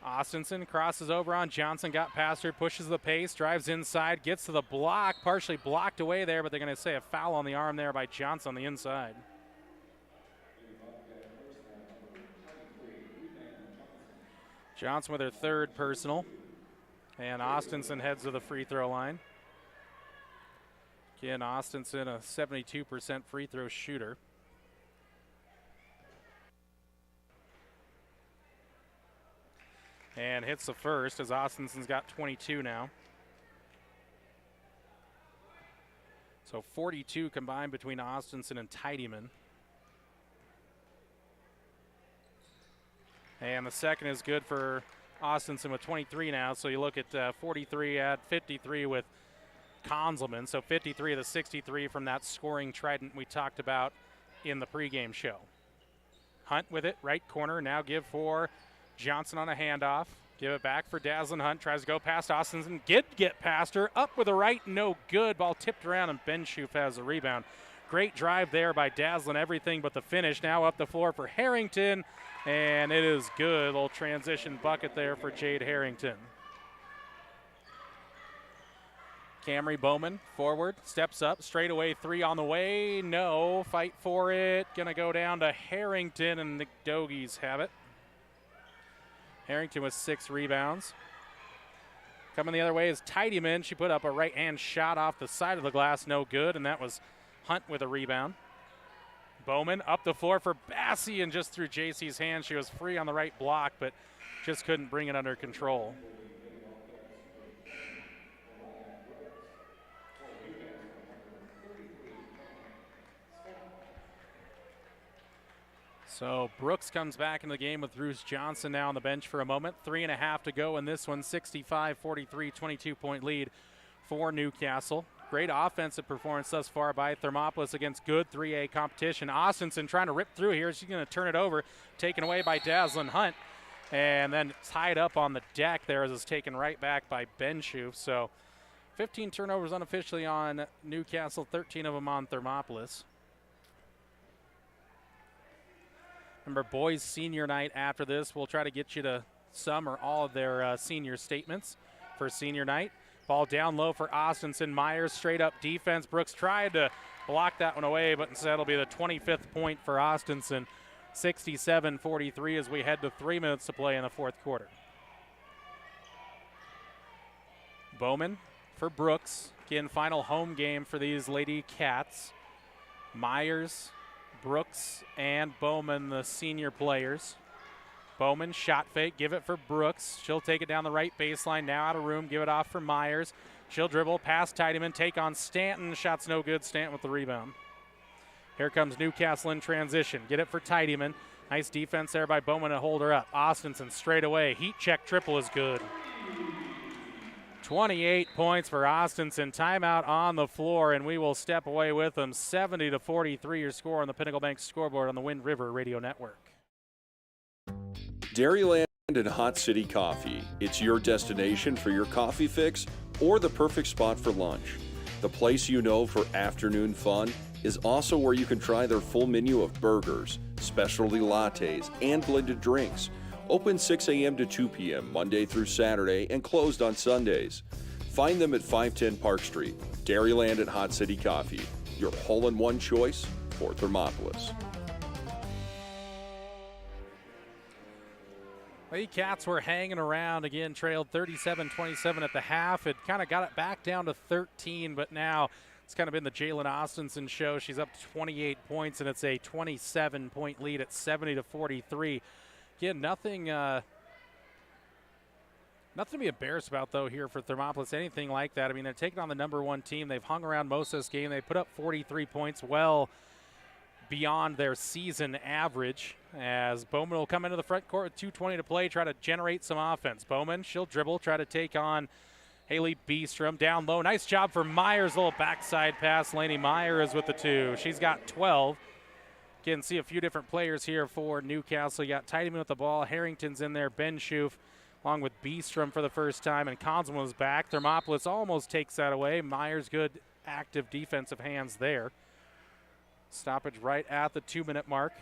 Austinson crosses over on Johnson, got past her, pushes the pace, drives inside, gets to the block, partially blocked away there, but they're going to say a foul on the arm there by Johnson on the inside. Johnson with her third personal, and Austinson heads to the free throw line. Again, Austinson, a 72% free throw shooter. And hits the first as Austinson's got 22 now. So 42 combined between Austinson and Teitemann. And the second is good for Austinson with 23 now. So you look at 43 at 53 with Conzelman, so 53 of the 63 from that scoring trident we talked about in the pregame show. Hunt with it, right corner, now give for Johnson on a handoff. Give it back for Dazzlin Hunt, tries to go past Austinson, get past her, up with a right, no good. Ball tipped around and Ben Schoof has a rebound. Great drive there by Dazzlin, everything but the finish. Now up the floor for Harrington, and it is good. Little transition bucket there for Jade Harrington. Camry Bowman forward, steps up, straight away three on the way. No, fight for it. Gonna go down to Harrington, and the Dogies have it. Harrington with 6 rebounds. Coming the other way is Teitemann. She put up a right-hand shot off the side of the glass, no good, and that was Hunt with a rebound. Bowman up the floor for Bassey, and just through JC's hand. She was free on the right block, but just couldn't bring it under control. So Brooks comes back into the game with Bruce Johnson now on the bench for a moment. 3.5 to go in this one. 65-43, 22-point lead for Newcastle. Great offensive performance thus far by Thermopolis against good 3A competition. Austinson trying to rip through here. She's going to turn it over. Taken away by Dazzlin Hunt. And then tied up on the deck there as it's taken right back by Ben Schoof. So 15 turnovers unofficially on Newcastle, 13 of them on Thermopolis. Remember, boys' senior night after this. We'll try to get you to some or all of their senior statements for senior night. Ball down low for Austinson. Myers straight up defense. Brooks tried to block that one away, but instead it'll be the 25th point for Austinson. 67-43 as we head to 3 minutes to play in the fourth quarter. Bowman for Brooks. Again, final home game for these Lady Cats. Myers, Brooks, and Bowman, the senior players. Bowman, shot fake, give it for Brooks. She'll take it down the right baseline, now out of room, give it off for Myers. She'll dribble, pass Teitemann, take on Stanton. Shot's no good, Stanton with the rebound. Here comes Newcastle in transition. Get it for Teitemann. Nice defense there by Bowman to hold her up. Austinson straight away, heat check triple is good. 28 points for Austinson. Timeout on the floor, and we will step away with them. 70-43 your score on the Pinnacle Bank scoreboard on the Wind River Radio Network. Dairyland And Hot City Coffee. It's your destination for your coffee fix or the perfect spot for lunch. The place you know for afternoon fun is also where you can try their full menu of burgers, specialty lattes, and blended drinks. Open 6 a.m. to 2 p.m. Monday through Saturday and closed on Sundays. Find them at 510 Park Street. Dairyland and Hot City Coffee, your hole-in-one choice for Thermopolis. The Cats were hanging around again, trailed 37-27 at the half. It kind of got it back down to 13, but now it's kind of been the Jalen Austinson show. She's up to 28 points, and it's a 27-point lead at 70-43. Again, nothing to be embarrassed about, though, here for Thermopolis, anything like that. I mean, they're taking on the number one team. They've hung around most of this game. They put up 43 points, well beyond their season average, as Bowman will come into the front court with 2:20 to play, try to generate some offense. Bowman, she'll dribble, try to take on Haley Beestrom down low. Nice job for Myers, little backside pass. Lainey Myers with the 2. She's got 12. Again, see a few different players here for Newcastle. You got Teitemann with the ball. Harrington's in there. Ben Schoof along with Beestrom for the first time, and Consman was back. Thermopolis almost takes that away. Myers, good active defensive hands there. Stoppage right at the 2-minute mark.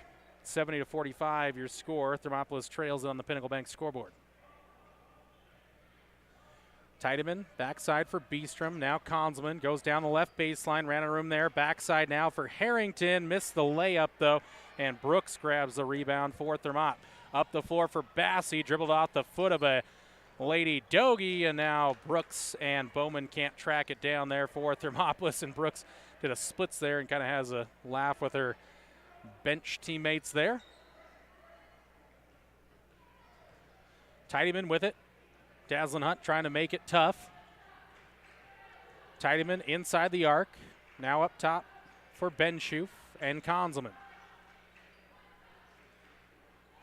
70-45 your score. Thermopolis trails it on the Pinnacle Bank scoreboard. Teitemann, backside for Beestrom. Now Consman goes down the left baseline, ran a room there. Backside now for Harrington. Missed the layup, though, and Brooks grabs the rebound for Thermop. Up the floor for Bassey, dribbled off the foot of a Lady Dogie, and now Brooks and Bowman can't track it down there for Thermopolis, and Brooks did a splits there and kind of has a laugh with her bench teammates there. Teitemann with it. Dazzlin Hunt trying to make it tough. Teitemann inside the arc. Now up top for Ben Schoof and Consman.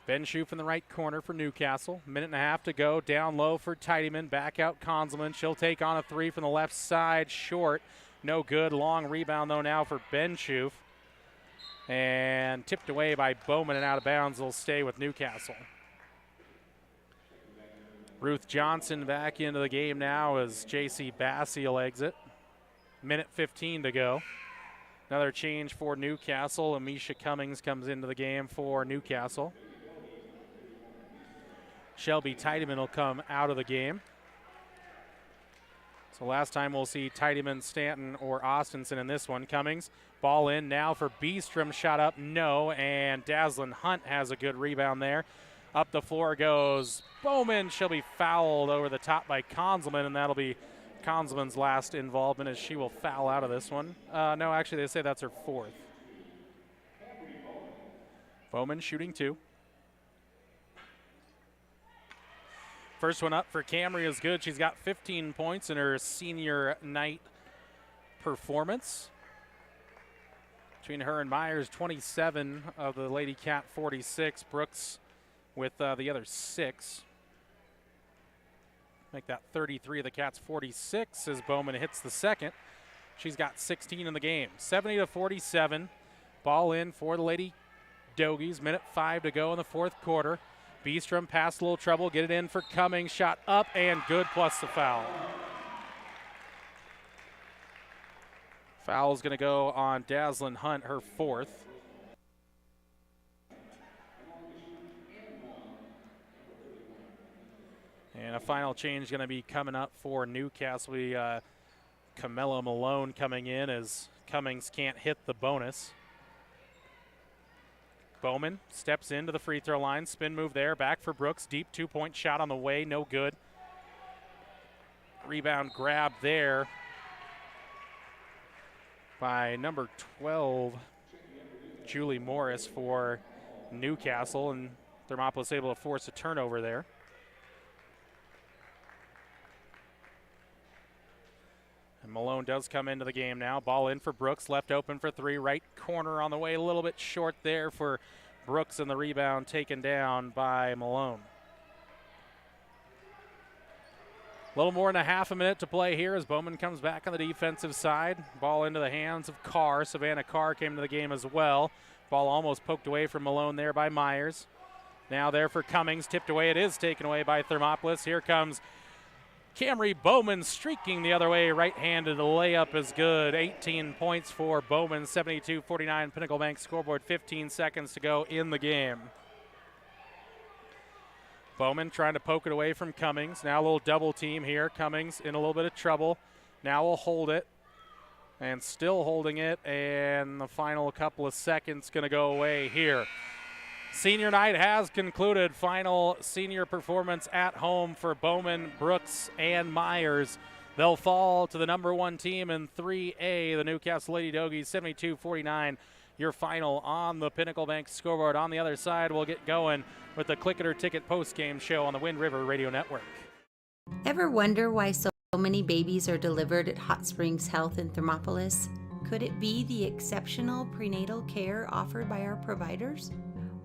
Ben Schoof in the right corner for Newcastle. Minute and a half to go. Down low for Teitemann. Back out Consman. She'll take on a 3 from the left side. Short. No good. Long rebound, though, now for Ben Schoof. And tipped away by Bowman and out of bounds. Will stay with Newcastle. Ruth Johnson back into the game now as J.C. Bassey will exit. Minute 15 to go. Another change for Newcastle. Amisha Cummings comes into the game for Newcastle. Shelby Teitemann will come out of the game. So last time we'll see Teitemann, Stanton, or Austinson in this one. Cummings, ball in now for Beestrom. Shot up, no, and Dazzlin Hunt has a good rebound there. Up the floor goes Bowman. She'll be fouled over the top by Consman, and that'll be Consman's last involvement as she will foul out of this one. No, actually, they say that's her 4th. Bowman shooting 2. First one up for Camry is good. She's got 15 points in her senior night performance. Between her and Myers, 27 of the Lady Cat 46. Brooks with the other 6. Make that 33 of the Cats 46 as Bowman hits the second. She's got 16 in the game. 70-47. Ball in for the Lady Dogies. Minute 5 to go in the 4th quarter. Beestrom passed a little trouble, get it in for Cummings, shot up and good plus the foul. Foul's going to go on Dazzlin Hunt, her 4th. And a final change going to be coming up for Newcastle. Camilla Malone coming in as Cummings can't hit the bonus. Bowman steps into the free throw line. Spin move there. Back for Brooks. Deep 2-point shot on the way. No good. Rebound grab there by number 12, Julie Morris for Newcastle. And Thermopolis able to force a turnover there. And Malone does come into the game now. Ball in for Brooks, left open for 3, right corner on the way, a little bit short there for Brooks, and the rebound taken down by Malone. A little more than a half a minute to play here as Bowman comes back on the defensive side. Ball into the hands of Carr. Savannah Carr came to the game as well. Ball almost poked away from Malone there by Myers. Now there for Cummings, tipped away. It is taken away by Thermopolis. Here comes Camry Bowman streaking the other way, right-handed. The layup is good. 18 points for Bowman, 72-49 Pinnacle Bank scoreboard, 15 seconds to go in the game. Bowman trying to poke it away from Cummings. Now a little double team here. Cummings in a little bit of trouble. Now will hold it. And still holding it. And the final couple of seconds going to go away here. Senior night has concluded. Final senior performance at home for Bowman, Brooks, and Myers. They'll fall to the number one team in 3A, the Newcastle Lady Dogies, 72-49. Your final on the Pinnacle Bank scoreboard. On the other side, we'll get going with the Click It or Ticket post-game show on the Wind River Radio Network. Ever wonder why so many babies are delivered at Hot Springs Health in Thermopolis? Could it be the exceptional prenatal care offered by our providers?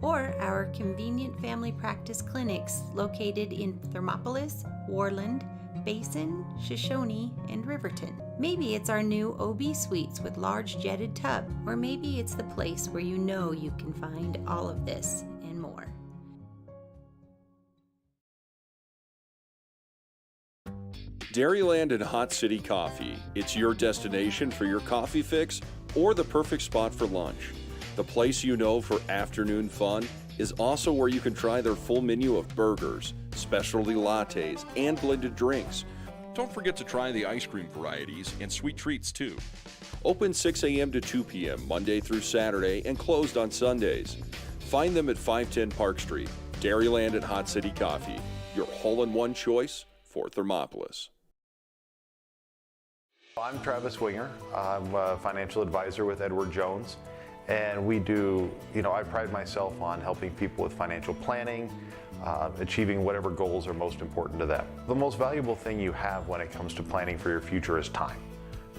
Or our convenient family practice clinics located in Thermopolis, Warland, Basin, Shoshone, and Riverton. Maybe it's our new OB suites with large jetted tub, or maybe it's the place where you know you can find all of this and more. Dairyland and Hot City Coffee. It's your destination for your coffee fix or the perfect spot for lunch. The place you know for afternoon fun is also where you can try their full menu of burgers, specialty lattes, and blended drinks. Don't forget to try the ice cream varieties and sweet treats too. Open 6 a.m. to 2 p.m. Monday through Saturday and closed on Sundays. Find them at 510 Park Street. Dairyland and Hot City Coffee, your hole-in-one choice for Thermopolis. I'm Travis Winger. I'm a financial advisor with Edward Jones. And we do, I pride myself on helping people with financial planning, achieving whatever goals are most important to them. The most valuable thing you have when it comes to planning for your future is time.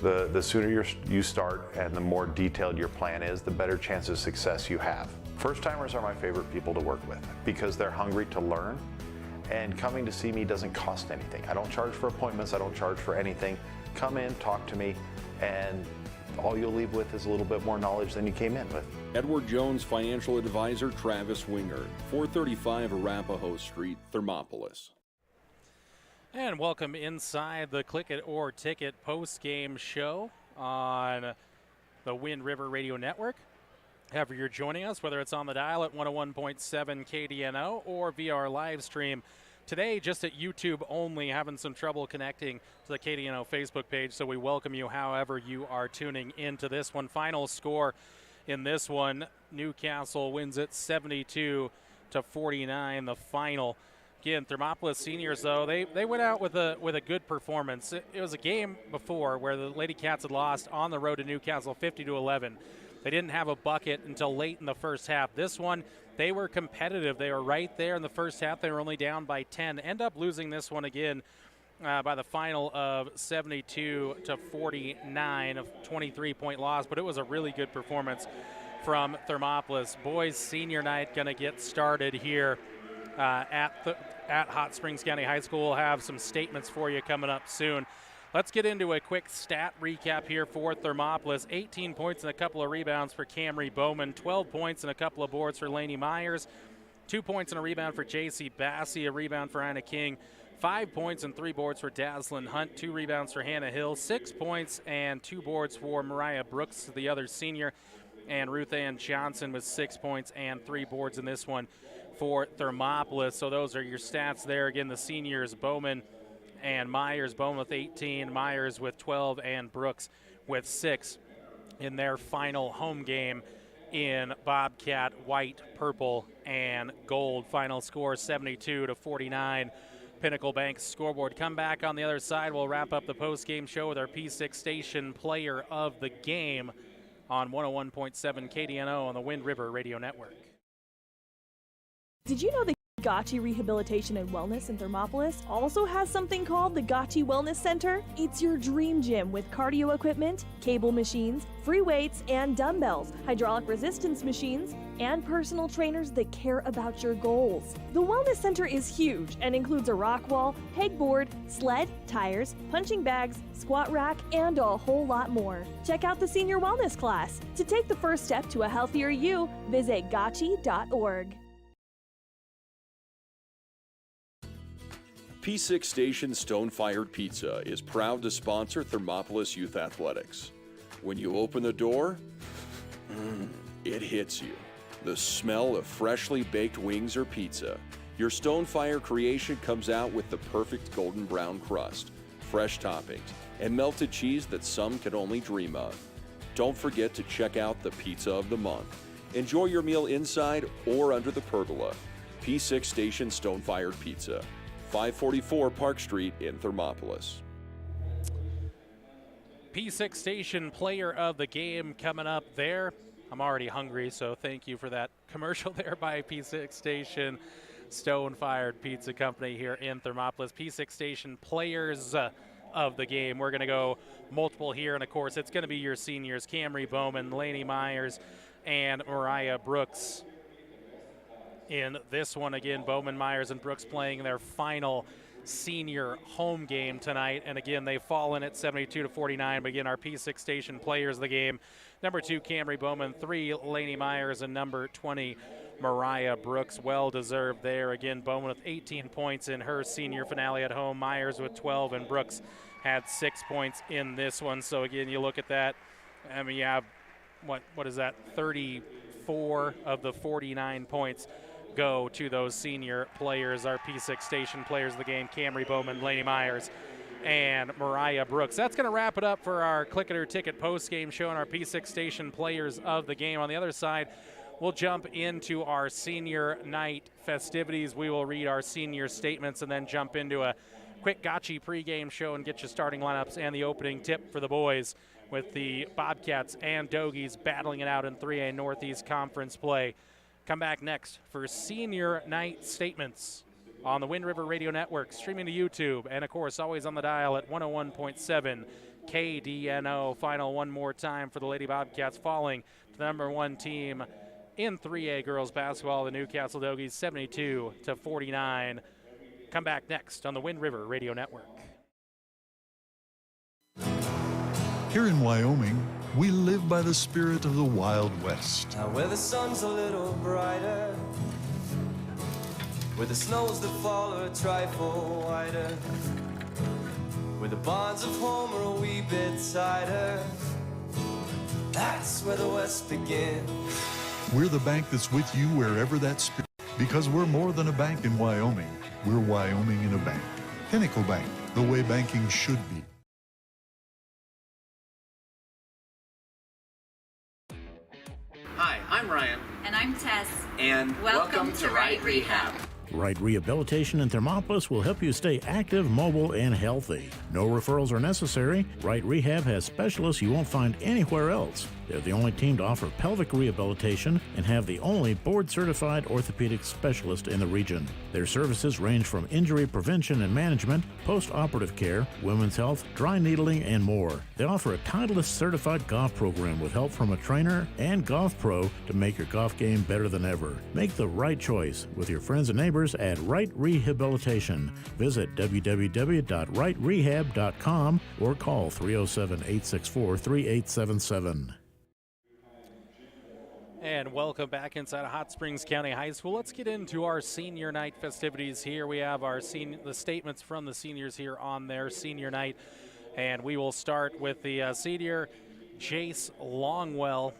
The sooner you start and the more detailed your plan is, the better chance of success you have. First-timers are my favorite people to work with because they're hungry to learn, and coming to see me doesn't cost anything. I don't charge for appointments, I don't charge for anything. Come in, talk to me, and all you'll leave with is a little bit more knowledge than you came in with. Edward Jones Financial Advisor Travis Winger, 435 Arapahoe Street, Thermopolis. And welcome inside the Click It or Ticket post-game show on the Wind River Radio Network. However you're joining us, whether it's on the dial at 101.7 KDNO or via our live stream. Today, just at YouTube only, having some trouble connecting to the KDNO Facebook page, so we welcome you however you are tuning into this one. Final score in this one, Newcastle wins it 72-49, the final. Again, Thermopolis seniors, though, they went out with a good performance. It was a game before where the Lady Cats had lost on the road to Newcastle 50-11. They didn't have a bucket until late in the first half. This one, they were competitive. They were right there in the first half. They were only down by 10. End up losing this one again by the final of 72-49, a 23-point loss. But it was a really good performance from Thermopolis. Boys senior night going to get started here at Hot Springs County High School. We'll have some statements for you coming up soon. Let's get into a quick stat recap here for Thermopolis. 18 points and a couple of rebounds for Camry Bowman. 12 points and a couple of boards for Lainey Myers. 2 points and a rebound for J.C. Bassey. A rebound for Anna King. 5 points and 3 boards for Daslyn Hunt. 2 rebounds for Hannah Hill. 6 points and 2 boards for Mariah Brooks, the other senior. And Ruth Ann Johnson with 6 points and 3 boards in this one for Thermopolis. So those are your stats there. Again, the seniors, Bowman and Myers. Bowman with 18, Myers with 12, and Brooks with 6 in their final home game in Bobcat white, purple, and gold. Final score 72-49. Pinnacle Bank scoreboard. Come back on the other side. We'll wrap up the post-game show with our P6 station player of the game on 101.7 KDNO on the Wind River Radio Network. Did you know that Gotchi Rehabilitation and Wellness in Thermopolis also has something called the Gotchi Wellness Center? It's your dream gym with cardio equipment, cable machines, free weights and dumbbells, hydraulic resistance machines, and personal trainers that care about your goals. The Wellness Center is huge and includes a rock wall, pegboard, sled, tires, punching bags, squat rack, and a whole lot more. Check out the Senior Wellness class. To take the first step to a healthier you, visit gotchi.org. P6 Station Stone-Fired Pizza is proud to sponsor Thermopolis Youth Athletics. When you open the door, it hits you. The smell of freshly baked wings or pizza. Your Stone-Fire creation comes out with the perfect golden brown crust, fresh toppings, and melted cheese that some can only dream of. Don't forget to check out the Pizza of the Month. Enjoy your meal inside or under the pergola. P6 Station Stone-Fired Pizza, 544 Park Street in Thermopolis. P6 Station Player of the Game coming up there. I'm already hungry, so thank you for that commercial there by P6 Station Stone-Fired Pizza Company here in Thermopolis. P6 Station Players of the Game. We're going to go multiple here, and of course it's going to be your seniors, Camry Bowman, Lainey Myers, and Mariah Brooks. In this one, again, Bowman, Myers, and Brooks playing their final senior home game tonight, and again they've fallen at 72-49. But again, our P6 Station Players of the Game: number 2 Camry Bowman, 3 Lainey Myers, and number 20 Mariah Brooks. Well deserved there. Again, Bowman with 18 points in her senior finale at home, Myers with 12, and Brooks had 6 points in this one. So again, you look at that, I mean, you have what is that, 34 of the 49 points go to those senior players, our P6 Station Players of the Game: Camry Bowman, Lainey Myers, and Mariah Brooks. That's going to wrap it up for our Click It or Ticket post-game show and our P6 Station Players of the Game. On the other side, we'll jump into our senior night festivities. We will read our senior statements and then jump into a quick gotcha pregame show and get you starting lineups and the opening tip for the boys, with the Bobcats and Dogies battling it out in 3A Northeast Conference play. Come back next for senior night statements on the Wind River Radio Network, streaming to YouTube, and of course always on the dial at 101.7 KDNO. Final one more time for the Lady Bobcats, falling to the number 1 team in 3A girls basketball, the Newcastle Dogies, 72-49. Come back next on the Wind River Radio Network. Here in Wyoming, we live by the spirit of the Wild West. Now where the sun's a little brighter, where the snows that fall are a trifle wider, where the bonds of home are a wee bit tighter, that's where the West begins. We're the bank that's with you wherever that spirit, because we're more than a bank in Wyoming. We're Wyoming in a bank. Pinnacle Bank, the way banking should be. Hi, I'm Ryan. And I'm Tess. And welcome to Right Rehab. Right Rehabilitation in Thermopolis will help you stay active, mobile, and healthy. No referrals are necessary. Right Rehab has specialists you won't find anywhere else. They're the only team to offer pelvic rehabilitation and have the only board-certified orthopedic specialist in the region. Their services range from injury prevention and management, post-operative care, women's health, dry needling, and more. They offer a Titleist certified golf program with help from a trainer and golf pro to make your golf game better than ever. Make the right choice with your friends and neighbors at Right Rehabilitation. Visit www.rightrehab.com or call 307-864-3877. And welcome back inside of Hot Springs County High School. Let's get into our senior night festivities here. We have our the statements from the seniors here on their senior night. And we will start with the senior, Jace Longwell.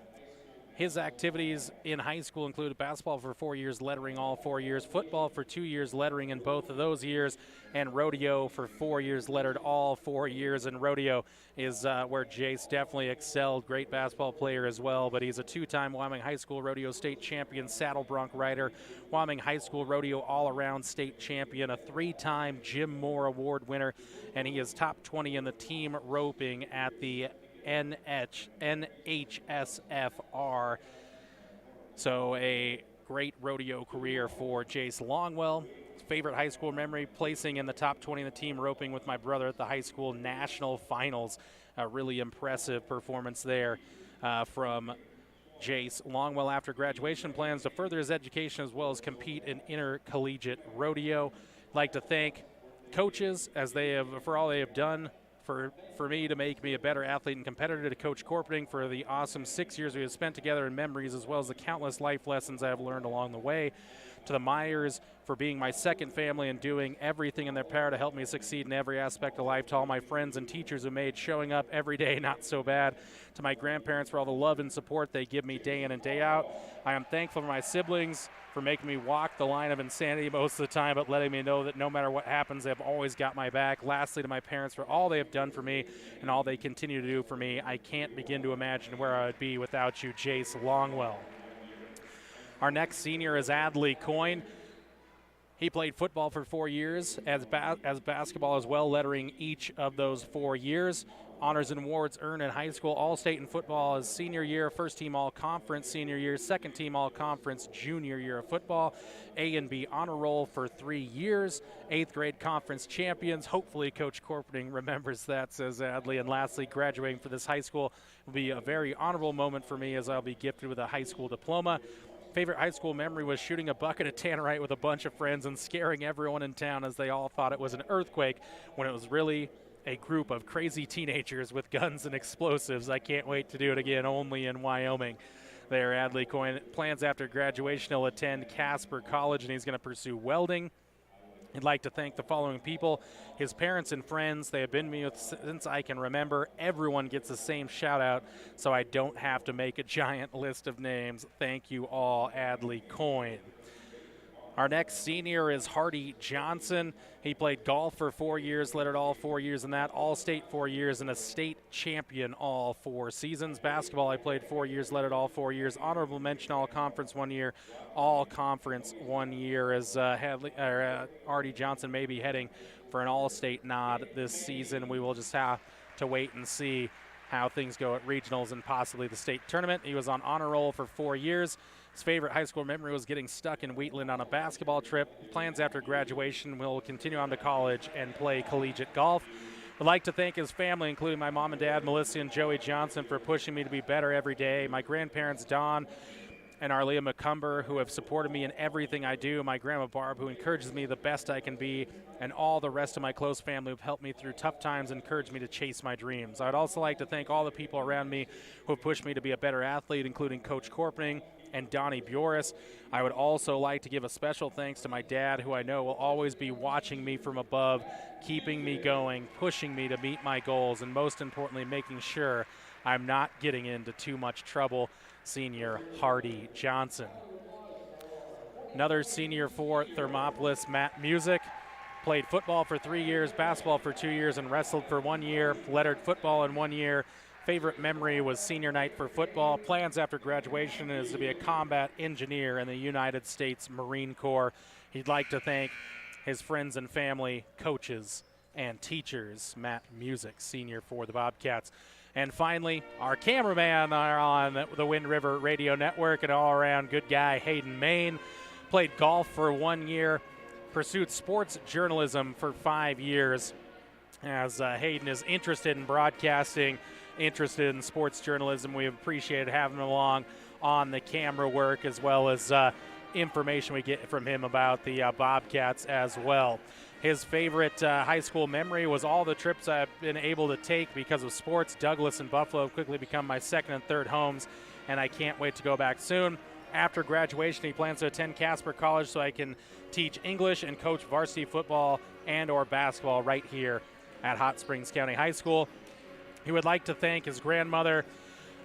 His activities in high school included basketball for 4 years, lettering all 4 years, football for 2 years, lettering in both of those years, and rodeo for 4 years, lettered all 4 years. And rodeo is where Jace definitely excelled. Great basketball player as well, but he's a 2-time Wyoming High School Rodeo State Champion, saddle bronc rider, Wyoming High School Rodeo All-Around State Champion, a 3-time Jim Moore Award winner, and he is top 20 in the team roping at the NHSFR. So a great rodeo career for Jace Longwell. His favorite high school memory, placing in the top 20 in the team roping with my brother at the high school national finals. A really impressive performance there from Jace Longwell. After graduation, plans to further his education as well as compete in intercollegiate rodeo. I'd like to thank coaches as they have for all they have done for me to make me a better athlete and competitor, to Coach Corpening for the awesome 6 years we have spent together in memories, as well as the countless life lessons I have learned along the way, to the Myers for being my second family and doing everything in their power to help me succeed in every aspect of life, to all my friends and teachers who made showing up every day not so bad, to my grandparents for all the love and support they give me day in and day out. I am thankful for my siblings for making me walk the line of insanity most of the time, but letting me know that no matter what happens, they've always got my back. Lastly, to my parents for all they have done for me and all they continue to do for me. I can't begin to imagine where I would be without you, Jace Longwell. Our next senior is Adley Coyne. He played football for 4 years, as basketball as well, lettering each of those 4 years. Honors and awards earned in high school, All-State in football his senior year, first-team All-Conference senior year, second-team All-Conference junior year of football, A and B honor roll for 3 years, 8th grade conference champions. Hopefully Coach Corpening remembers that, says Adley. And lastly, graduating for this high school will be a very honorable moment for me as I'll be gifted with a high school diploma. Favorite high school memory was shooting a bucket of tannerite with a bunch of friends and scaring everyone in town as they all thought it was an earthquake when it was really a group of crazy teenagers with guns and explosives. I can't wait to do it again, only in Wyoming. There, Adley Coyne plans after graduation he'll attend Casper College and he's going to pursue welding. I'd like to thank the following people: his parents and friends. They have been with me since I can remember. Everyone gets the same shout out, so I don't have to make a giant list of names. Thank you all, Adley Coyne. Our next senior is Hardy Johnson. He played golf for 4 years, led it all 4 years in that, All-State 4 years, and a state champion all 4 seasons. Basketball, I played 4 years, led it all 4 years. Honorable mention, All-Conference 1 year, All-Conference 1 year, as Hardy Johnson may be heading for an All-State nod this season. We will just have to wait and see how things go at regionals and possibly the state tournament. He was on honor roll for 4 years. His favorite high school memory was getting stuck in Wheatland on a basketball trip. Plans after graduation will continue on to college and play collegiate golf. I'd like to thank his family, including my mom and dad, Melissa and Joey Johnson, for pushing me to be better every day. My grandparents, Don and Arleah McCumber, who have supported me in everything I do. My grandma Barb, who encourages me the best I can be. And all the rest of my close family who have helped me through tough times and encouraged me to chase my dreams. I'd also like to thank all the people around me who have pushed me to be a better athlete, including Coach Corpening and Donnie Bjoris. I would also like to give a special thanks to my dad, who I know will always be watching me from above, keeping me going, pushing me to meet my goals, and most importantly, making sure I'm not getting into too much trouble. Senior Hardy Johnson. Another senior for Thermopolis, Matt Music. Played football for 3 years, basketball for 2 years, and wrestled for 1 year. Lettered football in 1 year. Favorite memory was senior night for football. Plans after graduation is to be a combat engineer in the United States Marine Corps. He'd like to thank his friends and family, coaches, and teachers. Matt Music, senior for the Bobcats. And finally, our cameraman on the Wind River Radio Network, an all-around good guy, Hayden Main. Played golf for 1 year, pursued sports journalism for 5 years, as Hayden is interested in broadcasting, interested in sports journalism. We appreciated having him along on the camera work, as well as information we get from him about the Bobcats as well. His favorite high school memory was all the trips I've been able to take because of sports. Douglas and Buffalo have quickly become my second and third homes, and I can't wait to go back soon. After graduation, he plans to attend Casper College so I can teach English and coach varsity football and or basketball right here at Hot Springs County High School. He would like to thank his grandmother,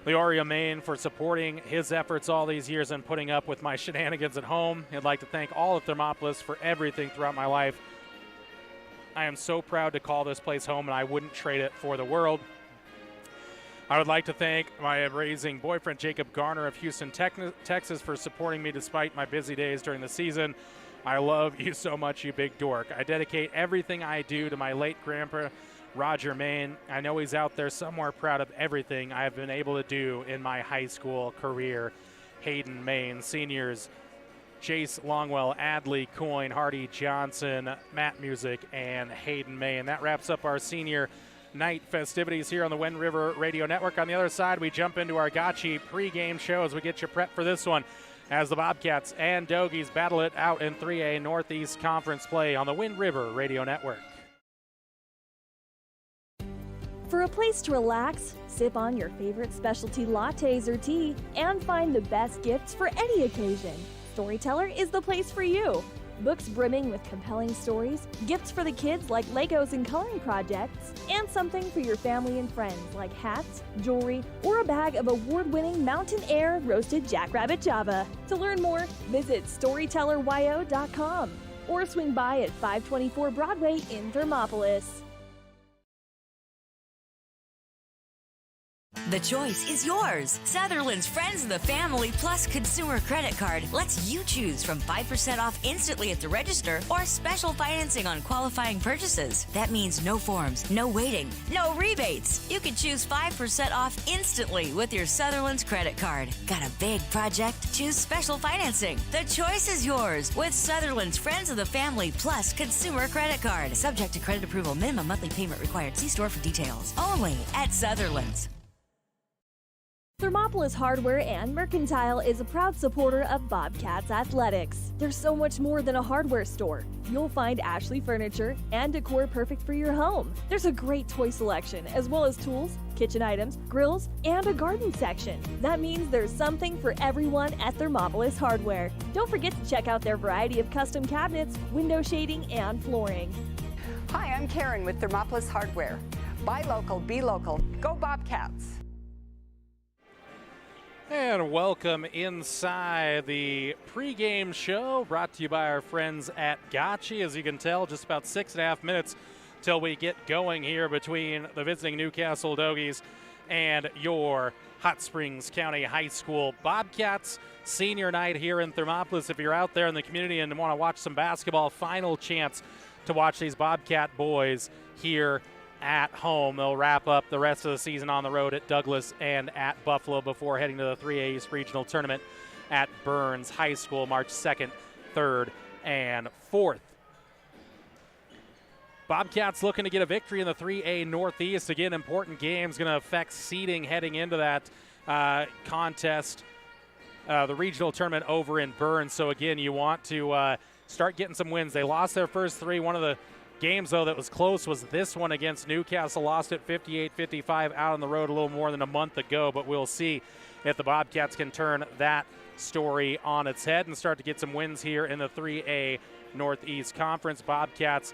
Leoria Main, for supporting his efforts all these years and putting up with my shenanigans at home. He'd like to thank all of Thermopolis for everything throughout my life. I am so proud to call this place home, and I wouldn't trade it for the world. I would like to thank my raising boyfriend, Jacob Garner of Houston, Texas, for supporting me despite my busy days during the season. I love you so much, you big dork. I dedicate everything I do to my late grandpa, Roger Main. I know he's out there somewhere proud of everything I have been able to do in my high school career. Hayden Main. Seniors, Jace Longwell, Adley Coyne, Hardy Johnson, Matt Music, and Hayden Main. That wraps up our senior night festivities here on the Wind River Radio Network. On the other side, we jump into our Gotchi pregame show as we get you prepped for this one, as the Bobcats and Dogies battle it out in 3A Northeast Conference play on the Wind River Radio Network. For a place to relax, sip on your favorite specialty lattes or tea, and find the best gifts for any occasion, Storyteller is the place for you. Books brimming with compelling stories, gifts for the kids like Legos and coloring projects, and something for your family and friends like hats, jewelry, or a bag of award-winning Mountain Air roasted Jackrabbit Java. To learn more, visit StorytellerYO.com or swing by at 524 Broadway in Thermopolis. The choice is yours. Sutherland's Friends of the Family Plus Consumer Credit Card lets you choose from 5% off instantly at the register or special financing on qualifying purchases. That means no forms, no waiting, no rebates. You can choose 5% off instantly with your Sutherland's credit card. Got a big project? Choose special financing. The choice is yours with Sutherland's Friends of the Family Plus Consumer Credit Card. Subject to credit approval. Minimum monthly payment required. See store for details. Only at Sutherland's. Thermopolis Hardware and Mercantile is a proud supporter of Bobcats Athletics. There's so much more than a hardware store. You'll find Ashley furniture and decor perfect for your home. There's a great toy selection, as well as tools, kitchen items, grills, and a garden section. That means there's something for everyone at Thermopolis Hardware. Don't forget to check out their variety of custom cabinets, window shading, and flooring. Hi, I'm Karen with Thermopolis Hardware. Buy local, be local. Go Bobcats! And welcome inside the pregame show brought to you by our friends at Gotchi. As you can tell, just about 6.5 minutes till we get going here between the visiting Newcastle Doggies and your Hot Springs County High School Bobcats. Senior night here in Thermopolis. If you're out there in the community and want to watch some basketball, final chance to watch these Bobcat boys here at home. They'll wrap up the rest of the season on the road at Douglas and at Buffalo before heading to the 3A East Regional Tournament at Burns High School March 2nd, 3rd, and 4th. Bobcats looking to get a victory in the 3A Northeast. Again, important games going to affect seeding heading into that contest, the regional tournament over in Burns. So again, you want to start getting some wins. They lost their first three. One of the games, though, that was close was this one against Newcastle. Lost it 58-55 out on the road a little more than a month ago, but we'll see if the Bobcats can turn that story on its head and start to get some wins here in the 3A Northeast Conference. Bobcats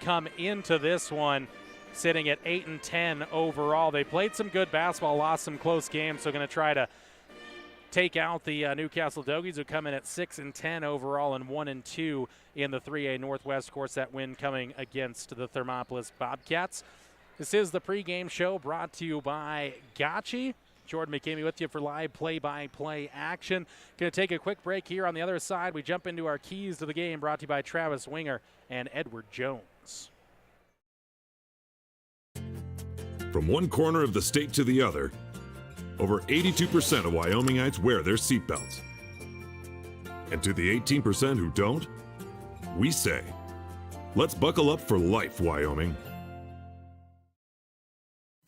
come into this one sitting at 8-10 overall. They played some good basketball, lost some close games, so going to try to take out the Newcastle Doggies, who come in at 6-10 overall and 1-2 in the 3A Northwest. Of course, that win coming against the Thermopolis Bobcats. This is the pregame show brought to you by Gotchi. Jordan McCamey with you for live play-by-play action. Going to take a quick break here. On the other side, we jump into our keys to the game, brought to you by Travis Winger and Edward Jones. From one corner of the state to the other, over 82% of Wyomingites wear their seatbelts. And to the 18% who don't, we say, let's buckle up for life, Wyoming.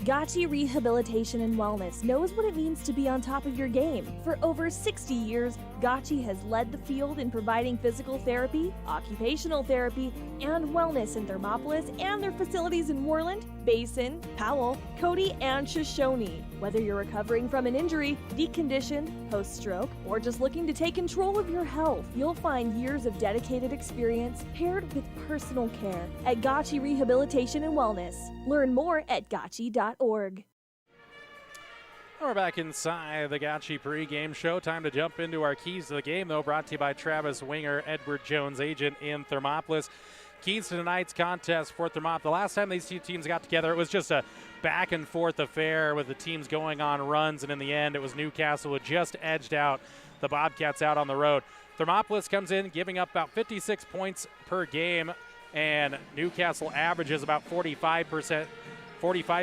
Gotchi Rehabilitation and Wellness knows what it means to be on top of your game. For over 60 years, Gotchi has led the field in providing physical therapy, occupational therapy, and wellness in Thermopolis and their facilities in Worland, Basin, Powell, Cody, and Shoshone. Whether you're recovering from an injury, deconditioned, post-stroke, or just looking to take control of your health, you'll find years of dedicated experience paired with personal care at Gotchi Rehabilitation and Wellness. Learn more at gotchi.org. We're back inside the Gotchi pregame show. Time to jump into our keys to the game, though, brought to you by Travis Winger, Edward Jones, agent in Thermopolis. Keys to tonight's contest for Thermopolis. The last time these two teams got together, it was just a back-and-forth affair with the teams going on runs, and in the end, it was Newcastle who just edged out the Bobcats out on the road. Thermopolis comes in giving up about 56 points per game, and Newcastle averages about 45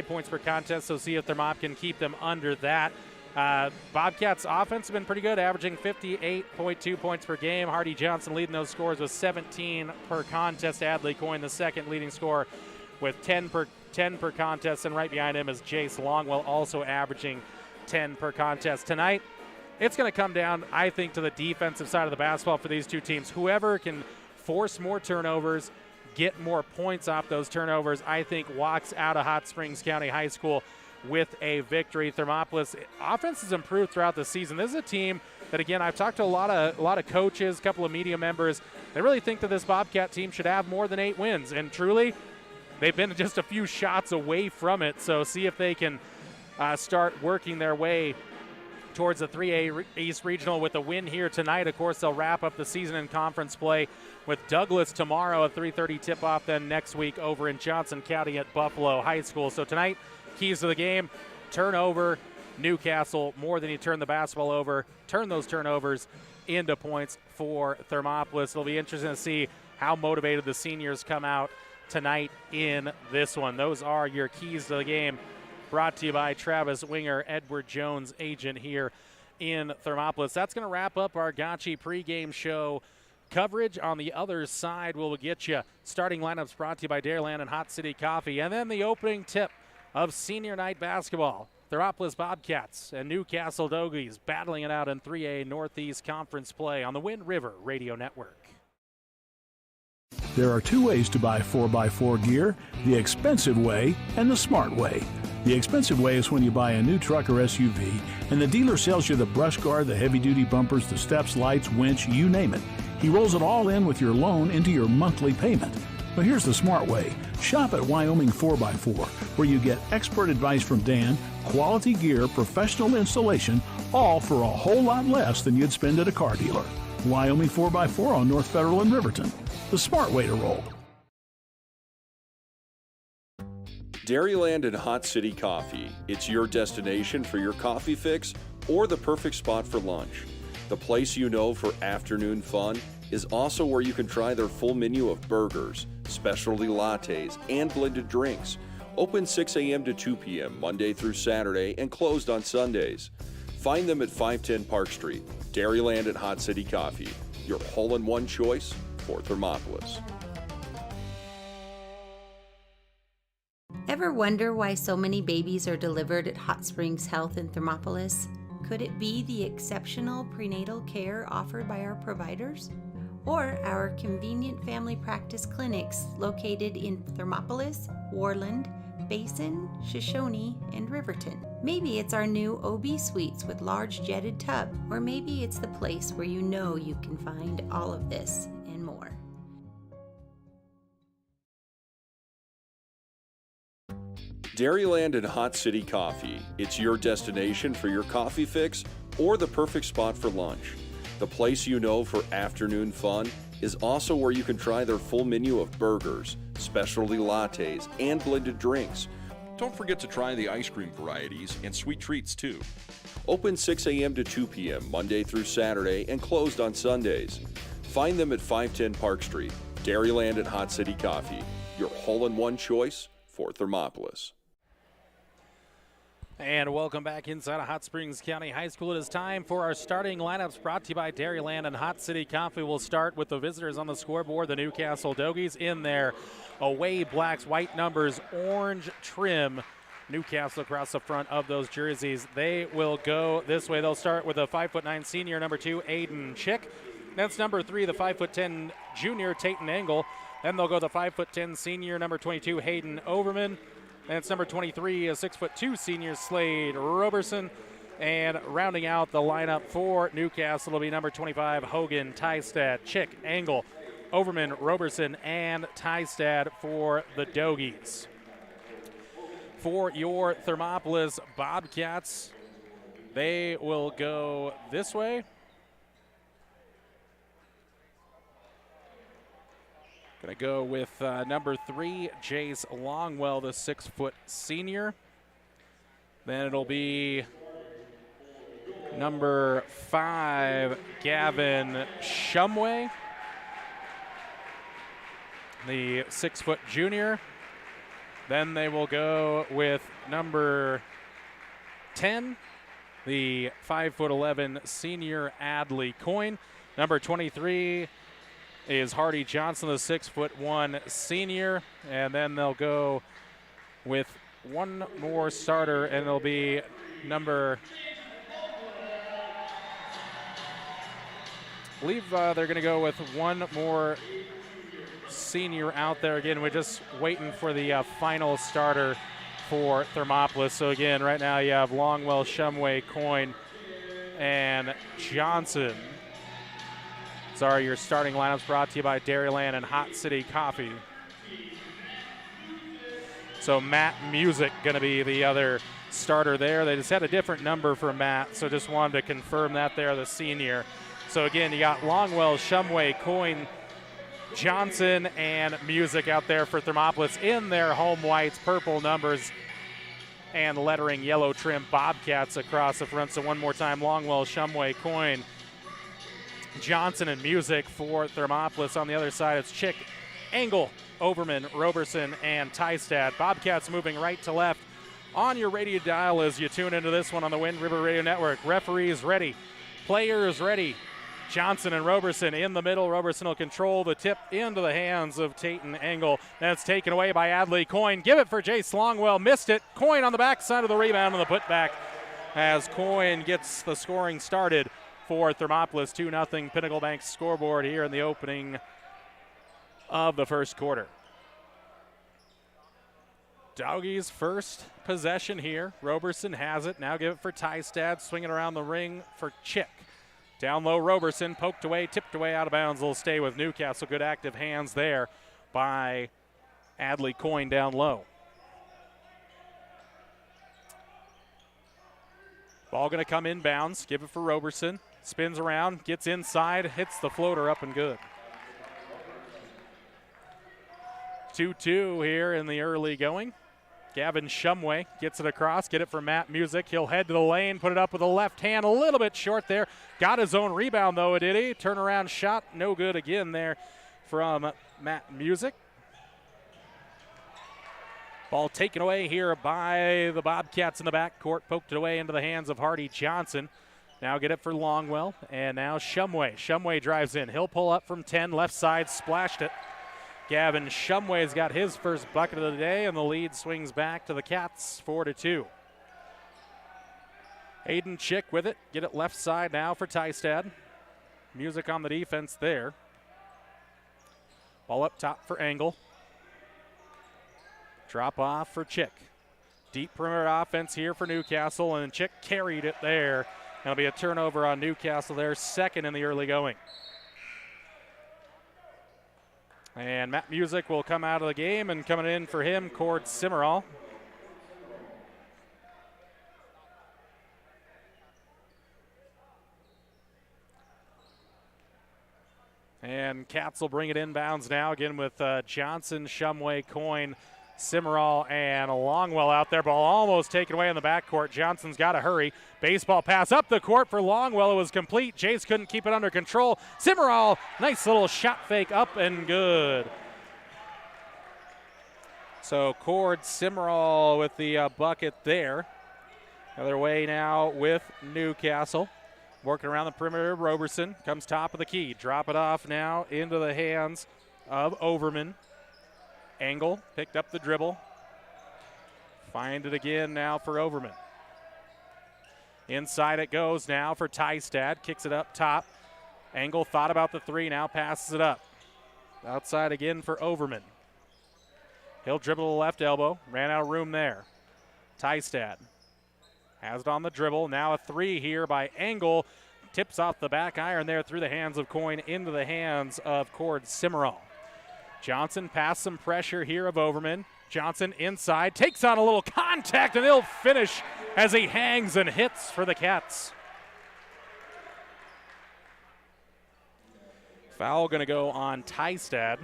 points per contest, so see if Thermop can keep them under that. Bobcats offense has been pretty good, averaging 58.2 points per game. Hardy Johnson leading those scores with 17 per contest. Adley Coyne, the second leading scorer, with 10 per contest, and right behind him is Jace Longwell, also averaging 10 per contest. Tonight, it's going to come down, I think, to the defensive side of the basketball for these two teams. Whoever can force more turnovers, get more points off those turnovers, I think walks out of Hot Springs County High School with a victory. Thermopolis offense has improved throughout the season. This is a team that, again, I've talked to a lot of coaches, a couple of media members. They really think that this Bobcat team should have more than 8 wins, and truly, they've been just a few shots away from it. So see if they can start working their way towards the 3A East Regional with a win here tonight. Of course, they'll wrap up the season in conference play with Douglas tomorrow, a 3:30 tip-off, then next week over in Johnson County at Buffalo High School. So tonight, keys to the game, turnover, Newcastle, more than you turn the basketball over, turn those turnovers into points for Thermopolis. It'll be interesting to see how motivated the seniors come out tonight in this one. Those are your keys to the game, brought to you by Travis Winger, Edward Jones, agent here in Thermopolis. That's going to wrap up our Gotchi pregame show coverage. On the other side, we'll get you starting lineups brought to you by Dairyland and Hot City Coffee, and then the opening tip of senior night basketball. Thermopolis Bobcats and Newcastle Dogies battling it out in 3A Northeast Conference play on the Wind River Radio Network. There are 2 ways to buy 4x4 gear, the expensive way and the smart way. The expensive way is when you buy a new truck or SUV and the dealer sells you the brush guard, the heavy-duty bumpers, the steps, lights, winch, you name it. He rolls it all in with your loan into your monthly payment. But here's the smart way. Shop at Wyoming 4x4, where you get expert advice from Dan, quality gear, professional installation, all for a whole lot less than you'd spend at a car dealer. Wyoming 4x4 on North Federal in Riverton. The smart way to roll. Dairyland and Hot City Coffee. It's your destination for your coffee fix or the perfect spot for lunch. The place you know for afternoon fun is also where you can try their full menu of burgers, specialty lattes, and blended drinks. Open 6 a.m. to 2 p.m. Monday through Saturday and closed on Sundays. Find them at 510 Park Street. Dairyland and Hot City Coffee, your hole-in-one choice for Thermopolis. Ever wonder why so many babies are delivered at Hot Springs Health in Thermopolis? Could it be the exceptional prenatal care offered by our providers? Or our convenient family practice clinics located in Thermopolis, Warland, Basin, Shoshone, and Riverton? Maybe it's our new OB suites with large jetted tub, or maybe it's the place where you know you can find all of this and more. Dairyland and Hot City Coffee. It's your destination for your coffee fix or the perfect spot for lunch. The place you know for afternoon fun is also where you can try their full menu of burgers, specialty lattes, and blended drinks. Don't forget to try the ice cream varieties and sweet treats too. Open 6 a.m. to 2 p.m. Monday through Saturday and closed on Sundays. Find them at 510 Park Street. Dairyland and Hot City Coffee, your hole-in-one choice for Thermopolis. And welcome back inside of Hot Springs County High School. It is time for our starting lineups brought to you by Dairyland and Hot City Coffee. We'll start with the visitors on the scoreboard, the Newcastle Dogies in their away blacks, white numbers, orange trim. Newcastle across the front of those jerseys. They will go this way. They'll start with a 5'9" senior, number 2, Aiden Chick. That's number 3, the 5'10" junior, Tayton Engel. Then they'll go the 5'10" senior, number 22, Hayden Overman. And it's number 23, a 6'2" senior, Slade Roberson. And rounding out the lineup for Newcastle will be number 25, Hogan Tystad, Chick, Engel, Overman, Roberson, and Tystad for the Dogies. For your Thermopolis Bobcats, they will go this way. Going to go with number 3, Jace Longwell, the 6' senior. Then it'll be number 5, Gavin Shumway, the 6' junior. Then they will go with number 10, the 5'11" senior, Adley Coyne. Number 23 is Hardy Johnson, the 6'1" senior. And then they'll go with one more starter, and it'll be number, I believe they're going to go with one more senior out there. Again, we're just waiting for the final starter for Thermopolis. So again, right now you have Longwell, Shumway, Coyne, and Johnson. Sorry, your starting lineups brought to you by Dairyland and Hot City Coffee. So Matt Music going to be the other starter there. They just had a different number for Matt, so just wanted to confirm that there, the senior. So again, you got Longwell, Shumway, Coyne, Johnson, and Music out there for Thermopolis in their home whites, purple numbers, and lettering yellow trim Bobcats across the front. So one more time, Longwell, Shumway, Coyne, Johnson, and Music for Thermopolis. On the other side, it's Chick, Engel, Overman, Roberson, and Tystad. Bobcats moving right to left on your radio dial as you tune into this one on the Wind River Radio Network. Referees ready, players ready. Johnson and Roberson in the middle. Roberson will control the tip into the hands of Teitemann Engel. That's taken away by Adley Coyne. Give it for Jace Longwell. Missed it. Coyne on the backside of the rebound and the putback as Coyne gets the scoring started for Thermopolis. 2-0 Pinnacle Bank scoreboard here in the opening of the first quarter. Doggies first possession here. Roberson has it. Now give it for Tystad. Swinging around the ring for Chick. Down low, Roberson, poked away, tipped away, out of bounds. Will stay with Newcastle. Good active hands there by Adley Coyne down low. Ball going to come inbounds. Give it for Roberson. Spins around, gets inside, hits the floater up and good. 2-2 here in the early going. Gavin Shumway gets it across, get it for Matt Music. He'll head to the lane, put it up with a left hand, a little bit short there. Got his own rebound though, did he? Turnaround shot, no good again there from Matt Music. Ball taken away here by the Bobcats in the backcourt, poked it away into the hands of Hardy Johnson. Now get it for Longwell, and now Shumway. Shumway drives in. He'll pull up from 10, left side, splashed it. Gavin Shumway's got his first bucket of the day, and the lead swings back to the Cats, 4-2. Aiden Chick with it. Get it left side now for Tystad. Music on the defense there. Ball up top for Engel. Drop off for Chick. Deep perimeter offense here for Newcastle, and Chick carried it there. That'll be a turnover on Newcastle there, second in the early going. And Matt Music will come out of the game, and coming in for him, Cord Simmerall. And Cats will bring it inbounds now, again with Johnson, Shumway, Coyne, Simmerall, and Longwell out there. Ball almost taken away in the backcourt. Johnson's got to hurry. Baseball pass up the court for Longwell. It was complete. Jace couldn't keep it under control. Simmerall, nice little shot fake up and good. So Cord Simmerall with the bucket there. Other way now with Newcastle. Working around the perimeter, Roberson comes top of the key. Drop it off now into the hands of Overman. Engel picked up the dribble. Find it again now for Overman. Inside it goes now for Tystad. Kicks it up top. Engel thought about the three, now passes it up. Outside again for Overman. He'll dribble the left elbow. Ran out of room there. Tystad has it on the dribble. Now a three here by Engel. Tips off the back iron there through the hands of Coyne into the hands of Cord Simmerall. Johnson past some pressure here of Overman. Johnson inside, takes on a little contact, and he'll finish as he hangs and hits for the Cats. Foul going to go on Tystad.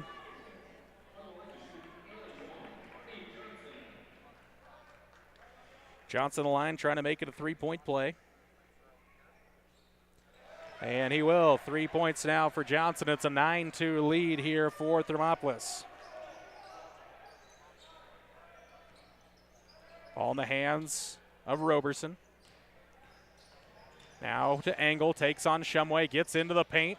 Johnson the line trying to make it a three-point play. And he will. 3 points now for Johnson. It's a 9-2 lead here for Thermopolis. Ball in the hands of Roberson. Now to Engel, takes on Shumway, gets into the paint.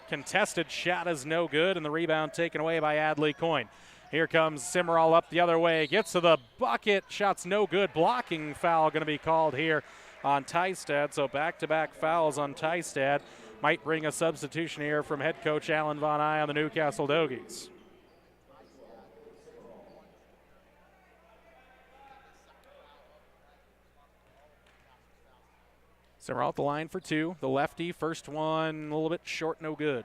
Contested shot is no good, and the rebound taken away by Adley Coyne. Here comes Simmerall up the other way, gets to the bucket, shot's no good. Blocking foul going to be called here on Tystad, so back-to-back fouls on Tystad. Might bring a substitution here from head coach Alan Von Eye on the Newcastle Doggies. Summerall at the line for two. The lefty, first one a little bit short, no good.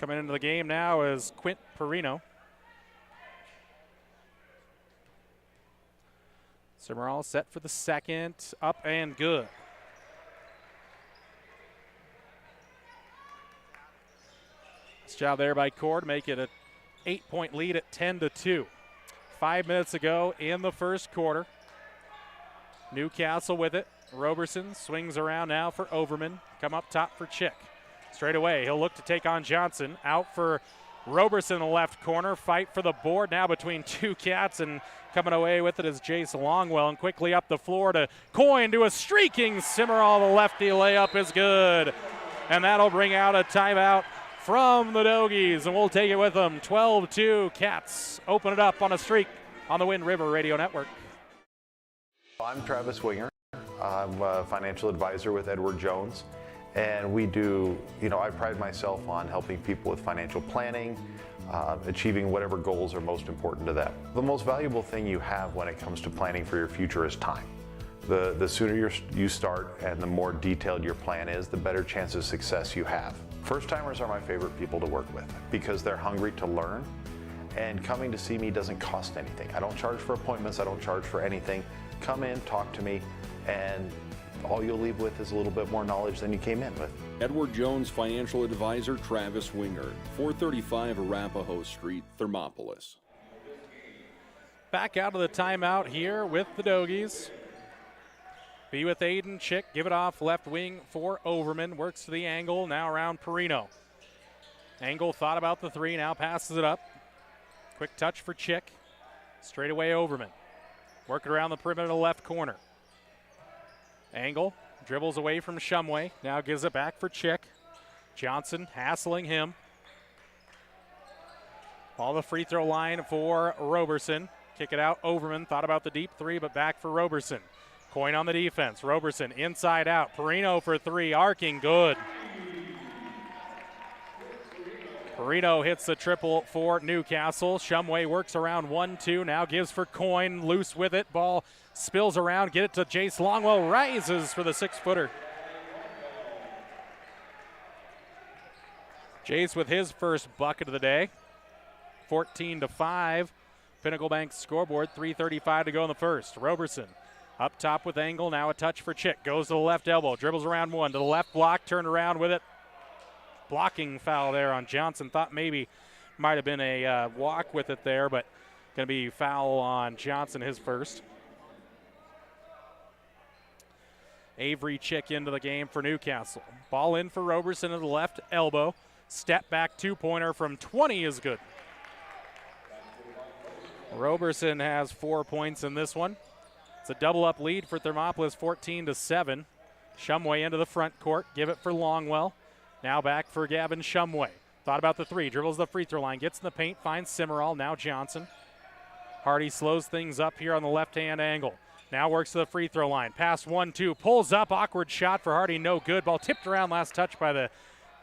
Coming into the game now is Quint Perino. Summerall set for the second, up and good. Nice job there by Cord, make it an 8-point lead at 10-2. 5 minutes ago in the first quarter. Newcastle with it. Roberson swings around now for Overman. Come up top for Chick. Straight away, he'll look to take on Johnson. Out for Roberson in the left corner. Fight for the board now between two cats, and coming away with it is Jace Longwell. And quickly up the floor to Coyne to a streaking Simmerall. The lefty layup is good. And that'll bring out a timeout from the Dogies, and we'll take it with them. 12-2 Cats open it up on a streak on the Wind River Radio Network. I'm Travis Winger. I'm a financial advisor with Edward Jones, and we do, I pride myself on helping people with financial planning, achieving whatever goals are most important to them. The most valuable thing you have when it comes to planning for your future is time. The sooner you start and the more detailed your plan is, the better chance of success you have. First-timers are my favorite people to work with because they're hungry to learn, and coming to see me doesn't cost anything. I don't charge for appointments, I don't charge for anything. Come in, talk to me, and all you'll leave with is a little bit more knowledge than you came in with. Edward Jones Financial Advisor Travis Winger, 435 Arapahoe Street, Thermopolis. Back out of the timeout here with the Dogies. Be with Aiden Chick, give it off left wing for Overman, works to the angle, now around Perino. Angle thought about the three, now passes it up. Quick touch for Chick, straight away Overman. Working around the perimeter to the left corner. Angle dribbles away from Shumway, now gives it back for Chick. Johnson hassling him. Ball the free throw line for Roberson. Kick it out, Overman, thought about the deep three, but back for Roberson. Coyne on the defense. Roberson inside out. Perino for three. Arcing good. Perino hits the triple for Newcastle. Shumway works around 1-2. Now gives for Coyne. Loose with it. Ball spills around. Get it to Jace Longwell. Rises for the 6-footer. Jace with his first bucket of the day. 14-5. Pinnacle Bank scoreboard. 3:35 to go in the first. Roberson. Up top with Angle, now a touch for Chick. Goes to the left elbow, dribbles around one, to the left block, turned around with it. Blocking foul there on Johnson. Thought maybe might have been a walk with it there, but going to be foul on Johnson, his first. Avery Chick into the game for Newcastle. Ball in for Roberson at the left elbow. Step back two-pointer from 20 is good. Roberson has 4 points in this one. It's a double-up lead for Thermopolis, 14-7. Shumway into the front court. Give it for Longwell. Now back for Gavin Shumway. Thought about the three. Dribbles the free throw line. Gets in the paint. Finds Simmerall. Now Johnson. Hardy slows things up here on the left-hand angle. Now works to the free throw line. Pass 1-2. Pulls up. Awkward shot for Hardy. No good. Ball tipped around. Last touch by the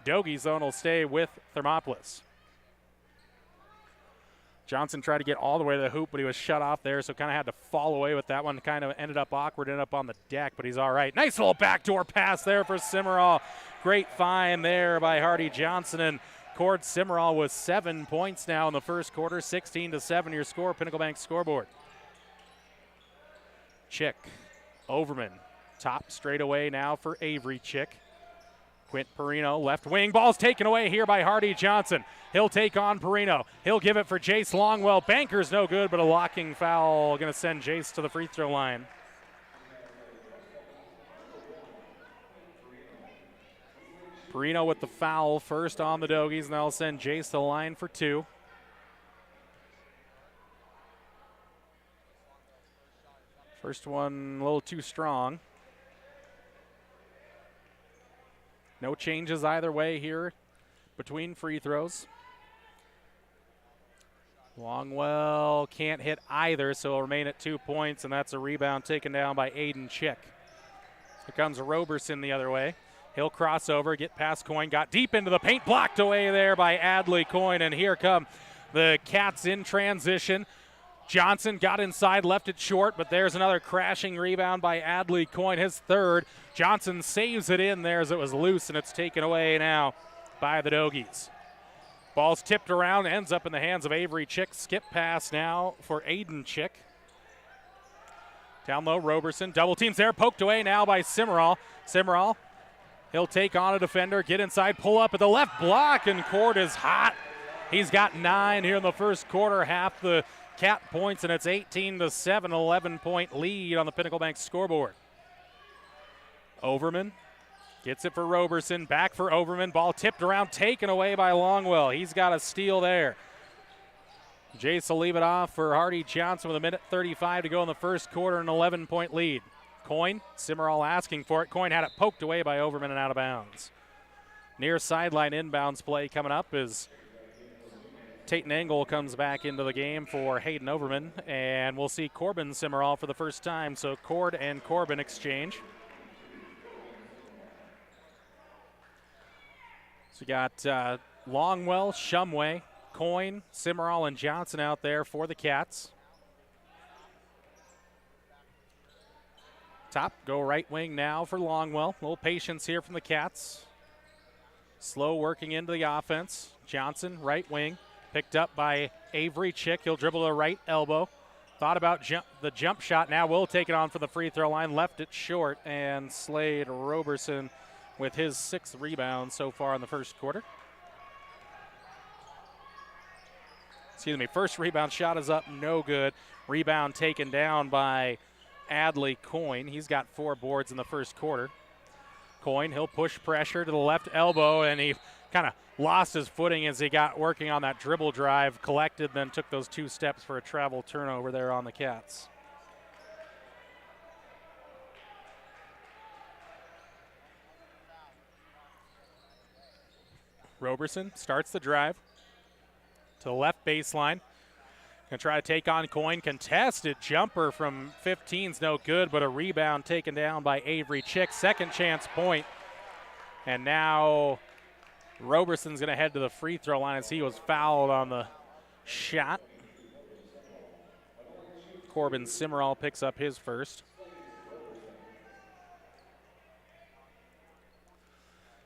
Dogies zone will stay with Thermopolis. Johnson tried to get all the way to the hoop, but he was shut off there, so kind of had to fall away with that one. Kind of ended up awkward, ended up on the deck, but he's all right. Nice little backdoor pass there for Simmerall. Great find there by Hardy Johnson, and Cord Simmerall with 7 points now in the first quarter. 16-7 your score, Pinnacle Bank scoreboard. Chick, Overman, top straight away now for Avery Chick. Quint Perino, left wing. Ball's taken away here by Hardy Johnson. He'll take on Perino. He'll give it for Jace Longwell. Banker's no good, but a locking foul going to send Jace to the free throw line. Perino with the foul first on the Dogies, and they'll send Jace to the line for two. First one a little too strong. No changes either way here between free throws. Longwell can't hit either, so he'll remain at 2 points, and that's a rebound taken down by Aiden Chick. Here comes Roberson the other way. He'll cross over, get past Coyne, got deep into the paint, blocked away there by Adley Coyne, and here come the Cats in transition. Johnson got inside, left it short, but there's another crashing rebound by Adley Coyne, his third. Johnson saves it in there as it was loose, and it's taken away now by the Dogies. Ball's tipped around, ends up in the hands of Avery Chick. Skip pass now for Aiden Chick. Down low, Roberson. Double teams there, poked away now by Simmerall. Simmerall, he'll take on a defender, get inside, pull up at the left block, and Cord is hot. He's got 9 here in the first quarter, half the Cat points, and it's 18-7, 11-point lead on the Pinnacle Bank scoreboard. Overman gets it for Roberson, back for Overman. Ball tipped around, taken away by Longwell. He's got a steal there. Jace will leave it off for Hardy Johnson with 1:35 to go in the first quarter, an 11-point lead. Coyne, Simmerall asking for it. Coyne had it poked away by Overman and out of bounds. Near sideline inbounds play coming up as Tatum Engel comes back into the game for Hayden Overman, and we'll see Corbin Simmerall for the first time. So Cord and Corbin exchange. So we got Longwell, Shumway, Coyne, Simmerall, and Johnson out there for the Cats. Top, go right wing now for Longwell. A little patience here from the Cats. Slow working into the offense. Johnson, right wing. Picked up by Avery Chick. He'll dribble the right elbow. Thought about the jump shot. Now will take it on for the free throw line. Left it short, and Slade Roberson with his 6th rebound so far in the first quarter. Excuse me, first rebound shot is up, no good. Rebound taken down by Adley Coyne. He's got 4 boards in the first quarter. Coyne, he'll push pressure to the left elbow, and he kind of lost his footing as he got working on that dribble drive, collected, then took those 2 steps for a travel turnover there on the Cats. Roberson starts the drive to the left baseline. Gonna try to take on Coyne. Contested jumper from 15's no good, but a rebound taken down by Avery Chick. Second chance point. And now Roberson's gonna head to the free throw line as he was fouled on the shot. Corbin Simmerall picks up his first.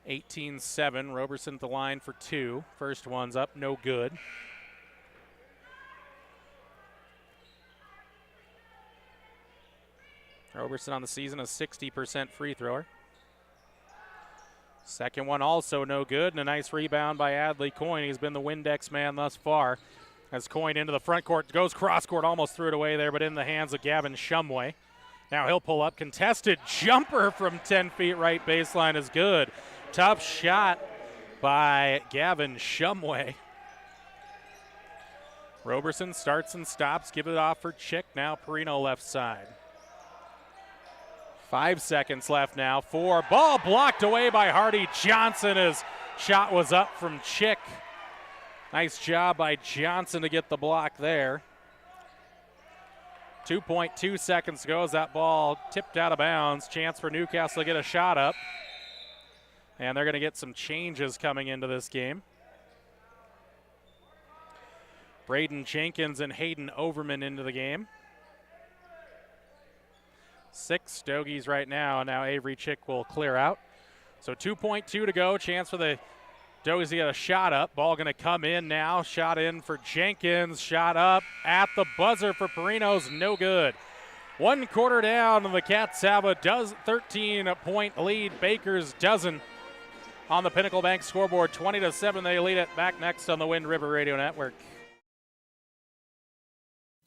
18-7, Roberson at the line for 2. First one's up, no good. Roberson on the season a 60% free thrower. Second one also no good, and a nice rebound by Adley Coyne. He's been the Windex man thus far. As Coyne into the front court, goes cross court, almost threw it away there, but in the hands of Gavin Shumway. Now he'll pull up, contested jumper from 10 feet right baseline is good. Tough shot by Gavin Shumway. Roberson starts and stops, give it off for Chick. Now Perino left side. 5 seconds left now. 4. Ball blocked away by Hardy Johnson. His shot was up from Chick. Nice job by Johnson to get the block there. 2.2 seconds to go as that ball tipped out of bounds. Chance for Newcastle to get a shot up. And they're going to get some changes coming into this game. Braden Jenkins and Hayden Overman into the game. 6 Dogies right now, and now Avery Chick will clear out. So 2.2 to go. Chance for the Dogies to get a shot up. Ball going to come in now. Shot in for Jenkins. Shot up at the buzzer for Perino's. No good. 1 quarter down, and the Cats have a 13-point lead. Baker's dozen on the Pinnacle Bank scoreboard. 20-7, they lead it. Back next on the Wind River Radio Network.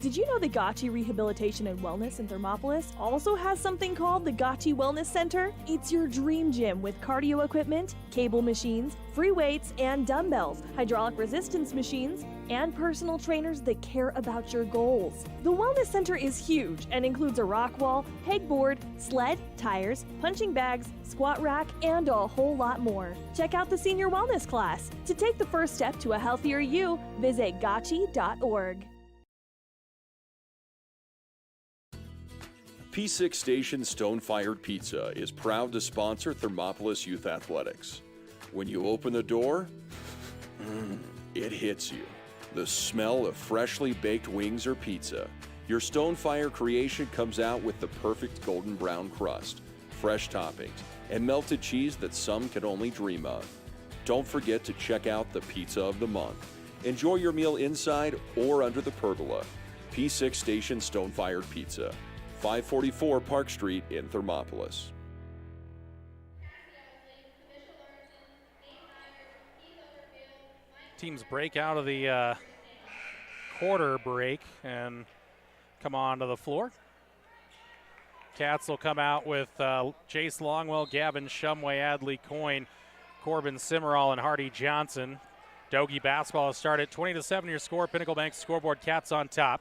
Did you know the Gotchi Rehabilitation and Wellness in Thermopolis also has something called the Gotchi Wellness Center? It's your dream gym with cardio equipment, cable machines, free weights and dumbbells, hydraulic resistance machines, and personal trainers that care about your goals. The Wellness Center is huge and includes a rock wall, pegboard, sled, tires, punching bags, squat rack, and a whole lot more. Check out the Senior Wellness class. To take the first step to a healthier you, visit gotchi.org. P6 Station Stone-Fired Pizza is proud to sponsor Thermopolis Youth Athletics. When you open the door, it hits you. the smell of freshly baked wings or pizza. Your Stonefire creation comes out with the perfect golden brown crust, fresh toppings, and melted cheese that some can only dream of. Don't forget to check out the Pizza of the Month. Enjoy your meal inside or under the pergola. P6 Station Stonefired Pizza, 544 Park Street in Thermopolis. Teams break out of the quarter break and come onto the floor. Cats will come out with Jace Longwell, Gavin Shumway, Adley Coyne, Corbin Simmerall, and Hardy Johnson. Dogie basketball has started 20-7 your score. Pinnacle Bank scoreboard, Cats on top.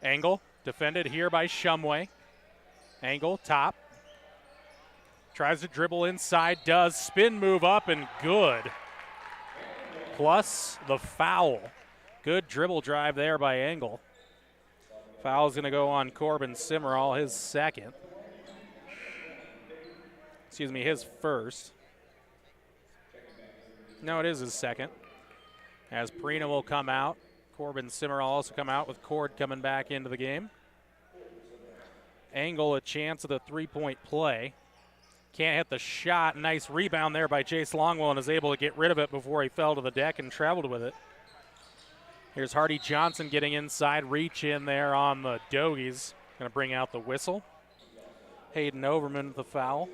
Angle defended here by Shumway. Angle top. Tries to dribble inside, does. Spin move up and good. Plus the foul. Good dribble drive there by Angle. Foul's going to go on Corbin Simmerall, his second. Excuse me, his first. No, it is his second. As Perina will come out. Corbin Simmerall also come out with Cord coming back into the game. Angle a chance at the three-point play. Can't hit the shot. Nice rebound there by Jace Longwell and is able to get rid of it before he fell to the deck and traveled with it. Here's Hardy Johnson getting inside. Reach in there on the Dogies. Going to bring out the whistle. Hayden Overman with the foul.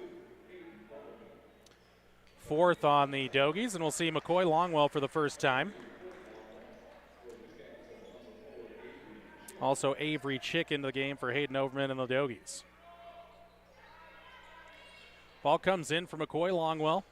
Fourth on the Dogies, and we'll see McCoy Longwell for the first time. Also Avery Chick into the game for Hayden Overman and the Dogies. Ball comes in for McCoy Longwell.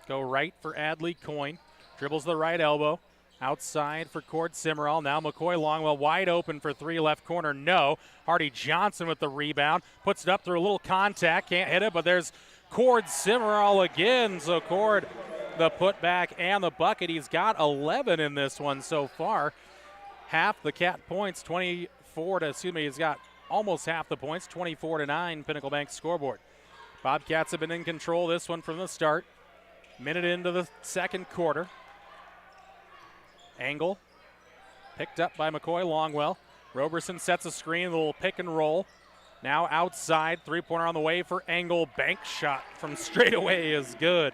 Go right for Adley Coyne. Dribbles the right elbow. Outside for Cord Simmerall. Now McCoy Longwell wide open for three, left corner. No. Hardy Johnson with the rebound. Puts it up through a little contact. Can't hit it, but there's Cord Simmerall again. So Cord, the putback and the bucket. He's got 11 in this one so far. Half the Cat points, he's got almost half the points, 24-9, Pinnacle Bank scoreboard. Bobcats have been in control this one from the start. Minute into the second quarter. Angle picked up by McCoy Longwell. Roberson sets a screen, a little pick and roll. Now outside, three-pointer on the way for Angle. Bank shot from straight away is good.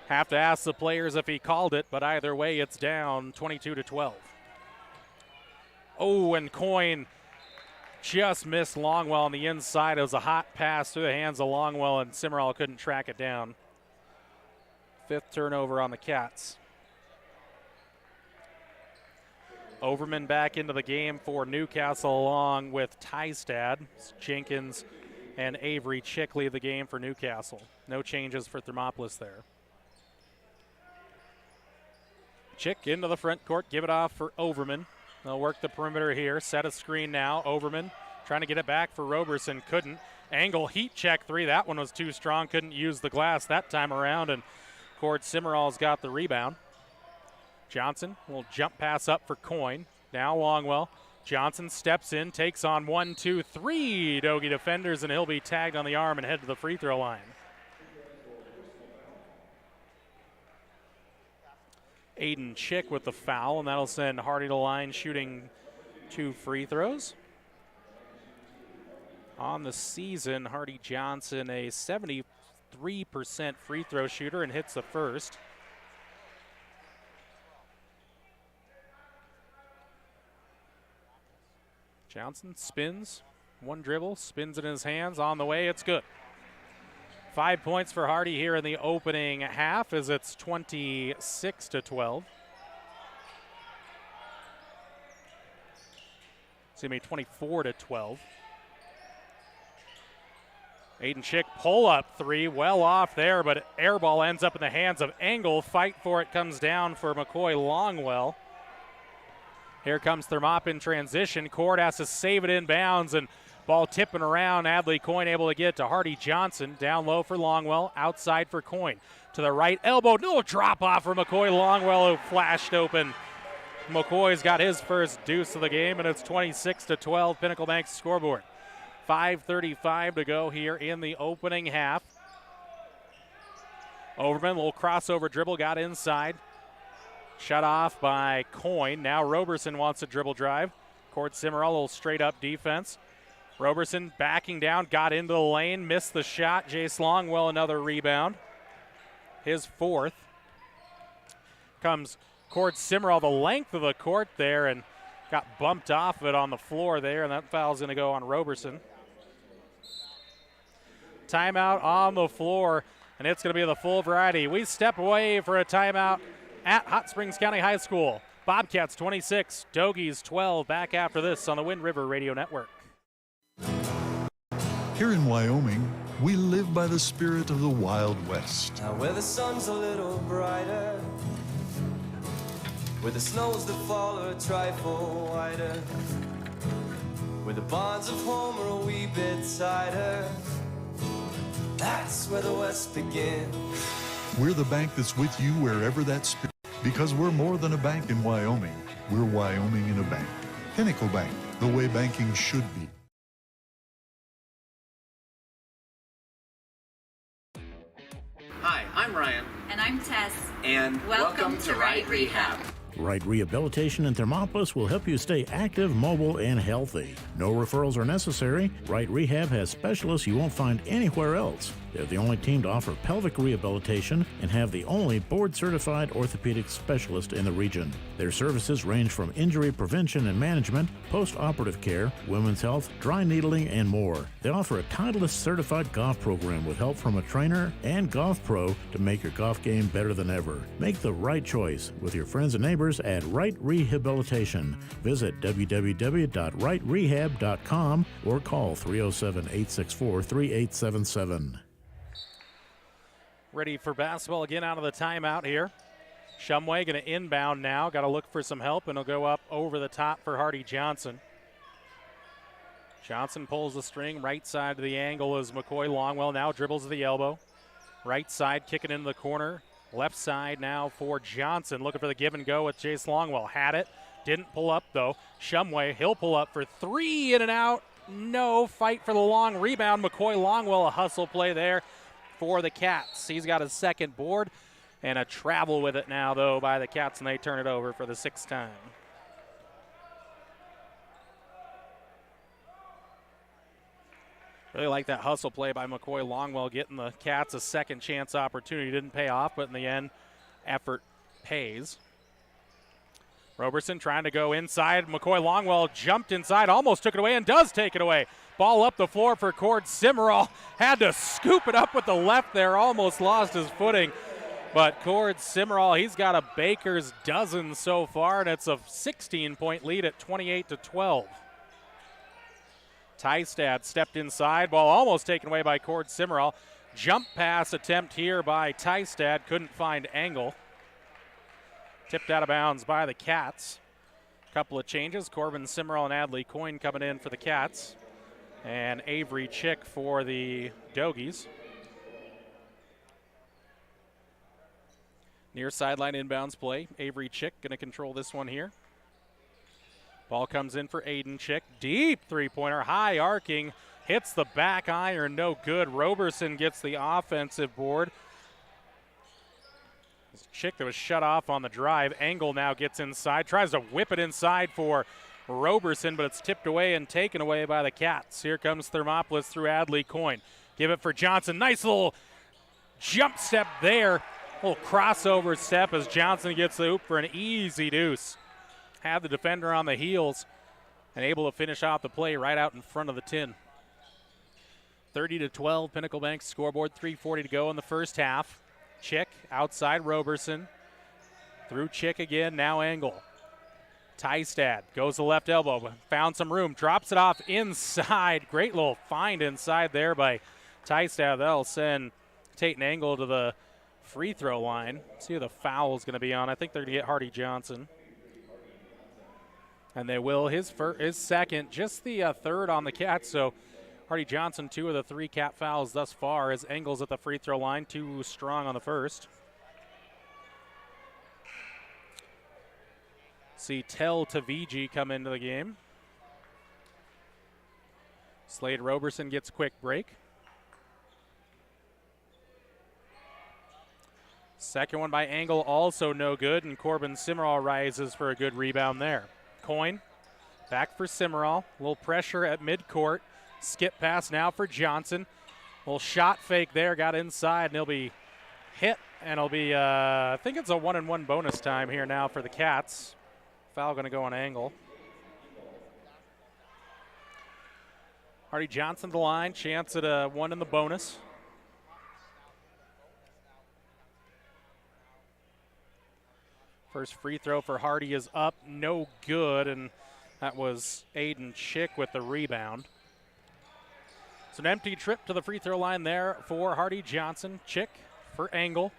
Have to ask the players if he called it, but either way it's down 22-12. Oh, and Coyne just missed Longwell on the inside. It was a hot pass through the hands of Longwell, and Simmerall couldn't track it down. Fifth turnover on the Cats. Overman back into the game for Newcastle along with Tystad. Jenkins and Avery Chick lead the game for Newcastle. No changes for Thermopolis there. Chick into the front court, give it off for Overman. They'll work the perimeter here, set a screen now. Overman trying to get it back for Roberson, couldn't. Angle heat check three, that one was too strong, couldn't use the glass that time around, and Cord Simmerall's got the rebound. Johnson will jump pass up for Coyne. Now Longwell. Johnson steps in, takes on 1, 2, 3 Dogie defenders, and he'll be tagged on the arm and head to the free throw line. Aiden Chick with the foul, and that'll send Hardy to the line shooting 2 free throws. On the season, Hardy Johnson a 73% free throw shooter and hits the first. Johnson spins, one dribble, spins it in his hands, on the way, it's good. 5 points for Hardy here in the opening half as it's 26-12. Excuse me, 24-12. Aiden Chick pull-up three, well off there, but air ball ends up in the hands of Angle. Fight for it comes down for McCoy Longwell. Here comes Thermop in transition. Cord has to save it in bounds, and ball tipping around. Adley Coyne able to get it to Hardy Johnson. Down low for Longwell, outside for Coyne. To the right elbow, no drop off for McCoy Longwell, who flashed open. McCoy's got his first deuce of the game, and it's 26-12, Pinnacle Bank's scoreboard. 5:35 to go here in the opening half. Overman, little crossover dribble, got inside. Shut off by Coyne. Now Roberson wants a dribble drive. Cord Simmerall, a little straight up defense. Roberson backing down, got into the lane, missed the shot. Jace Longwell, another rebound. His fourth. Comes Cord Simmerall the length of the court there and got bumped off it on the floor there, and that foul's going to go on Roberson. Timeout on the floor, and it's going to be the full variety. We step away for a timeout at Hot Springs County High School. Bobcats 26, Dogies 12. Back after this on the Wind River Radio Network. Here in Wyoming, we live by the spirit of the Wild West. Now where the sun's a little brighter, where the snows that fall are a trifle whiter, where the bonds of home are a wee bit tighter, that's where the West begins. We're the bank that's with you wherever that spirit, because we're more than a bank in Wyoming. We're Wyoming in a bank. Pinnacle Bank, the way banking should be. Hi, I'm Ryan. And I'm Tess. And welcome to Right Rehab. Right Rehabilitation in Thermopolis will help you stay active, mobile, and healthy. No referrals are necessary. Right Rehab has specialists you won't find anywhere else. They're the only team to offer pelvic rehabilitation and have the only board-certified orthopedic specialist in the region. Their services range from injury prevention and management, post-operative care, women's health, dry needling, and more. They offer a Titleist-certified golf program with help from a trainer and golf pro to make your golf game better than ever. Make the right choice with your friends and neighbors at Right Rehabilitation. Visit www.rightrehab.com or call 307-864-3877. Ready for basketball again out of the timeout here. Shumway going to inbound now. Got to look for some help, and he'll go up over the top for Hardy Johnson. Johnson pulls the string. Right side to the angle is McCoy Longwell. Now dribbles to the elbow. Right side kicking into the corner. Left side now for Johnson. Looking for the give and go with Jace Longwell. Had it. Didn't pull up, though. Shumway, he'll pull up for three. In and out. No. Fight for the long rebound. McCoy Longwell, a hustle play there for the Cats. He's got his second board and a travel with it now, though, by the Cats, and they turn it over for the sixth time. Really like that hustle play by McCoy Longwell, getting the Cats a second chance opportunity. Didn't pay off, but in the end, effort pays. Roberson trying to go inside. McCoy Longwell jumped inside, almost took it away, and does take it away. Ball up the floor for Cord Simmerall. Had to scoop it up with the left there, almost lost his footing. But Cord Simmerall, he's got a baker's dozen so far, and it's a 16-point lead at 28-12. Tystad stepped inside, ball almost taken away by Cord Simmerall. Jump pass attempt here by Tystad, couldn't find angle. Tipped out of bounds by the Cats. Couple of changes, Corbin Simmerall and Adley Coyne coming in for the Cats. And Avery Chick for the Dogies. Near sideline inbounds play. Avery Chick going to control this one here. Ball comes in for Aiden Chick. Deep three-pointer, high arcing. Hits the back iron, no good. Roberson gets the offensive board. Chick that was shut off on the drive. Angle now gets inside. Tries to whip it inside for Roberson, but it's tipped away and taken away by the Cats. Here comes Thermopolis through Adley Coyne. Give it for Johnson. Nice little jump step there. Little crossover step as Johnson gets the hoop for an easy deuce. Had the defender on the heels and able to finish off the play right out in front of the tin. 30-12, Pinnacle Bank scoreboard. 3:40 to go in the first half. Chick outside Roberson. Through Chick again, now Angle. Tystad goes the left elbow, found some room, drops it off inside. Great little find inside there by Tystad. That'll send Tate and Angle to the free throw line. See who the foul is going to be on. I think they're going to get Hardy Johnson. And they will. His second, just the third on the Cats. So Hardy Johnson, 2 of the 3 Cat fouls thus far as Angles at the free throw line, 2 strong on the first. See Tel Taviji come into the game. Slade Roberson gets quick break. Second one by Engel, also no good, and Corbin Simmerall rises for a good rebound there. Coyne back for Simmerall. A little pressure at midcourt. Skip pass now for Johnson. Little shot fake there, got inside, and he'll be hit, and it'll be, I think it's a 1-and-1 bonus time here now for the Cats. Foul going to go on Engel. Hardy Johnson to the line, chance at a 1 in the bonus. First free throw for Hardy is up, no good, and that was Aiden Chick with the rebound. It's an empty trip to the free throw line there for Hardy Johnson. Chick for Engel.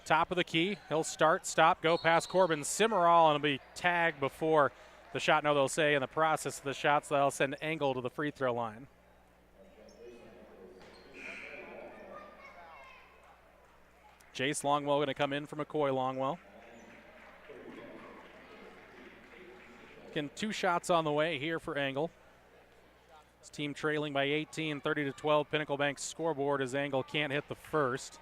Top of the key, he'll start, stop, go past Corbin Simmerall, and it'll be tagged before the shot. No, they'll say in the process of the shots, they'll send Engel to the free throw line. Jace Longwell going to come in for McCoy Longwell. Again, 2 shots on the way here for Engel. His team trailing by 18, 30-12. Pinnacle Bank's scoreboard as Engel can't hit the first.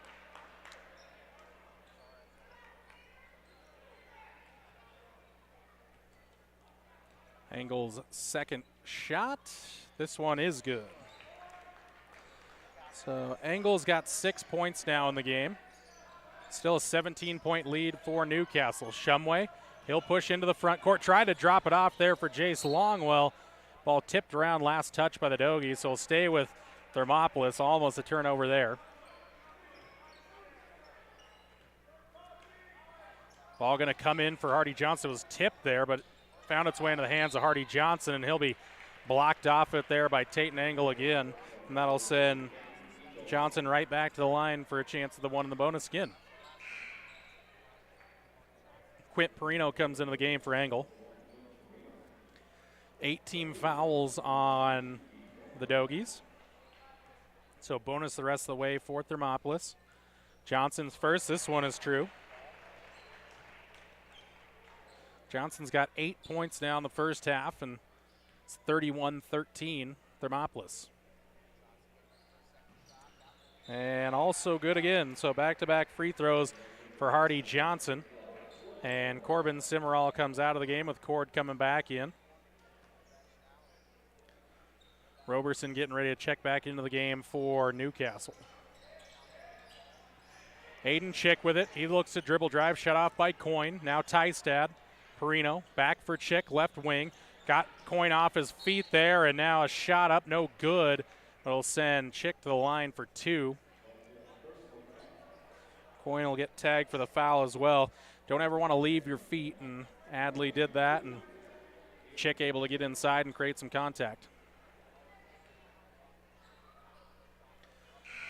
Engel's second shot. This one is good. So Engel's got 6 points now in the game. Still a 17-point lead for Newcastle. Shumway, he'll push into the front court. Tried to drop it off there for Jace Longwell. Ball tipped around, last touch by the Dogies, so we'll stay with Thermopolis. Almost a turnover there. Ball going to come in for Hardy Johnson. It was tipped there, but found its way into the hands of Hardy Johnson, and he'll be blocked off it there by Tate and Engel again. And that'll send Johnson right back to the line for a chance at the 1 in the bonus again. Quint Perino comes into the game for Engel. 8 team fouls on the Dogies. So bonus the rest of the way for Thermopolis. Johnson's first. This one is true. Johnson's got 8 points now in the first half, and it's 31-13 Thermopolis. And also good again. So back-to-back free throws for Hardy Johnson. And Corbin Simmerall comes out of the game with Cord coming back in. Roberson getting ready to check back into the game for Newcastle. Aiden Chick with it. He looks to dribble drive, shut off by Coyne. Now Tystad. Perino back for Chick, left wing. Got Coyne off his feet there, and now a shot up, no good. It'll send Chick to the line for 2. Coyne will get tagged for the foul as well. Don't ever want to leave your feet, and Adley did that, and Chick able to get inside and create some contact.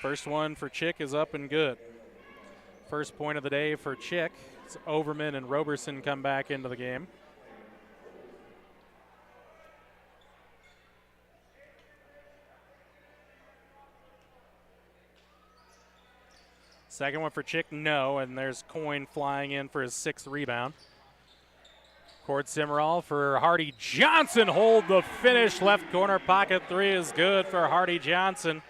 First one for Chick is up and good. First point of the day for Chick. It's Overman and Roberson come back into the game. Second one for Chick, no, and there's Coyne flying in for his 6th rebound. Cord Simmerall for Hardy Johnson. Hold the finish. Left corner pocket 3 is good for Hardy Johnson.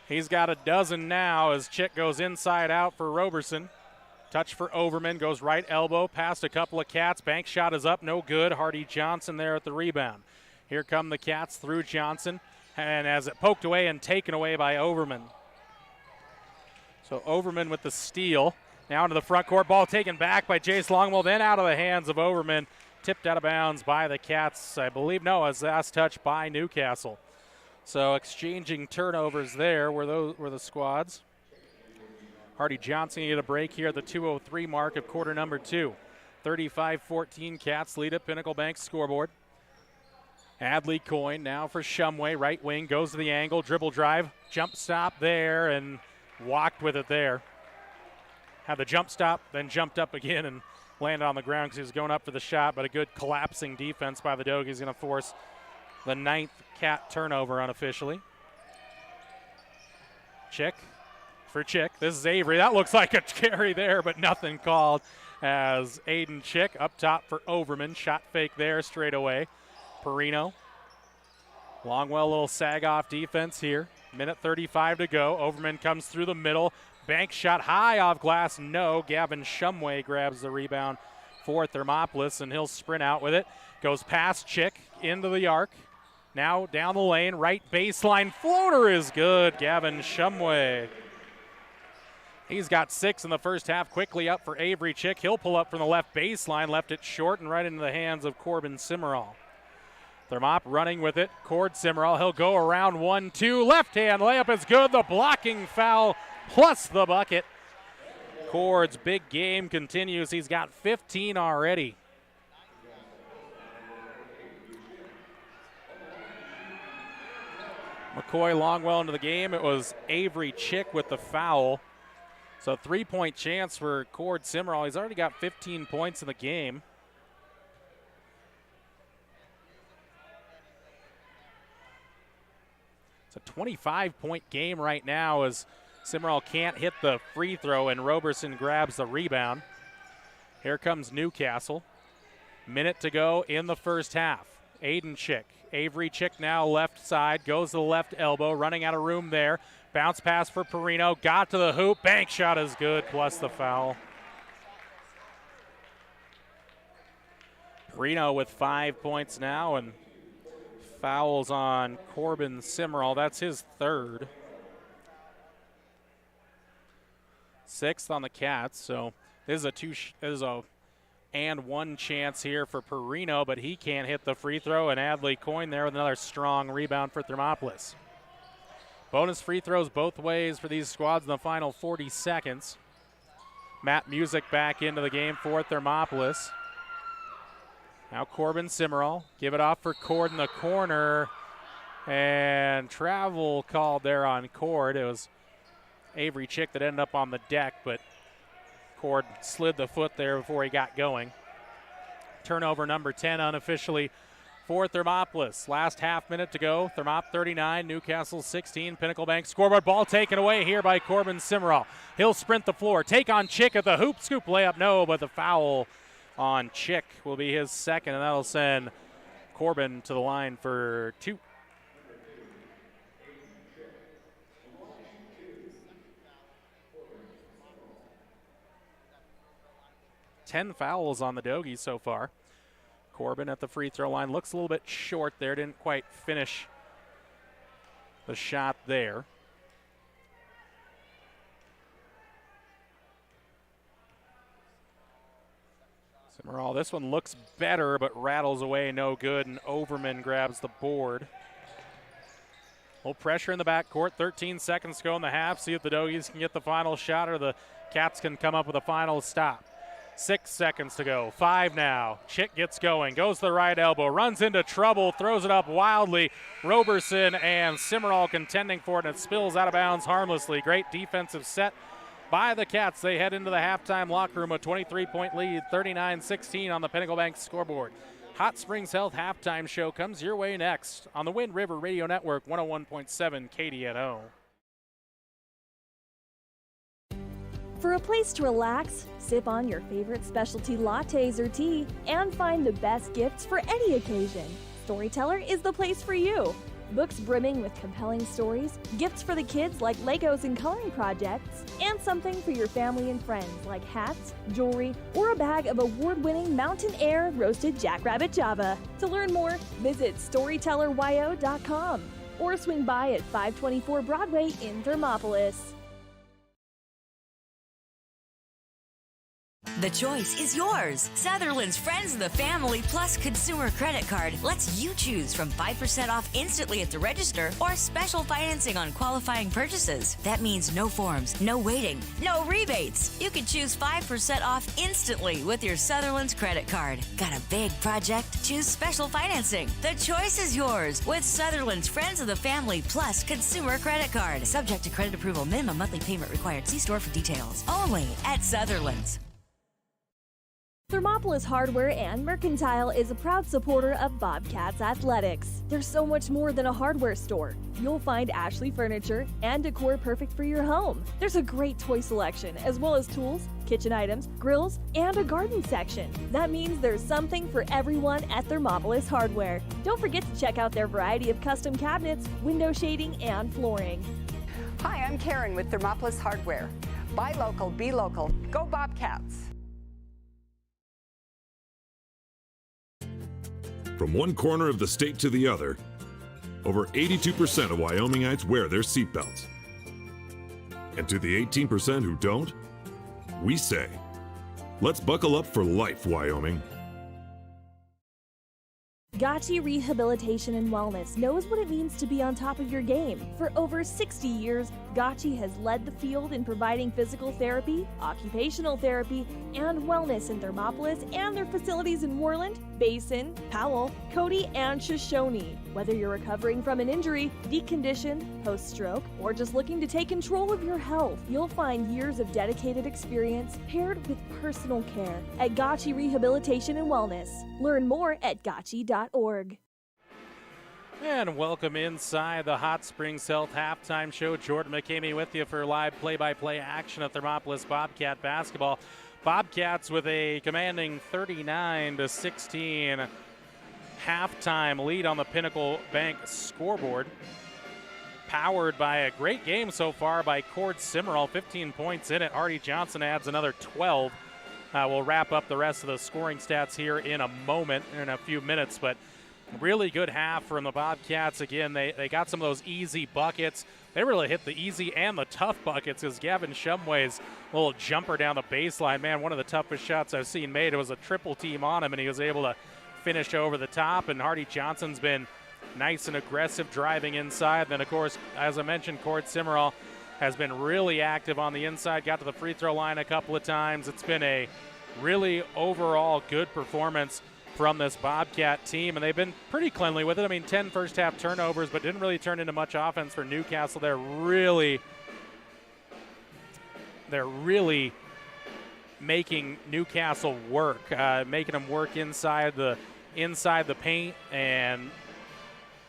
He's got a dozen now as Chick goes inside out for Roberson. Touch for Overman, goes right elbow, past a couple of Cats. Bank shot is up, no good. Hardy Johnson there at the rebound. Here come the Cats through Johnson, and as it poked away and taken away by Overman. So Overman with the steal. Now into the front court, ball taken back by Jace Longwell, then out of the hands of Overman. Tipped out of bounds by the Cats, I believe, no, as last touch by Newcastle. So exchanging turnovers there were the squads. Hardy Johnson needed a break here at the 2:03 mark of quarter number 2. 35-14, Cats lead at Pinnacle Bank's scoreboard. Adley Coyne now for Shumway, right wing, goes to the angle, dribble drive, jump stop there, and walked with it there. Had the jump stop, then jumped up again and landed on the ground because he was going up for the shot, but a good collapsing defense by the Dogies is going to force the 9th Cat turnover unofficially. Chick for Chick. This is Avery. That looks like a carry there, but nothing called as Aiden Chick up top for Overman. Shot fake there straight away. Perino. Longwell, little sag-off defense here. Minute 35 to go. Overman comes through the middle. Bank shot high off glass. No. Gavin Shumway grabs the rebound for Thermopolis, and he'll sprint out with it. Goes past Chick into the arc. Now down the lane, right baseline floater is good. Gavin Shumway. He's got 6 in the first half. Quickly up for Avery Chick. He'll pull up from the left baseline, left it short and right into the hands of Corbin Simmerall. Thermop running with it. Cord Simmerall, he'll go around 1-2. Left hand layup is good. The blocking foul plus the bucket. Cord's big game continues. He's got 15 already. McCoy Longwell into the game. It was Avery Chick with the foul. So 3-point chance for Cord Simmerall. He's already got 15 points in the game. It's a 25-point game right now as Simmerall can't hit the free throw and Roberson grabs the rebound. Here comes Newcastle. Minute to go in the first half. Aiden Chick. Avery Chick now left side. Goes to the left elbow. Running out of room there. Bounce pass for Perino. Got to the hoop. Bank shot is good, plus the foul. Perino with 5 points now, and fouls on Corbin Simmerall. That's his third. 6th on the Cats. So this is a and 1 chance here for Perino, but he can't hit the free throw, and Adley Coyne there with another strong rebound for Thermopolis. Bonus free throws both ways for these squads in the final 40 seconds. Matt Music back into the game for Thermopolis. Now Corbin Simmerall. Give it off for Cord in the corner. And travel called there on Cord. It was Avery Chick that ended up on the deck, but Cord slid the foot there before he got going. Turnover number 10 unofficially for Thermopolis. Last half minute to go. Thermop 39, Newcastle 16. Pinnacle Bank scoreboard. Ball taken away here by Corbin Simmerall. He'll sprint the floor. Take on Chick at the hoop. Scoop layup, no, but the foul on Chick will be his second, and that'll send Corbin to the line for 2. Ten fouls on the Dogies so far. Corbin at the free throw line looks a little bit short there. Didn't quite finish the shot there. Simmerall, this one looks better, but rattles away, no good, and Overman grabs the board. A little pressure in the backcourt. 13 seconds to go in the half. See if the Dogies can get the final shot or the Cats can come up with a final stop. 6 seconds to go. 5 now. Chick gets going. Goes to the right elbow. Runs into trouble. Throws it up wildly. Roberson and Simmerall contending for it, and it spills out of bounds harmlessly. Great defensive set by the Cats. They head into the halftime locker room, a 23-point lead, 39-16 on the Pinnacle Bank scoreboard. Hot Springs Health halftime show comes your way next on the Wind River Radio Network, 101.7 KDNO. For a place to relax, sip on your favorite specialty lattes or tea, and find the best gifts for any occasion, Storyteller is the place for you. Books brimming with compelling stories, gifts for the kids like Legos and coloring projects, and something for your family and friends like hats, jewelry, or a bag of award-winning Mountain Air roasted Jackrabbit Java. To learn more, visit StorytellerYO.com or swing by at 524 Broadway in Thermopolis. The choice is yours. Sutherland's Friends of the Family Plus Consumer Credit Card lets you choose from 5% off instantly at the register or special financing on qualifying purchases. That means no forms, no waiting, no rebates. You can choose 5% off instantly with your Sutherland's credit card. Got a big project? Choose special financing. The choice is yours with Sutherland's Friends of the Family Plus Consumer Credit Card. Subject to credit approval. Minimum monthly payment required. See store for details. Only at Sutherland's. Thermopolis Hardware and Mercantile is a proud supporter of Bobcats Athletics. There's so much more than a hardware store. You'll find Ashley furniture and decor perfect for your home. There's a great toy selection, as well as tools, kitchen items, grills, and a garden section. That means there's something for everyone at Thermopolis Hardware. Don't forget to check out their variety of custom cabinets, window shading, and flooring. Hi, I'm Karen with Thermopolis Hardware. Buy local, be local. Go Bobcats! From one corner of the state to the other, over 82% of Wyomingites wear their seatbelts. And to the 18% who don't, we say, let's buckle up for life, Wyoming. Gotchi Rehabilitation and Wellness knows what it means to be on top of your game. For over 60 years, Gotchi has led the field in providing physical therapy, occupational therapy, and wellness in Thermopolis and their facilities in Worland, Basin, Powell, Cody, and Shoshone. Whether you're recovering from an injury, decondition, post-stroke, or just looking to take control of your health, you'll find years of dedicated experience paired with personal care at Gotchi Rehabilitation and Wellness. Learn more at gotchi.org. And welcome inside the Hot Springs Health Halftime Show. Jordan McCamey with you for live play-by-play action at Thermopolis Bobcat basketball. Bobcats with a commanding 39-16 halftime lead on the Pinnacle Bank scoreboard. Powered by a great game so far by Cord Simmerall, 15 points in it. Artie Johnson adds another 12. We'll wrap up the rest of the scoring stats here in a moment, in a few minutes, but really good half from the Bobcats. Again, they got some of those easy buckets. They really hit the easy and the tough buckets as Gavin Shumway's little jumper down the baseline. Man, one of the toughest shots I've seen made. It was a triple team on him, and he was able to finish over the top. And Artie Johnson's been nice and aggressive driving inside. Then, of course, as I mentioned, Cord Simmerall has been really active on the inside, got to the free throw line a couple of times. It's been a really overall good performance from this Bobcat team, and they've been pretty cleanly with it. I mean, 10 first half turnovers, but didn't really turn into much offense for Newcastle. They're really making Newcastle work, making them work inside the paint and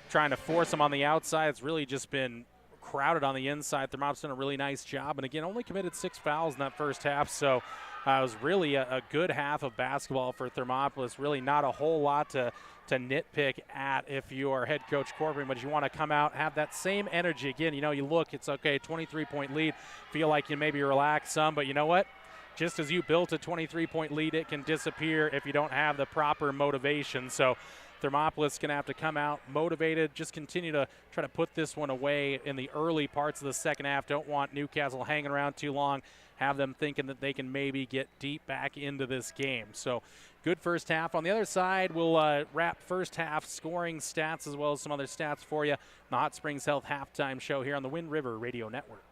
trying to force them on the outside. It's really just been crowded on the inside. Thermopolis done a really nice job, and again, only committed 6 fouls in that first half, so it was really a good half of basketball for Thermopolis. Really not a whole lot to nitpick at if you are head coach Corbin, but you want to come out, have that same energy. Again, you know, you look, it's okay, 23-point lead, feel like you maybe relax some, but you know what? Just as you built a 23-point lead, it can disappear if you don't have the proper motivation. So Thermopolis going to have to come out motivated, just continue to try to put this one away in the early parts of the second half. Don't want Newcastle hanging around too long, have them thinking that they can maybe get deep back into this game. So good first half. On the other side, we'll wrap first half scoring stats as well as some other stats for you. The Hot Springs Health Halftime Show here on the Wind River Radio Network.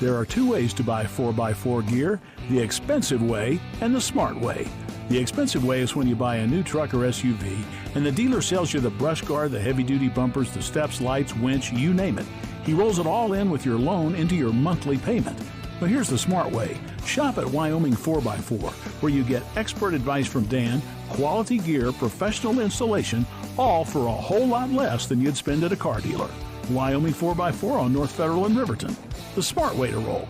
There are two ways to buy 4x4 gear, the expensive way and the smart way. The expensive way is when you buy a new truck or SUV and the dealer sells you the brush guard, the heavy-duty bumpers, the steps, lights, winch, you name it. He rolls it all in with your loan into your monthly payment. But here's the smart way. Shop at Wyoming 4x4, where you get expert advice from Dan, quality gear, professional installation, all for a whole lot less than you'd spend at a car dealer. Wyoming 4x4 on North Federal in Riverton. The smart way to roll.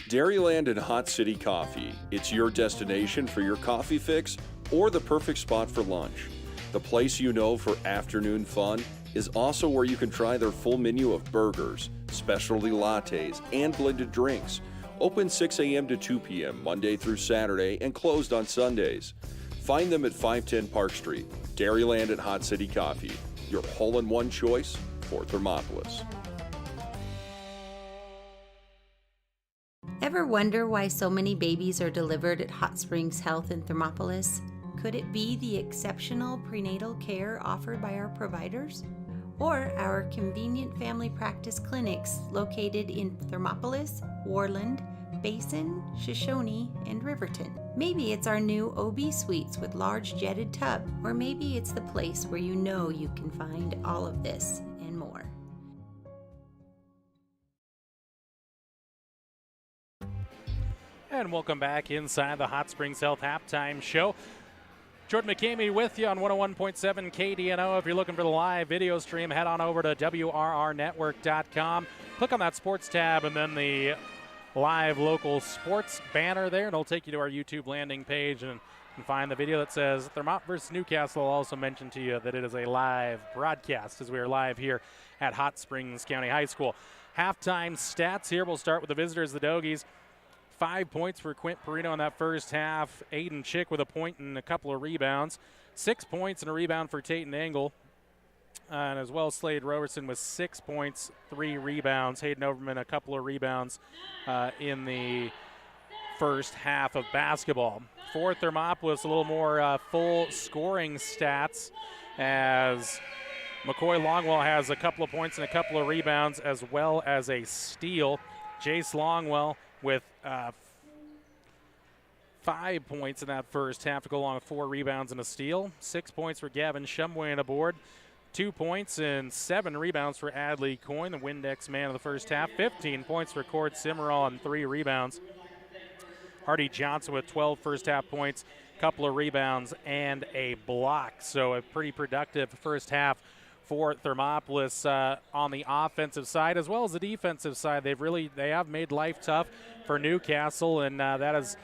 Dairyland and Hot City Coffee. It's your destination for your coffee fix or the perfect spot for lunch. The place you know for afternoon fun is also where you can try their full menu of burgers, specialty lattes, and blended drinks. Open 6 a.m. to 2 p.m. Monday through Saturday and closed on Sundays. Find them at 510 Park Street. Dairyland and Hot City Coffee, your hole-in-one choice for Thermopolis. Ever wonder why so many babies are delivered at Hot Springs Health in Thermopolis? Could it be the exceptional prenatal care offered by our providers? Or our convenient family practice clinics located in Thermopolis, Worland, Basin, Shoshone, and Riverton? Maybe it's our new OB suites with large jetted tub, or maybe it's the place where you know you can find all of this and more. And welcome back inside the Hot Springs Health Halftime Show. Jordan McCamey with you on 101.7 KDNO. If you're looking for the live video stream, head on over to WRRnetwork.com. Click on that sports tab and then the live local sports banner there, and it'll take you to our YouTube landing page. And and find the video that says Thermop versus Newcastle. I'll also mention to you that it is a live broadcast as we are live here at Hot Springs County High School. Halftime stats here. We'll start with the visitors, the Dogies. 5 points for Quint Perino in that first half. Aiden Chick with a point and a couple of rebounds. 6 points and a rebound for Tayton Engel. And as well, Slade Roberson with 6 points, 3 rebounds. Hayden Overman a couple of rebounds in the first half of basketball. For Thermopolis, a little more full scoring stats as McCoy Longwell has a couple of points and a couple of rebounds as well as a steal. Jace Longwell with 5 points in that first half to go along with 4 rebounds and a steal. 6 points for Gavin Shumway on the board. 2 points and 7 rebounds for Adley Coyne, the Windex man of the first half. 15 points for Cord Simmerall and 3 rebounds. Hardy Johnson with 12 first half points, couple of rebounds, and a block. So a pretty productive first half for Thermopolis on the offensive side as well as the defensive side. They have made life tough for Newcastle, and that has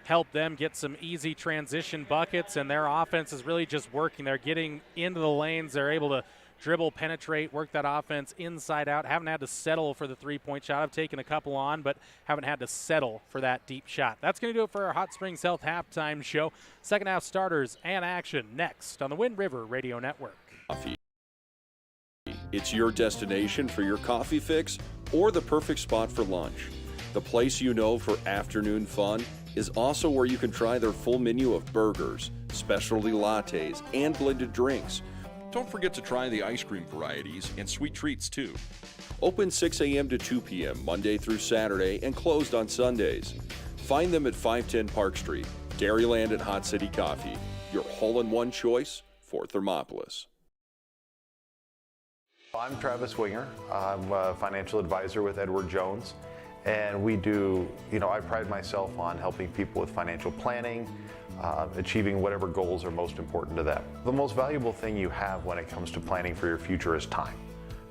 helped them get some easy transition buckets, and their offense is really just working. They're getting into the lanes. They're able to dribble, penetrate, work that offense inside out. Haven't had to settle for the three-point shot. I've taken a couple on, but haven't had to settle for that deep shot. That's going to do it for our Hot Springs Health halftime show. Second half starters and action next on the Wind River Radio Network. Coffee. It's your destination for your coffee fix or the perfect spot for lunch. The place you know for afternoon fun is also where you can try their full menu of burgers, specialty lattes, and blended drinks. Don't forget to try the ice cream varieties and sweet treats too. Open 6 a.m. to 2 p.m. Monday through Saturday and closed on Sundays. Find them at 510 Park Street, Dairyland at Hot City Coffee, your hole-in-one choice for Thermopolis. I'm Travis Winger. I'm a financial advisor with Edward Jones. And we do, I pride myself on helping people with financial planning, achieving whatever goals are most important to them. The most valuable thing you have when it comes to planning for your future is time.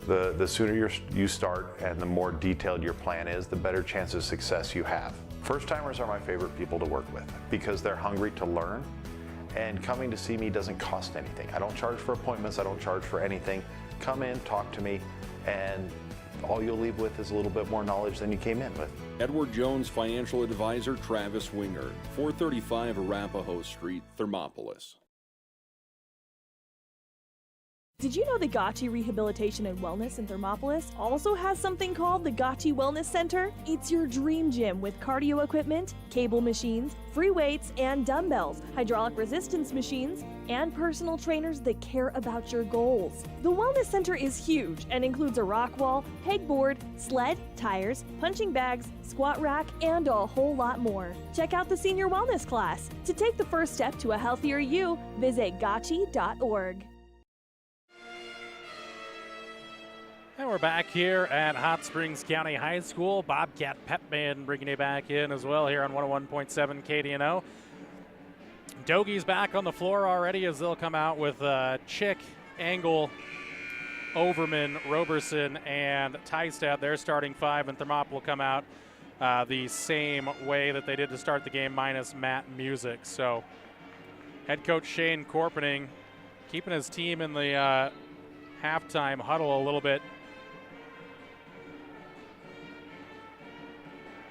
The sooner you start and the more detailed your plan is, the better chance of success you have. First-timers are my favorite people to work with because they're hungry to learn, and coming to see me doesn't cost anything. I don't charge for appointments, I don't charge for anything. Come in, talk to me, and all you'll leave with is a little bit more knowledge than you came in with. Edward Jones Financial Advisor Travis Winger, 435 Arapahoe Street, Thermopolis. Did you know the Gotchi Rehabilitation and Wellness in Thermopolis also has something called the Gotchi Wellness Center? It's your dream gym with cardio equipment, cable machines, free weights and dumbbells, hydraulic resistance machines, and personal trainers that care about your goals. The Wellness Center is huge and includes a rock wall, pegboard, sled, tires, punching bags, squat rack, and a whole lot more. Check out the Senior Wellness class. To take the first step to a healthier you, visit gotchi.org. And we're back here at Hot Springs County High School. Bobcat Pep Band bringing you back in as well here on 101.7 KDNO. Dogies back on the floor already as they'll come out with Chick, Engel, Overman, Roberson, and Tystad. Their starting five, and Thermop will come out the same way that they did to start the game, minus Matt Music. So head coach Shane Corpening keeping his team in the halftime huddle a little bit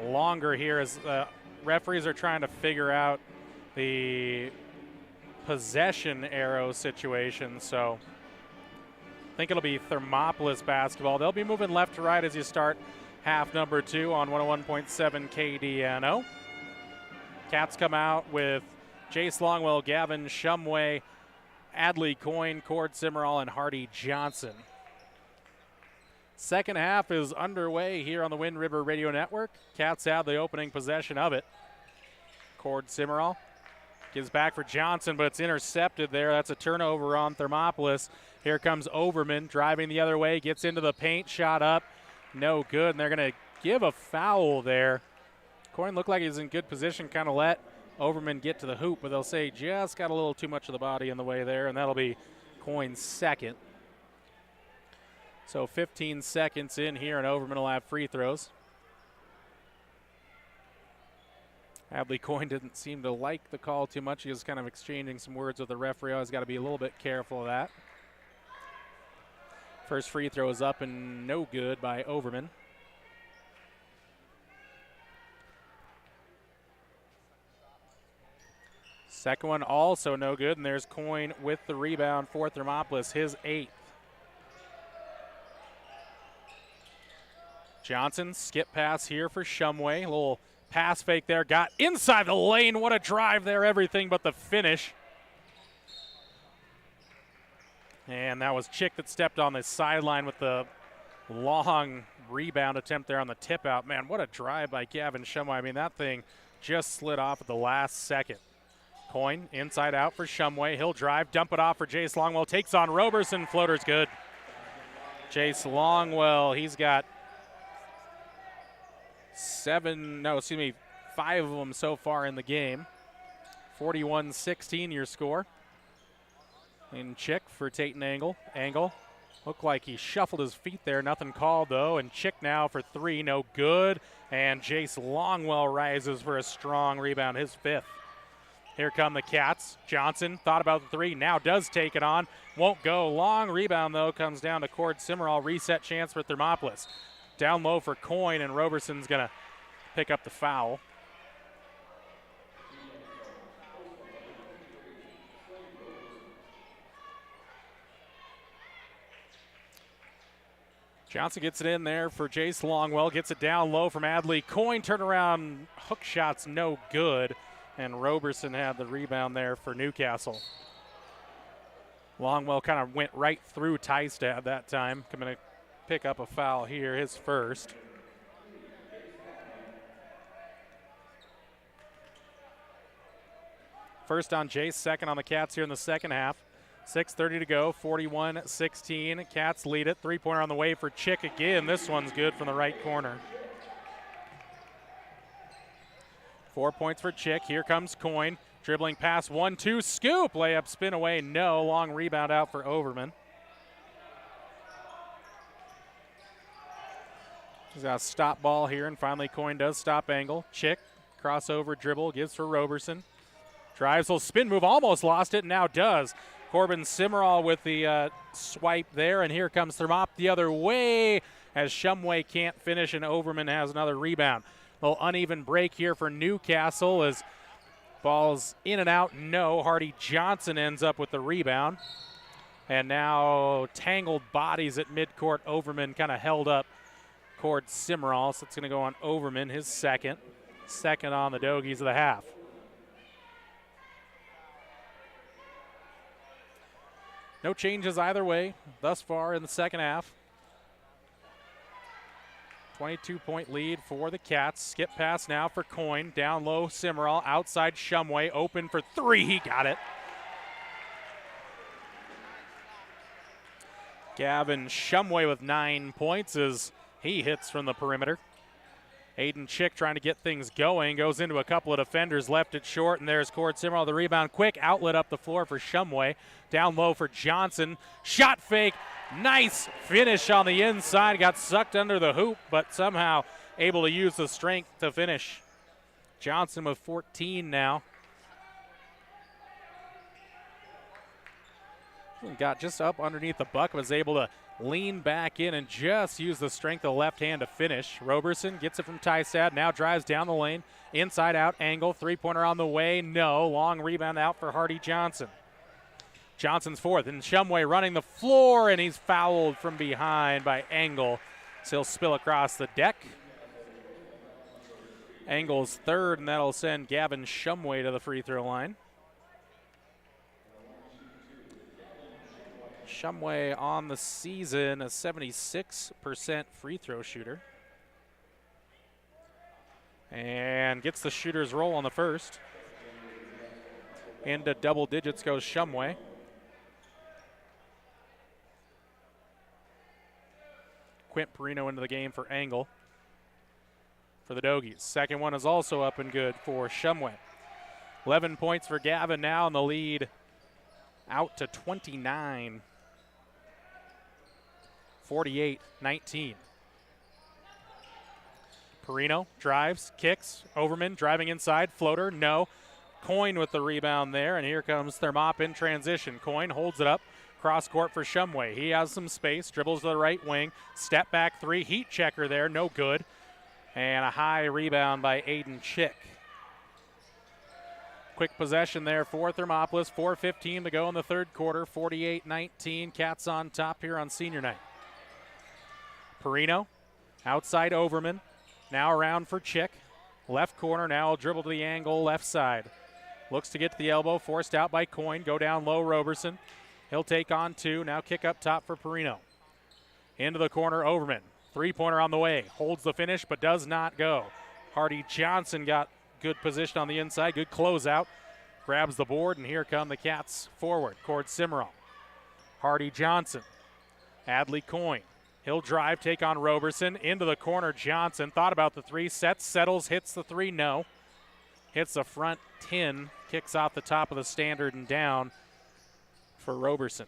longer here as referees are trying to figure out the possession arrow situation. So I think it'll be Thermopolis basketball. They'll be moving left to right as you start half number 2 on 101.7 KDNO. Cats come out with Jace Longwell, Gavin Shumway, Adley Coyne, Cord Simmerall, and Hardy Johnson. Second half is underway here on the Wind River Radio Network. Cats have the opening possession of it. Cord Simmerall gives back for Johnson, but it's intercepted there. That's a turnover on Thermopolis. Here comes Overman driving the other way, gets into the paint, shot up, no good, and they're going to give a foul there. Coyne looked like he's in good position, kind of let Overman get to the hoop, but they'll say just got a little too much of the body in the way there, and that'll be Coyne's second. So 15 seconds in here, and Overman will have free throws. Adley Coyne didn't seem to like the call too much. He was kind of exchanging some words with the referee. Always got to be a little bit careful of that. First free throw is up and no good by Overman. Second one also no good, and there's Coyne with the rebound for Thermopolis, his 8th. Johnson, skip pass here for Shumway. A little pass fake there, got inside the lane. What a drive there, everything but the finish. And that was Chick that stepped on the sideline with the long rebound attempt there on the tip out. Man, what a drive by Gavin Shumway. I mean, that thing just slid off at the last second. Coyne inside out for Shumway. He'll drive, dump it off for Jace Longwell. Takes on Roberson. Floater's good. Jace Longwell, he's got 5 of them so far in the game. 41-16 your score. And Chick for Teitemann Angle. Looked like he shuffled his feet there. Nothing called, though. And Chick now for 3. No good. And Jace Longwell rises for a strong rebound, his 5th. Here come the Cats. Johnson thought about the 3. Now does take it on. Won't go. Long rebound, though. Comes down to Cord Simmerall. Reset chance for Thermopolis. Down low for Coyne, and Roberson's going to pick up the foul. Johnson gets it in there for Jace Longwell. Gets it down low from Adley Coyne. Turnaround hook shot's no good. And Roberson had the rebound there for Newcastle. Longwell kind of went right through Tystad that time. Coming to pick up a foul here, his first. First on Jace, second on the Cats here in the second half. 6:30 to go, 41-16. Cats lead it. 3-pointer on the way for Chick again. This one's good from the right corner. 4 points for Chick. Here comes Coyne. Dribbling pass, 1-2, scoop. Layup, spin away, no. Long rebound out for Overman. He's got a stop ball here, and finally Coyne does stop Angle. Chick, crossover dribble, gives for Roberson. Drives, will spin move, almost lost it, and now does. Corbin Simmerall with the swipe there, and here comes Thermop the other way as Shumway can't finish, and Overman has another rebound. A little uneven break here for Newcastle as ball's in and out. No, Hardy Johnson ends up with the rebound. And now tangled bodies at midcourt. Overman kind of held up Cord Simmerall, so it's going to go on Overman, his second. Second on the Dogies of the half. No changes either way thus far in the second half. 22-point lead for the Cats. Skip pass now for Coyne. Down low, Simmerall. Outside, Shumway. Open for 3. He got it. Gavin Shumway with 9 points as he hits from the perimeter. Aiden Chick trying to get things going. Goes into a couple of defenders. Left it short, and there's Cord Simmerall. The rebound quick. Outlet up the floor for Shumway. Down low for Johnson. Shot fake. Nice finish on the inside. Got sucked under the hoop, but somehow able to use the strength to finish. Johnson with 14 now. Got just up underneath the bucket, was able to lean back in and just use the strength of the left hand to finish. Roberson gets it from Tystad, now drives down the lane. Inside out Angle, 3-pointer on the way, no. Long rebound out for Hardy Johnson. Johnson's fourth, and Shumway running the floor, and he's fouled from behind by Angle. So he'll spill across the deck. Angle's third, and that'll send Gavin Shumway to the free throw line. Shumway on the season, a 76% free throw shooter. And gets the shooter's roll on the first. Into double digits goes Shumway. Quint Perino into the game for Angle for the Dogies. Second one is also up and good for Shumway. 11 points for Gavin now, and the lead out to 29. 48-19. Perino drives, kicks. Overman driving inside. Floater, no. Coyne with the rebound there, and here comes Thermop in transition. Coyne holds it up. Cross court for Shumway. He has some space. Dribbles to the right wing. Step back three. Heat checker there. No good. And a high rebound by Aiden Chick. Quick possession there for Thermopolis. 4:15 to go in the third quarter. 48-19. Cats on top here on senior night. Perino outside Overman. Now around for Chick. Left corner. Now will dribble to the angle left side. Looks to get to the elbow. Forced out by Coyne. Go down low Roberson. He'll take on two. Now kick up top for Perino. Into the corner Overman. Three-pointer on the way. Holds the finish but does not go. Hardy Johnson got good position on the inside. Good closeout. Grabs the board, and here come the Cats forward. Cord Simmerall. Hardy Johnson. Adley Coyne. He'll drive, take on Roberson. Into the corner, Johnson. Thought about the three. Sets, settles, hits the three. No. Hits the front 10. Kicks off the top of the standard and down for Roberson.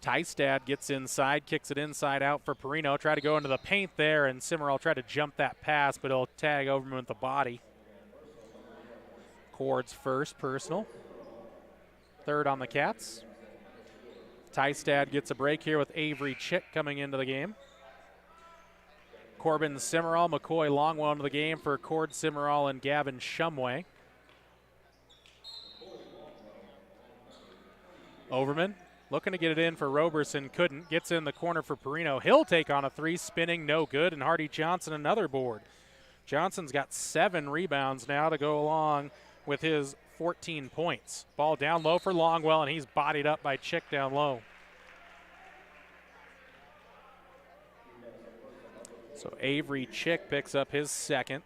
Tystad gets inside, kicks it inside out for Perino. Try to go into the paint there, and Simmerall tried to jump that pass, but he'll tag Overman with the body. Cord's first personal. Third on the Cats. Tystad gets a break here with Avery Chick coming into the game. Corbin Simmerall, McCoy Longwell into the game for Cord Simmerall and Gavin Shumway. Overman looking to get it in for Roberson, couldn't. Gets in the corner for Perino. He'll take on a three, spinning, no good, and Hardy Johnson another board. Johnson's got 7 rebounds now to go along with his 14 points. Ball down low for Longwell, and he's bodied up by Chick down low. So Avery Chick picks up his second.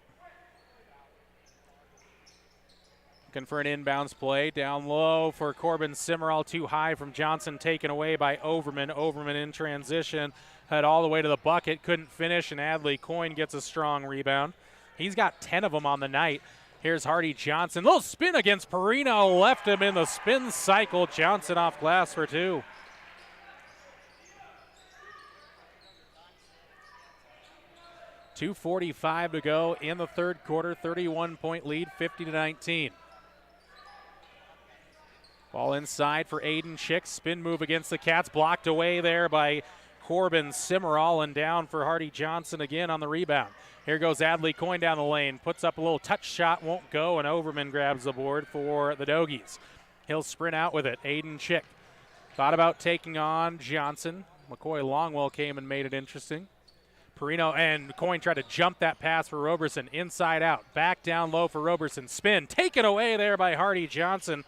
Looking for an inbounds play. Down low for Corbin Simmerall. Too high from Johnson, taken away by Overman. Overman in transition. Head all the way to the bucket. Couldn't finish, and Adley Coyne gets a strong rebound. He's got 10 of them on the night. Here's Hardy Johnson. Little spin against Perino. Left him in the spin cycle. Johnson off glass for 2. .245 to go in the third quarter. 31-point lead, 50-19. Ball inside for Aiden Chick. Spin move against the Cats. Blocked away there by Corbin Simmerall, and down for Hardy Johnson again on the rebound. Here goes Adley Coyne down the lane. Puts up a little touch shot. Won't go, and Overman grabs the board for the Dogies. He'll sprint out with it. Aiden Chick thought about taking on Johnson. McCoy Longwell came and made it interesting. Perino and Coyne tried to jump that pass for Roberson. Inside out. Back down low for Roberson. Spin. Taken away there by Hardy Johnson.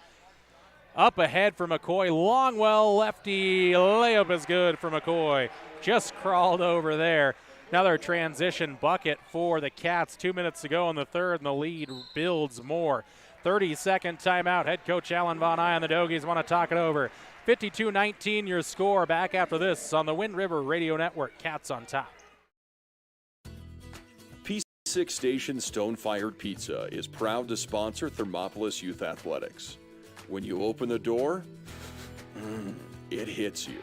Up ahead for McCoy. Longwell lefty. Layup is good for McCoy. Just crawled over there. Another transition bucket for the Cats. 2 minutes to go in the third, and the lead builds more. 30-second timeout. Head coach Alan Von Eye and the Dogies want to talk it over. 52-19 your score. Back after this on the Wind River Radio Network. Cats on top. P6 Station Stone-Fired Pizza is proud to sponsor Thermopolis Youth Athletics. When you open the door, it hits you.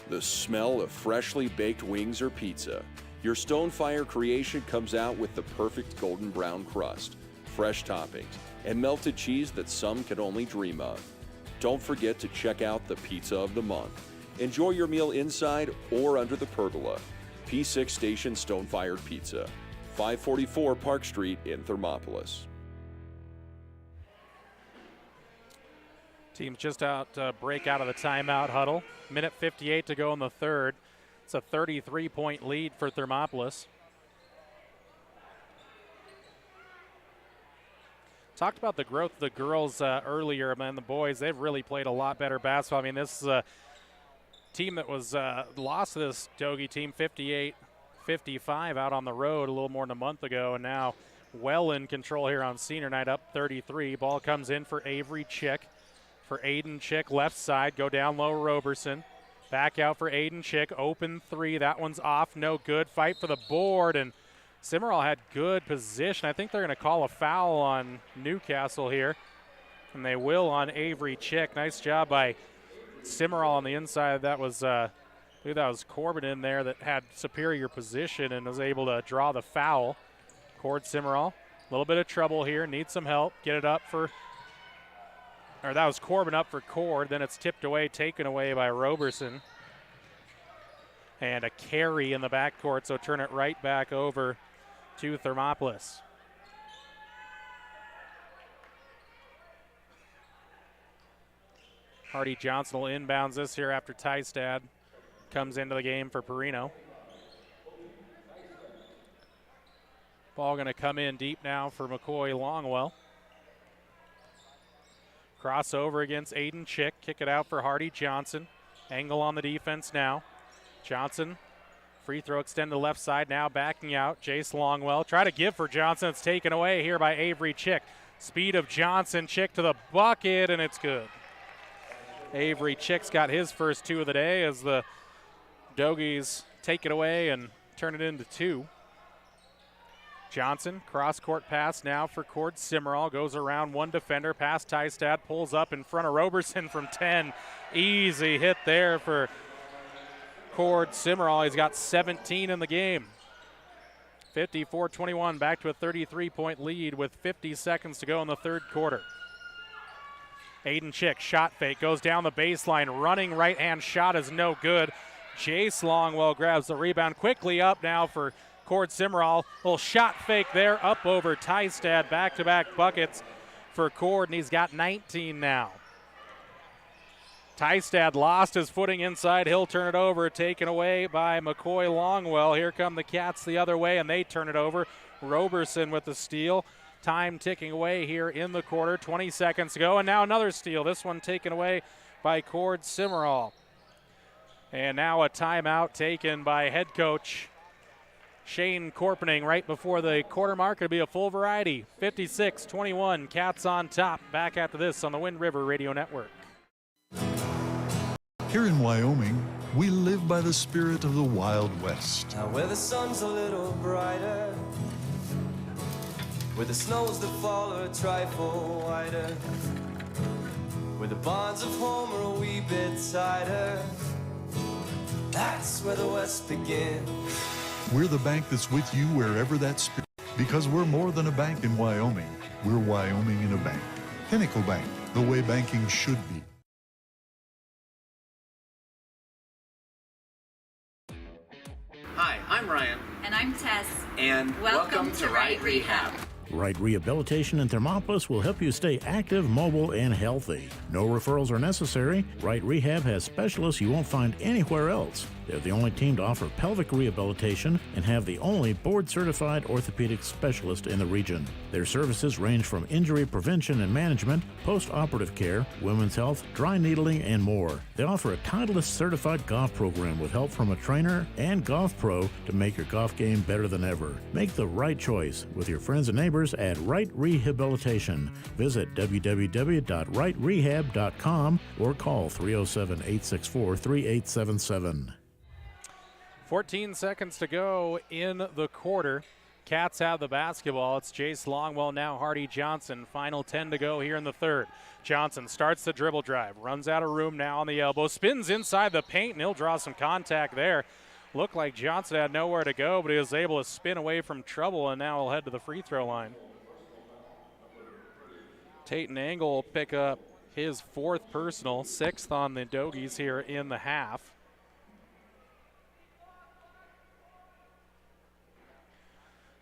The smell of freshly baked wings or pizza. Your Stone-Fire creation comes out with the perfect golden brown crust, fresh toppings, and melted cheese that some can only dream of. Don't forget to check out the Pizza of the Month. Enjoy your meal inside or under the pergola. P6 Station Stone-Fired Pizza, 544 Park Street in Thermopolis. Team's just out to break out of the timeout huddle. Minute 58 to go in the third. It's a 33-point lead for Thermopolis. Talked about the growth of the girls earlier, and the boys, they've really played a lot better basketball. I mean, this is a team that was lost to this Dogie team 58-55 out on the road a little more than a month ago, and now well in control here on senior night, up 33. Ball comes in for Avery Chick. For Aiden Chick, left side, go down low, Roberson. Back out for Aiden Chick, open three. That one's off, no good. Fight for the board, and Simmerall had good position. I think they're going to call a foul on Newcastle here, and they will on Avery Chick. Nice job by Simmerall on the inside. That was believe that was Corbin in there that had superior position and was able to draw the foul. Cord Simmerall, a little bit of trouble here, needs some help. Get it up for, or that was Corbin up for Cord. Then it's tipped away, taken away by Roberson. And a carry in the backcourt, so turn it right back over to Thermopolis. Hardy Johnson will inbounds this here after Tystad comes into the game for Perino. Ball going to come in deep now for McCoy Longwell. Crossover against Aiden Chick. Kick it out for Hardy Johnson. Angle on the defense now. Johnson, free throw extend to the left side now, backing out. Jace Longwell. Try to give for Johnson. It's taken away here by Avery Chick. Speed of Johnson. Chick to the bucket, and it's good. Avery Chick's got his first 2 of the day as the Dogies take it away and turn it into 2. Johnson, cross-court pass now for Cord Simmerall. Goes around one defender, past Tystad, pulls up in front of Roberson from 10. Easy hit there for Cord Simmerall. He's got 17 in the game. 54-21, back to a 33-point lead with 50 seconds to go in the third quarter. Aiden Chick, shot fake, goes down the baseline, running right-hand shot is no good. Jace Longwell grabs the rebound, quickly up now for Cord Simmerall. Little shot fake there, up over Tystad, back-to-back buckets for Cord, and he's got 19 now. Tystad lost his footing inside. He'll turn it over, taken away by McCoy Longwell. Here come the Cats the other way, and they turn it over. Roberson with the steal. Time ticking away here in the quarter. 20 seconds to go, and now another steal. This one taken away by Cord Simmerall. And now a timeout taken by head coach Shane Corpening right before the quarter mark. It'll be a full variety. 56-21, Cats on top. Back after this on the Wind River Radio Network. Here in Wyoming, we live by the spirit of the Wild West. Now where the sun's a little brighter, where the snows that fall are a trifle wider, where the bonds of home are a wee bit tighter, that's where the West begins. We're the bank that's with you wherever that spirit, because we're more than a bank in Wyoming. We're Wyoming in a bank. Pinnacle Bank, the way banking should be. Hi, I'm Ryan. And I'm Tess. And welcome to Right Rehab. Right Rehabilitation in Thermopolis will help you stay active, mobile, and healthy. No referrals are necessary. Right Rehab has specialists you won't find anywhere else. They're the only team to offer pelvic rehabilitation and have the only board-certified orthopedic specialist in the region. Their services range from injury prevention and management, post-operative care, women's health, dry needling, and more. They offer a Titleist certified golf program with help from a trainer and golf pro to make your golf game better than ever. Make the right choice with your friends and neighbors at Right Rehabilitation. Visit www.rightrehab.com or call 307-864-3877. 14 seconds to go in the quarter. Cats have the basketball. It's Jace Longwell, now Hardy Johnson. Final 10 to go here in the third. Johnson starts the dribble drive, runs out of room now on the elbow, spins inside the paint, and he'll draw some contact there. Looked like Johnson had nowhere to go, but he was able to spin away from trouble, and now he'll head to the free throw line. Taiten Angle will pick up his 4th personal, 6th on the Dogies here in the half.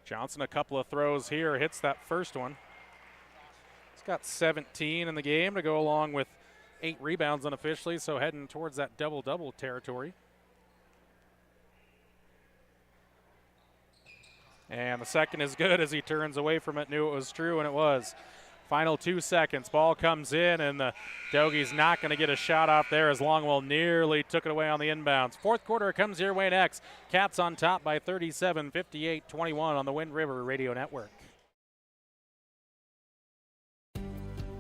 Johnson, a couple of throws here, hits that first one. He's got 17 in the game to go along with 8 rebounds unofficially, so heading towards that double-double territory. And the second is good as he turns away from it, knew it was true, and it was. Final 2 seconds, ball comes in, and the Dogies not going to get a shot off there as Longwell nearly took it away on the inbounds. Fourth quarter comes your way next. Cats on top by 37, 58-21 on the Wind River Radio Network.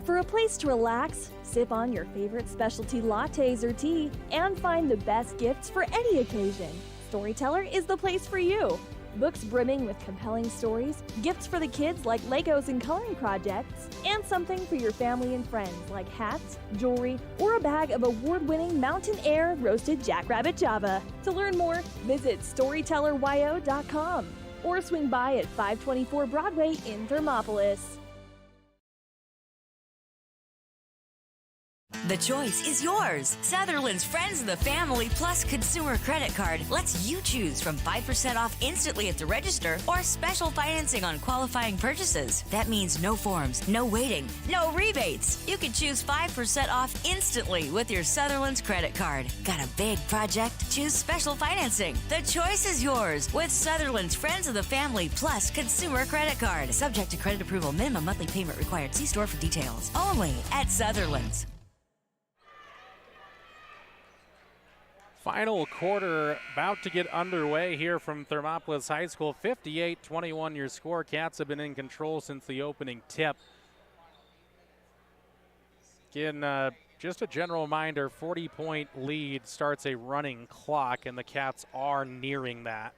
For a place to relax, sip on your favorite specialty lattes or tea, and find the best gifts for any occasion, Storyteller is the place for you. books brimming with compelling stories, gifts for the kids like Legos and coloring projects, and something for your family and friends like hats, jewelry, or a bag of award-winning Mountain Air roasted Jackrabbit Java. To learn more, visit StorytellerYO.com or swing by at 524 Broadway in Thermopolis. The choice is yours. Sutherland's Friends of the Family Plus Consumer Credit Card lets you choose from 5% off instantly at the register or special financing on qualifying purchases. That means no forms, no waiting, no rebates. You can choose 5% off instantly with your Sutherland's credit card. Got a big project? Choose special financing. The choice is yours with Sutherland's Friends of the Family Plus Consumer Credit Card. Subject to credit approval. Minimum monthly payment required. See store for details. Only at Sutherland's. Final quarter about to get underway here from Thermopolis High School. 58-21 your score. Cats have been in control since the opening tip. Again, just a general reminder, 40-point lead starts a running clock, and the Cats are nearing that.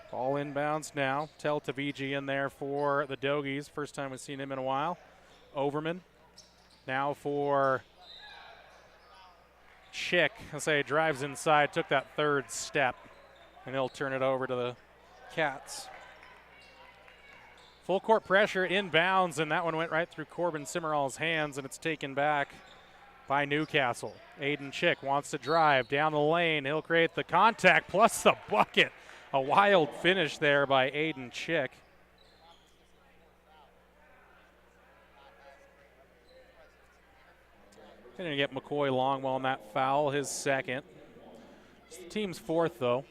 Ball inbounds now. Tel Taviji in there for the Dogies. First time we've seen him in a while. Overman now for Chick. I'll say drives inside, took that third step, and he'll turn it over to the Cats. Full court pressure inbounds, and that one went right through Corbin Simmerall's hands, and it's taken back by Newcastle. Aiden Chick wants to drive down the lane. He'll create the contact plus the bucket. A wild finish there by Aiden Chick. Going to get McCoy Longwell on that foul, his second. It's the team's fourth, though.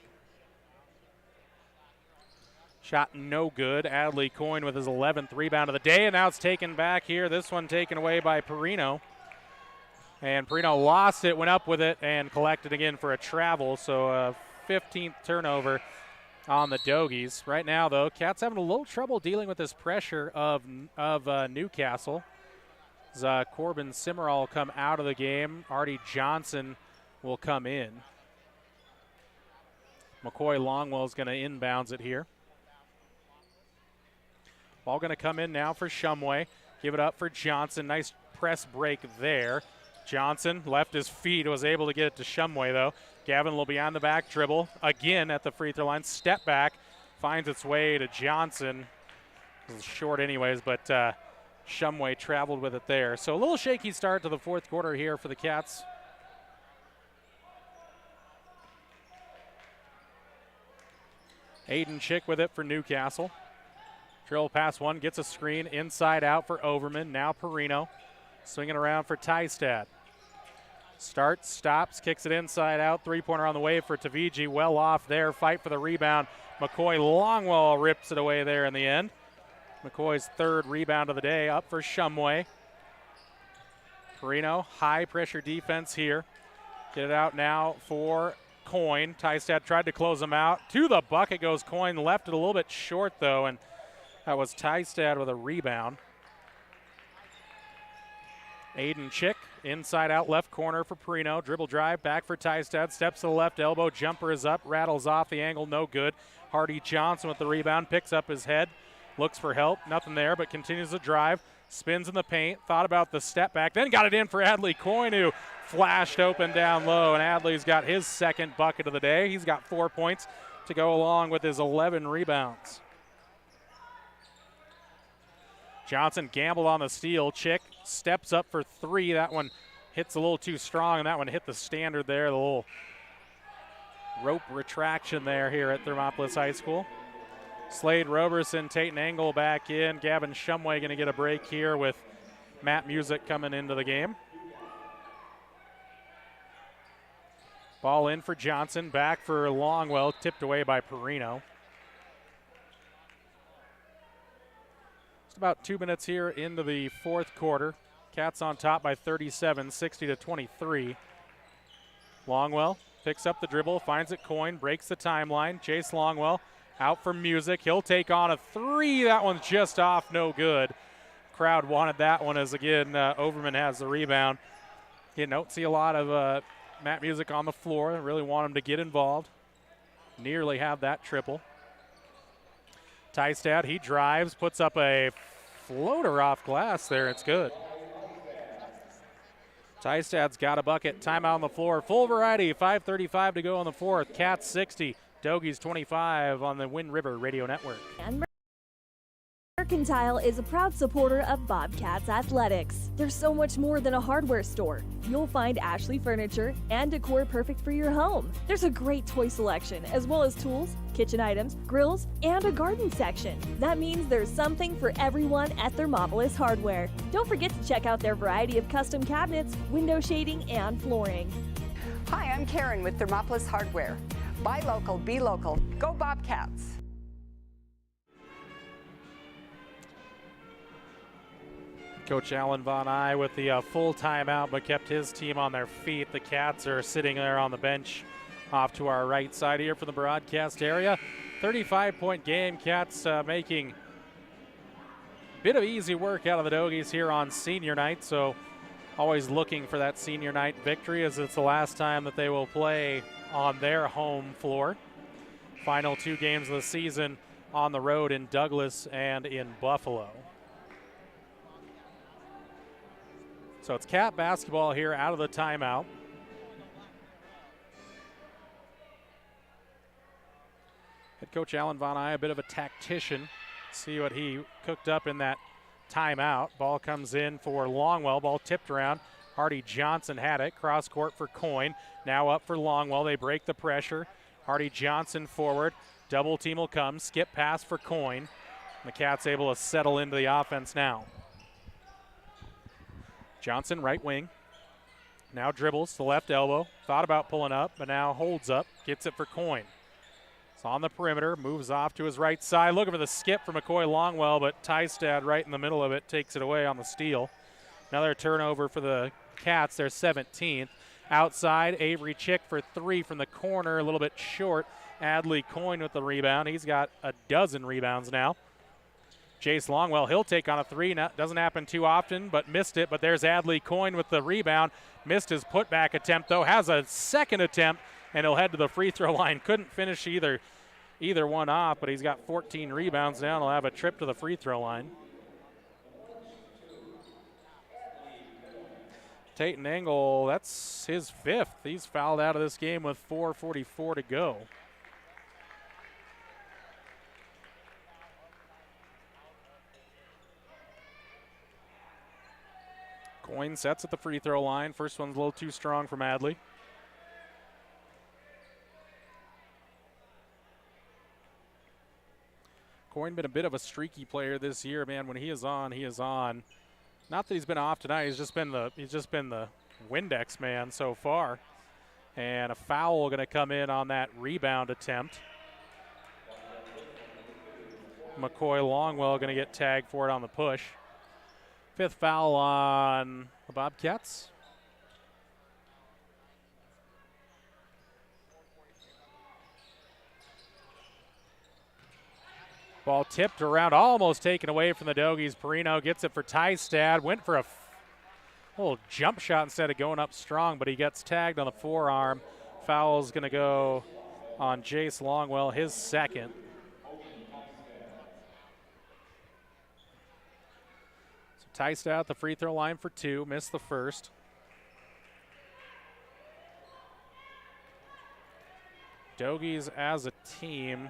Shot no good. Adley Coyne with his 11th rebound of the day, and now it's taken back here. This one taken away by Perino. And Perino lost it, went up with it, and collected again for a travel. So a 15th turnover on the Dogies. Right now, though, Cats having a little trouble dealing with this pressure of Newcastle. As Corbin Simmerall will come out of the game. Artie Johnson will come in. McCoy Longwell is going to inbounds it here. Ball going to come in now for Shumway. Give it up for Johnson. Nice press break there. Johnson left his feet, was able to get it to Shumway, though. Gavin will be on the back dribble again at the free throw line. Step back, finds its way to Johnson. It was short anyways, but Shumway traveled with it there. So a little shaky start to the fourth quarter here for the Cats. Aiden Chick with it for Newcastle. Drill pass one, gets a screen inside out for Overman. Now Perino swinging around for Tystad. Starts, stops, kicks it inside out. Three-pointer on the way for Taviji. Well off there. Fight for the rebound. McCoy Longwell rips it away there in the end. McCoy's third rebound of the day up for Shumway. Perino, high pressure defense here. Get it out now for Coyne. Tystad tried to close him out. To the bucket goes Coyne. Left it a little bit short though, and that was Tystad with a rebound. Aiden Chick, inside out left corner for Perino. Dribble drive, back for Tystad. Steps to the left elbow, jumper is up, rattles off the angle, no good. Hardy Johnson with the rebound, picks up his head. Looks for help, nothing there, but continues to drive. Spins in the paint, thought about the step back, then got it in for Adley Coyne, who flashed open down low, and Adley's got his second bucket of the day. He's got 4 points to go along with his 11 rebounds. Johnson gambled on the steal. Chick steps up for three. That one hits a little too strong, and that one hit the standard there. The little rope retraction there here at Thermopolis High School. Slade Roberson, Tate Angle back in. Gavin Shumway going to get a break here with Matt Music coming into the game. Ball in for Johnson. Back for Longwell. Tipped away by Perino. Just about 2 minutes here into the fourth quarter. Cats on top by 37, 60-23. Longwell picks up the dribble, finds it Coyne, breaks the timeline. Chase Longwell out for Music. He'll take on a three. That one's just off, no good. Crowd wanted that one as, again, Overman has the rebound. You don't see a lot of Matt Music on the floor. Really want him to get involved. nearly have that triple. Tystad, he drives, puts up a floater off glass there. It's good. Tystad's got a bucket. Timeout on the floor. Full variety. 5:35 to go in the fourth. Cats 60. Dogies 25 on the Wind River Radio Network. And Mercantile is a proud supporter of Bobcats Athletics. There's so much more than a hardware store. You'll find Ashley furniture and decor perfect for your home. There's a great toy selection, as well as tools, kitchen items, grills, and a garden section. That means there's something for everyone at Thermopolis Hardware. Don't forget to check out their variety of custom cabinets, window shading, and flooring. Hi, I'm Karen with Thermopolis Hardware. Buy local, be local. Go Bobcats! Coach Alan Von Eye with the full timeout, but kept his team on their feet. The Cats are sitting there on the bench off to our right side here from the broadcast area. 35-point game. Cats making a bit of easy work out of the Dogies here on senior night, so always looking for that senior night victory, as it's the last time that they will play on their home floor. Final 2 games of the season on the road in Douglas and in Buffalo. So it's Cat basketball here out of the timeout. Head coach Alan Von Eye, a bit of a tactician. See what he cooked up in that timeout. Ball comes in for Longwell. Ball tipped around. Hardy Johnson had it. Cross court for Coyne. Now up for Longwell. They break the pressure. Hardy Johnson forward. Double team will come. Skip pass for Coyne. The Cats able to settle into the offense now. Johnson, right wing. Now dribbles to left elbow. Thought about pulling up, but now holds up. Gets it for Coyne. It's on the perimeter. Moves off to his right side. Looking for the skip for McCoy Longwell, but Tystad right in the middle of it takes it away on the steal. Another turnover for the Cats. They're 17th. Outside, Avery Chick for 3 from the corner. A little bit short. Adley Coyne with the rebound. He's got a dozen rebounds now. Jace Longwell, he'll take on a 3. Now, doesn't happen too often, but missed it. But there's Adley Coyne with the rebound. Missed his putback attempt, though. Has a second attempt, and he'll head to the free throw line. Couldn't finish either one off, but he's got 14 rebounds now. He'll have a trip to the free throw line. Tatum Engel, that's his 5th. He's fouled out of this game with 4:44 to go. Coyne sets at the free throw line. First one's a little too strong from Adley. Coyne been a bit of a streaky player this year, man. When he is on, he is on. Not that he's been off tonight. He's just been the Windex man so far. And a foul going to come in on that rebound attempt. McCoy Longwell going to get tagged for it on the push. 5th foul on the Bobcats. Ball tipped around, almost taken away from the Dogies. Perino gets it for Tystad. Went for a little jump shot instead of going up strong, but he gets tagged on the forearm. Foul's going to go on Jace Longwell, his 2nd. Tystad at the free throw line for 2, missed the first. Dogies as a team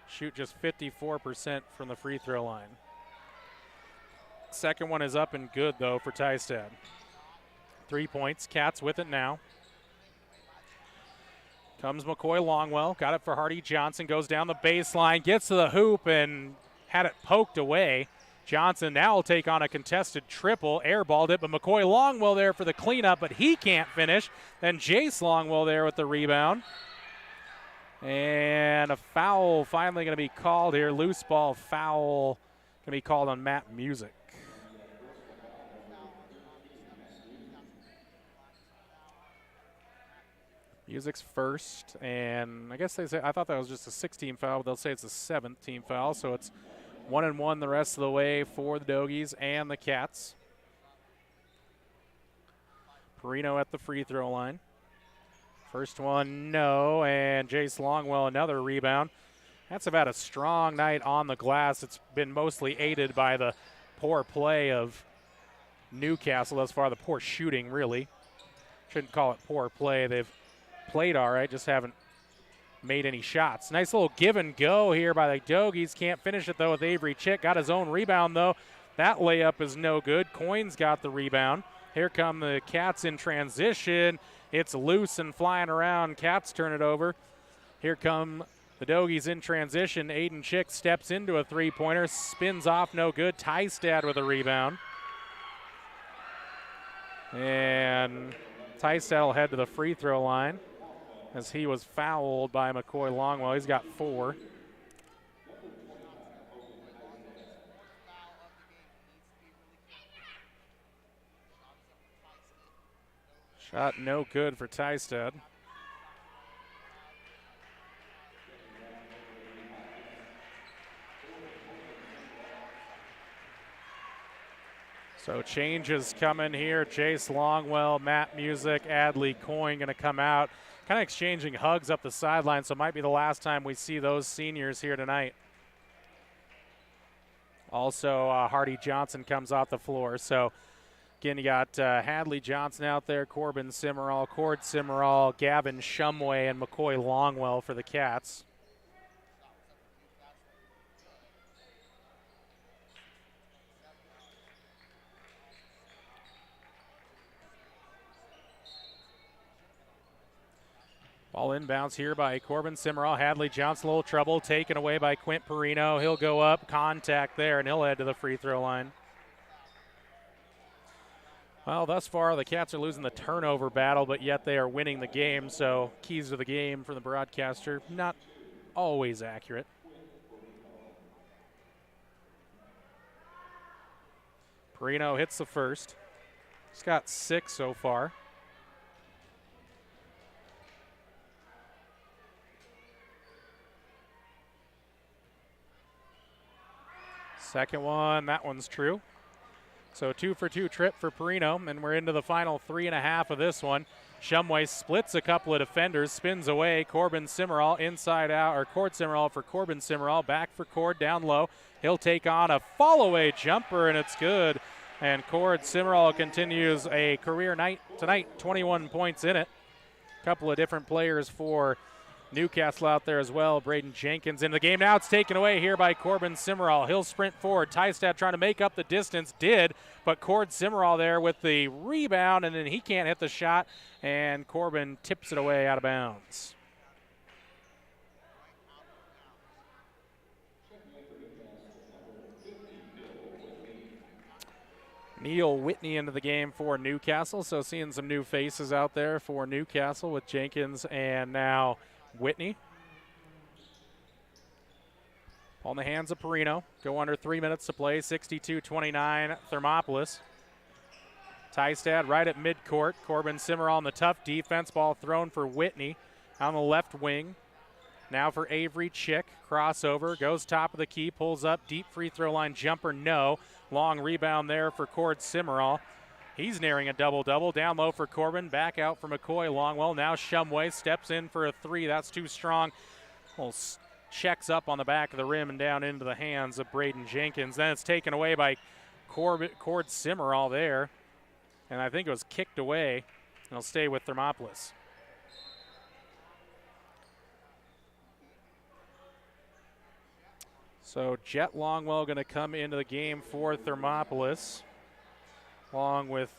shoot just 54% from the free throw line. Second one is up and good, though, for Tystad. 3 points. Cats with it now. Comes McCoy Longwell. Got it for Hardy Johnson. Goes down the baseline. Gets to the hoop and had it poked away. Johnson now will take on a contested triple. Airballed it, but McCoy Longwell there for the cleanup, but he can't finish. Then Jace Longwell there with the rebound. And a foul finally going to be called here. Loose ball foul going to be called on Matt Music. Music's first, and I guess they say, I thought that was just a 6-team foul, but they'll say it's a 7th team foul, so it's 1-1 the rest of the way for the Dogies and the Cats. Perino at the free throw line. First one, no, and Jace Longwell, another rebound. That's about a strong night on the glass. It's been mostly aided by the poor play of Newcastle thus far, the poor shooting, really. Shouldn't call it poor play. They've played all right, just haven't made any shots. Nice little give and go here by the Dogies. Can't finish it, though, with Avery Chick. Got his own rebound, though. That layup is no good. Coyne's got the rebound. Here come the Cats in transition. It's loose and flying around. Cats turn it over. Here come the Dogies in transition. Aiden Chick steps into a three-pointer. Spins off, no good. Tystad with a rebound. And Tystad will head to the free throw line as he was fouled by McCoy Longwell. He's got 4. Shot no good for Tystad. So changes coming here. Jace Longwell, Matt Music, Adley Coyne going to come out. Kind of exchanging hugs up the sideline, so it might be the last time we see those seniors here tonight. Also, Hardy Johnson comes off the floor. So, again, you got Hadley Johnson out there, Corbin Simmerall, Cord Simmerall, Gavin Shumway, and McCoy Longwell for the Cats. Ball inbounds here by Corbin Simmerall. Hadley Johnson, a little trouble, taken away by Quint Perino. He'll go up, contact there, and he'll head to the free throw line. Well, thus far, the Cats are losing the turnover battle, but yet they are winning the game. So keys to the game for the broadcaster, not always accurate. Perino hits the first. He's got 6 so far. Second one, that one's true. So 2-for-2 trip for Perino, and we're into the final 3.5 of this one. Shumway splits a couple of defenders, spins away. Corbin Simmerall inside out, or Cord Simmerall for Corbin Simmerall. Back for Cord down low. He'll take on a fall-away jumper, and it's good. And Cord Simmerall continues a career night tonight, 21 points in it. A couple of different players for Newcastle out there as well. Braden Jenkins in the game. Now it's taken away here by Corbin Simmerall. He'll sprint forward. Tystad trying to make up the distance. Did, but Cord Simmerall there with the rebound, and then he can't hit the shot, and Corbin tips it away out of bounds. Neil Whitney into the game for Newcastle, so seeing some new faces out there for Newcastle with Jenkins and now Whitney. Ball in the hands of Perino. Go under 3 minutes to play. 62-29 Thermopolis. Tystad right at midcourt. Corbin Simmerall on the tough defense. Ball thrown for Whitney on the left wing. Now for Avery Chick. Crossover. Goes top of the key. Pulls up. Deep free throw line jumper. No. Long rebound there for Cord Simmerall. He's nearing a double-double. Down low for Corbin. Back out for McCoy Longwell. Now Shumway steps in for a 3. That's too strong. Well, checks up on the back of the rim and down into the hands of Braden Jenkins. Then it's taken away by Cord Simmerall there. And I think it was kicked away. And it'll stay with Thermopolis. So Jet Longwell going to come into the game for Thermopolis, along with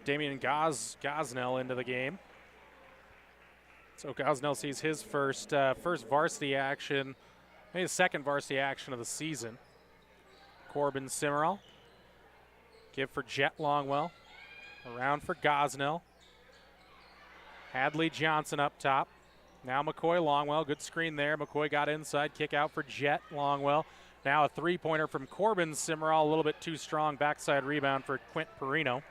Damian Gosnell into the game. So Gosnell sees his first varsity action, maybe his second varsity action of the season. Corbin Simmerall. Give for Jet Longwell. Around for Gosnell. Hadley Johnson up top. Now McCoy Longwell, good screen there. McCoy got inside, kick out for Jet Longwell. Now a three-pointer from Corbin Simmerall, a little bit too strong. Backside rebound for Quint Perino.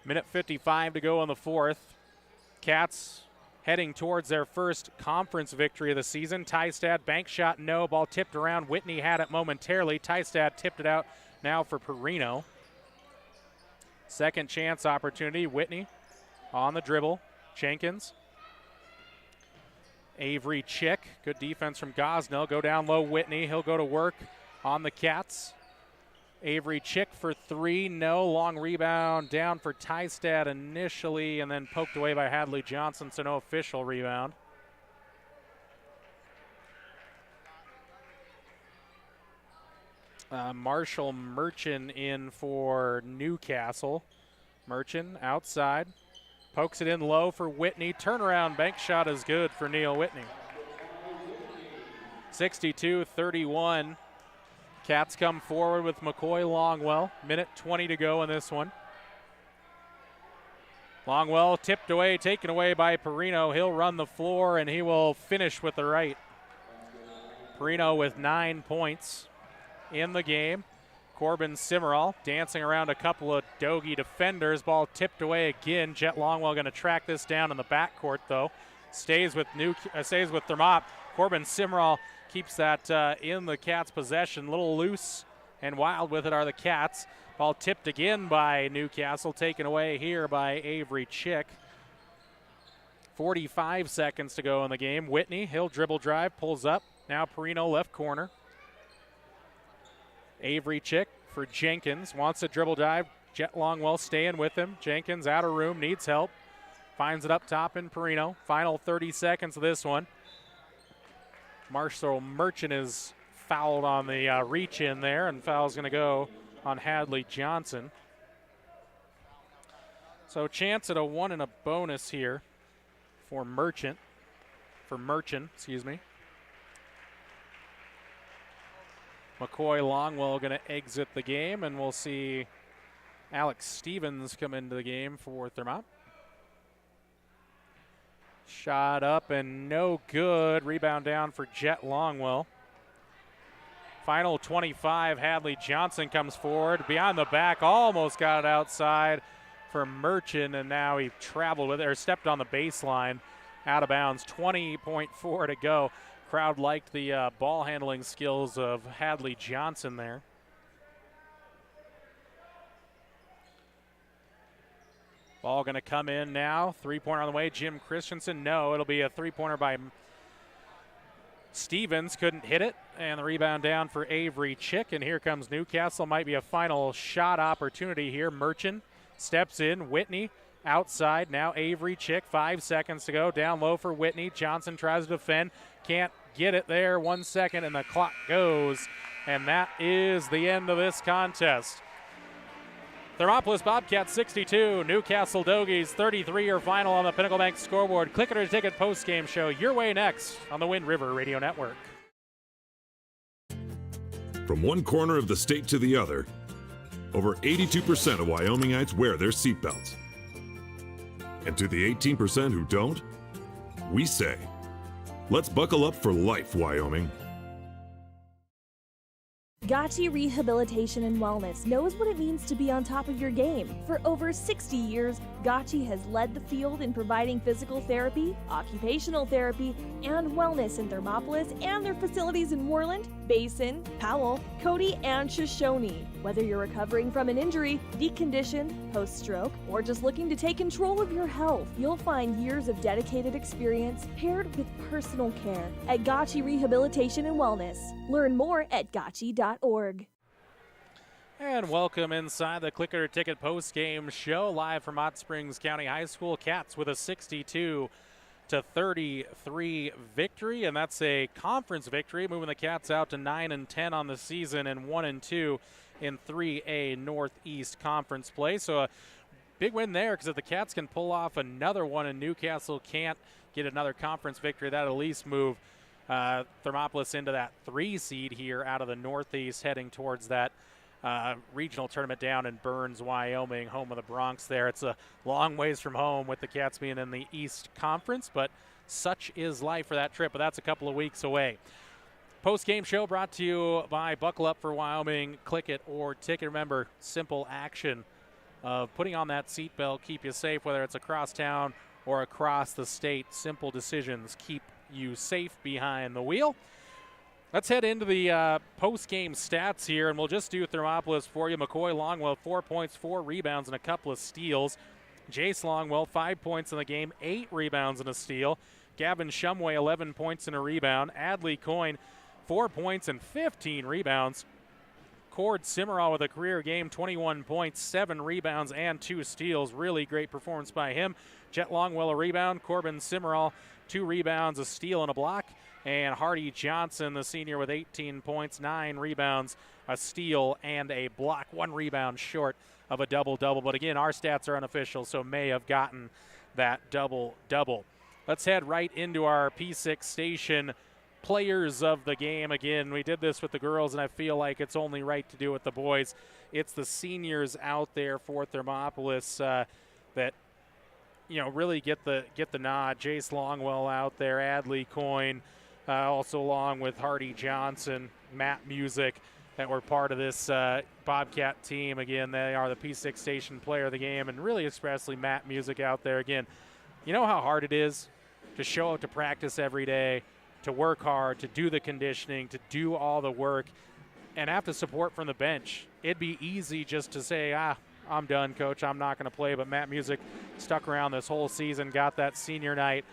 Minute 55 to go in the fourth. Cats heading towards their first conference victory of the season. Tystad, bank shot, no. Ball tipped around. Whitney had it momentarily. Tystad tipped it out now for Perino. Second chance opportunity. Whitney on the dribble. Jenkins. Avery Chick. Good defense from Gosnell. Go down low, Whitney. He'll go to work on the Cats. Avery Chick for three. No. Long rebound down for Tystad initially and then poked away by Hadley Johnson, so no official rebound. Marshall Merchant in for Newcastle. Merchant outside. Pokes it in low for Whitney. Turnaround bank shot is good for Neil Whitney. 62-31. Cats come forward with McCoy Longwell. Minute 20 to go in this one. Longwell tipped away, taken away by Perino. He'll run the floor and he will finish with the right. Perino with 9 points in the game. Corbin Simmerall dancing around a couple of Dogie defenders. Ball tipped away again. Jet Longwell going to track this down in the backcourt though. Stays with Thermop. Corbin Simmerall keeps that in the Cats' possession. A little loose and wild with it are the Cats. Ball tipped again by Newcastle. Taken away here by Avery Chick. 45 seconds to go in the game. Whitney, he'll dribble drive, pulls up. Now Perino left corner. Avery Chick for Jenkins. Wants a dribble dive. Jet Longwell staying with him. Jenkins out of room, needs help. Finds it up top in Perino. Final 30 seconds of this one. Marshall Merchant is fouled on the reach in there, and foul's going to go on Hadley Johnson. So chance at a 1 and a bonus here for Merchant. Excuse me. McCoy Longwell going to exit the game, and we'll see Alex Stevens come into the game for Thermop. Shot up and no good. Rebound down for Jet Longwell. Final 25, Hadley Johnson comes forward. Beyond the back, almost got it outside for Merchant, and now he traveled with it, or stepped on the baseline out of bounds. 20.4 to go. Crowd liked the ball handling skills of Hadley Johnson there. Ball going to come in now. Three-pointer on the way. Jim Christensen. No, it'll be a three-pointer by Stevens. Couldn't hit it. And the rebound down for Avery Chick. And here comes Newcastle. Might be a final shot opportunity here. Merchant steps in. Whitney outside. Now Avery Chick. 5 seconds to go. Down low for Whitney. Johnson tries to defend. Can't get it there. 1 second and the clock goes. And that is the end of this contest. Thermopolis Bobcats 62, Newcastle Dogies 33 your final on the Pinnacle Bank scoreboard. Click it or ticket post-game show your way next on the Wind River Radio Network. From one corner of the state to the other, over 82% of Wyomingites wear their seatbelts. And to the 18% who don't, we say, let's buckle up for life, Wyoming. Gotchi Rehabilitation and Wellness knows what it means to be on top of your game. For over 60 years, Gotchi has led the field in providing physical therapy, occupational therapy, and wellness in Thermopolis and their facilities in Moreland, Basin, Powell, Cody, and Shoshone. Whether you're recovering from an injury, deconditioned, post-stroke, or just looking to take control of your health, you'll find years of dedicated experience paired with personal care at Gotchi Rehabilitation and Wellness. Learn more at gotchi.org. And welcome inside the Click It or Ticket post-game show, live from Hot Springs County High School. Cats with a 62-33 victory, and that's a conference victory, moving the Cats out to 9-10 on the season and 1-2 in 3A Northeast Conference play. So a big win there, because if the Cats can pull off another one and Newcastle can't get another conference victory, that'll at least move Thermopolis into that 3 seed here out of the Northeast, heading towards that regional tournament down in Burns, Wyoming, home of the Bronx there. It's a long ways from home with the Cats being in the East Conference, but such is life for that trip, but that's a couple of weeks away. Post-game show brought to you by Buckle Up for Wyoming, Click It or Ticket. Remember, simple action of putting on that seatbelt, keep you safe, whether it's across town or across the state. Simple decisions keep you safe behind the wheel. Let's head into the post-game stats here, and we'll just do Thermopolis for you. McCoy Longwell, 4 points, 4 rebounds, and a couple of steals. Jace Longwell, 5 points in the game, 8 rebounds and a steal. Gavin Shumway, 11 points and a rebound. Adley Coyne, 4 points and 15 rebounds. Cord Simmerall with a career game, 21 points, 7 rebounds, and 2 steals. Really great performance by him. Jet Longwell, a rebound. Corbin Simmerall, 2 rebounds, a steal, and a block. And Hardy Johnson, the senior, with 18 points, 9 rebounds, a steal, and a block. 1 rebound short of a double-double. But again, our stats are unofficial, so may have gotten that double-double. Let's head right into our P6 station players of the game. Again, we did this with the girls, and I feel like it's only right to do with the boys. It's the seniors out there for Thermopolis that, you know, really get the nod. Jace Longwell out there, Adley Coyne, also along with Hardy Johnson, Matt Music, that were part of this Bobcat team. Again, they are the P6 station player of the game, and really especially Matt Music out there. Again, you know how hard it is to show up to practice every day, to work hard, to do the conditioning, to do all the work, and have to support from the bench. It'd be easy just to say, I'm done, coach, I'm not going to play. But Matt Music stuck around this whole season, got that senior night.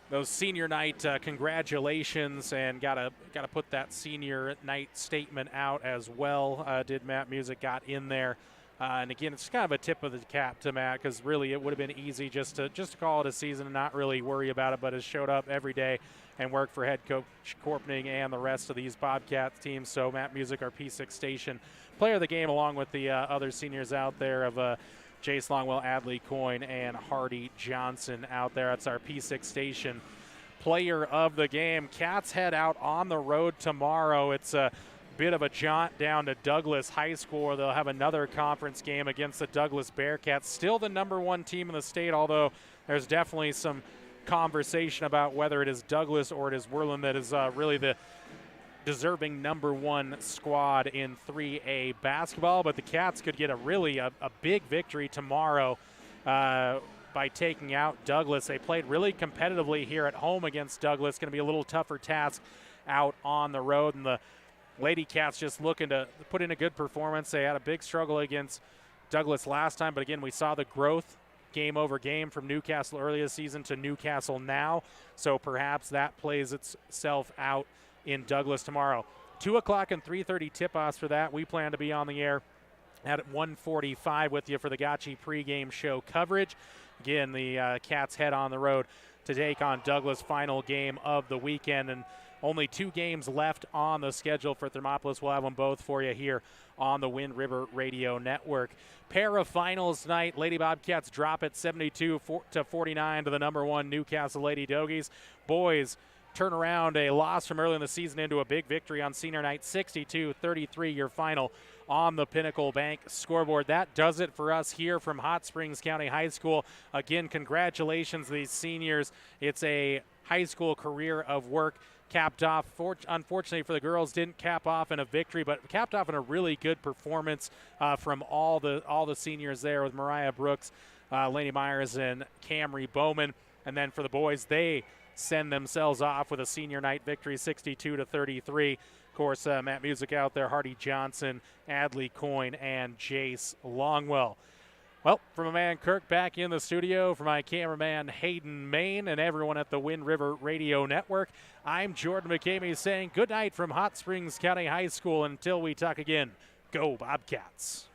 Those senior night congratulations, and gotta put that senior night statement out as well. Did Matt Music, got in there. And again, it's kind of a tip of the cap to Matt, because really it would have been easy just to call it a season and not really worry about it, but has showed up every day and worked for head coach Korpning and the rest of these Bobcats teams. So Matt Music, our P6 station player of the game, along with the other seniors out there of Jace Longwell, Adley Coyne, and Hardy Johnson out there. That's our P6 station player of the game. Cats head out on the road tomorrow. It's a bit of a jaunt down to Douglas High School, where they'll have another conference game against the Douglas Bearcats. Still the #1 team in the state, although there's definitely some conversation about whether it is Douglas or it is Worland that is really the deserving #1 squad in 3A basketball. But the Cats could get a big victory tomorrow by taking out Douglas. They played really competitively here at home against Douglas. Going to be a little tougher task out on the road, and the Lady Cats just looking to put in a good performance. They had a big struggle against Douglas last time, but again, we saw the growth game over game from Newcastle earlier this season to Newcastle now, so perhaps that plays itself out in Douglas tomorrow. 2 o'clock and 3:30 tip-offs for that. We plan to be on the air at 1:45 with you for the Gotchi pregame show coverage. Again, the Cats head on the road to take on Douglas, final game of the weekend, and only 2 games left on the schedule for Thermopolis. We'll have them both for you here on the Wind River Radio Network. Pair of finals tonight. Lady Bobcats drop it 72-49 to the #1 Newcastle Lady Dogies. Boys turn around a loss from early in the season into a big victory on senior night, 62-33, your final on the Pinnacle Bank scoreboard. That does it for us here from Hot Springs County High School. Again, congratulations to these seniors. It's a high school career of work. Capped off, unfortunately for the girls, didn't cap off in a victory, but capped off in a really good performance from all the seniors there, with Mariah Brooks, Laney Myers, and Camry Bowman. And then for the boys, they send themselves off with a senior night victory, 62-33. Of course, Matt Music out there, Hardy Johnson, Adley Coyne, and Jace Longwell. Well, from my man Kirk back in the studio, for my cameraman Hayden Main, and everyone at the Wind River Radio Network, I'm Jordan McCamey saying good night from Hot Springs County High School. Until we talk again, go Bobcats.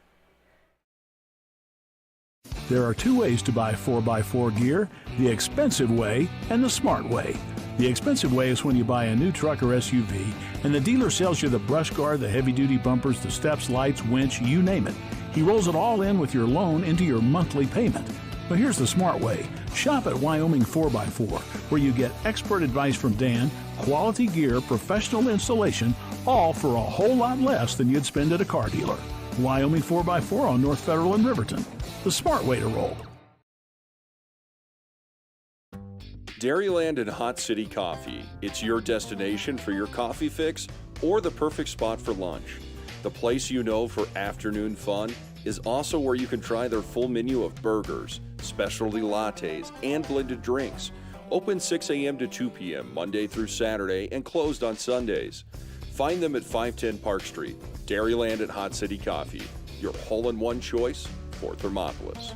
There are 2 ways to buy 4x4 gear: the expensive way and the smart way. The expensive way is when you buy a new truck or SUV and the dealer sells you the brush guard, the heavy-duty bumpers, the steps, lights, winch, you name it. He rolls it all in with your loan into your monthly payment. But here's the smart way. Shop at Wyoming 4x4, where you get expert advice from Dan, quality gear, professional installation, all for a whole lot less than you'd spend at a car dealer. Wyoming 4x4 on North Federal in Riverton. The smart way to roll. Dairyland and Hot City Coffee. It's your destination for your coffee fix or the perfect spot for lunch. The place you know for afternoon fun is also where you can try their full menu of burgers, specialty lattes, and blended drinks. Open 6 a.m. to 2 p.m. Monday through Saturday and closed on Sundays. Find them at 510 Park Street. Dairyland and Hot City Coffee, your hole-in-one choice for Thermopolis.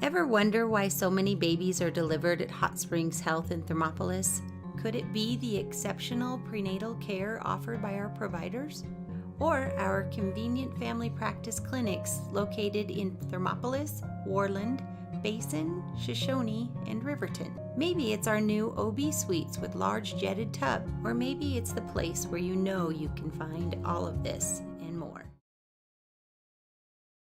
Ever wonder why so many babies are delivered at Hot Springs Health in Thermopolis? Could it be the exceptional prenatal care offered by our providers? Or our convenient family practice clinics located in Thermopolis, Warland, Basin, Shoshone, and Riverton? Maybe it's our new OB suites with large jetted tub, or maybe it's the place where you know you can find all of this.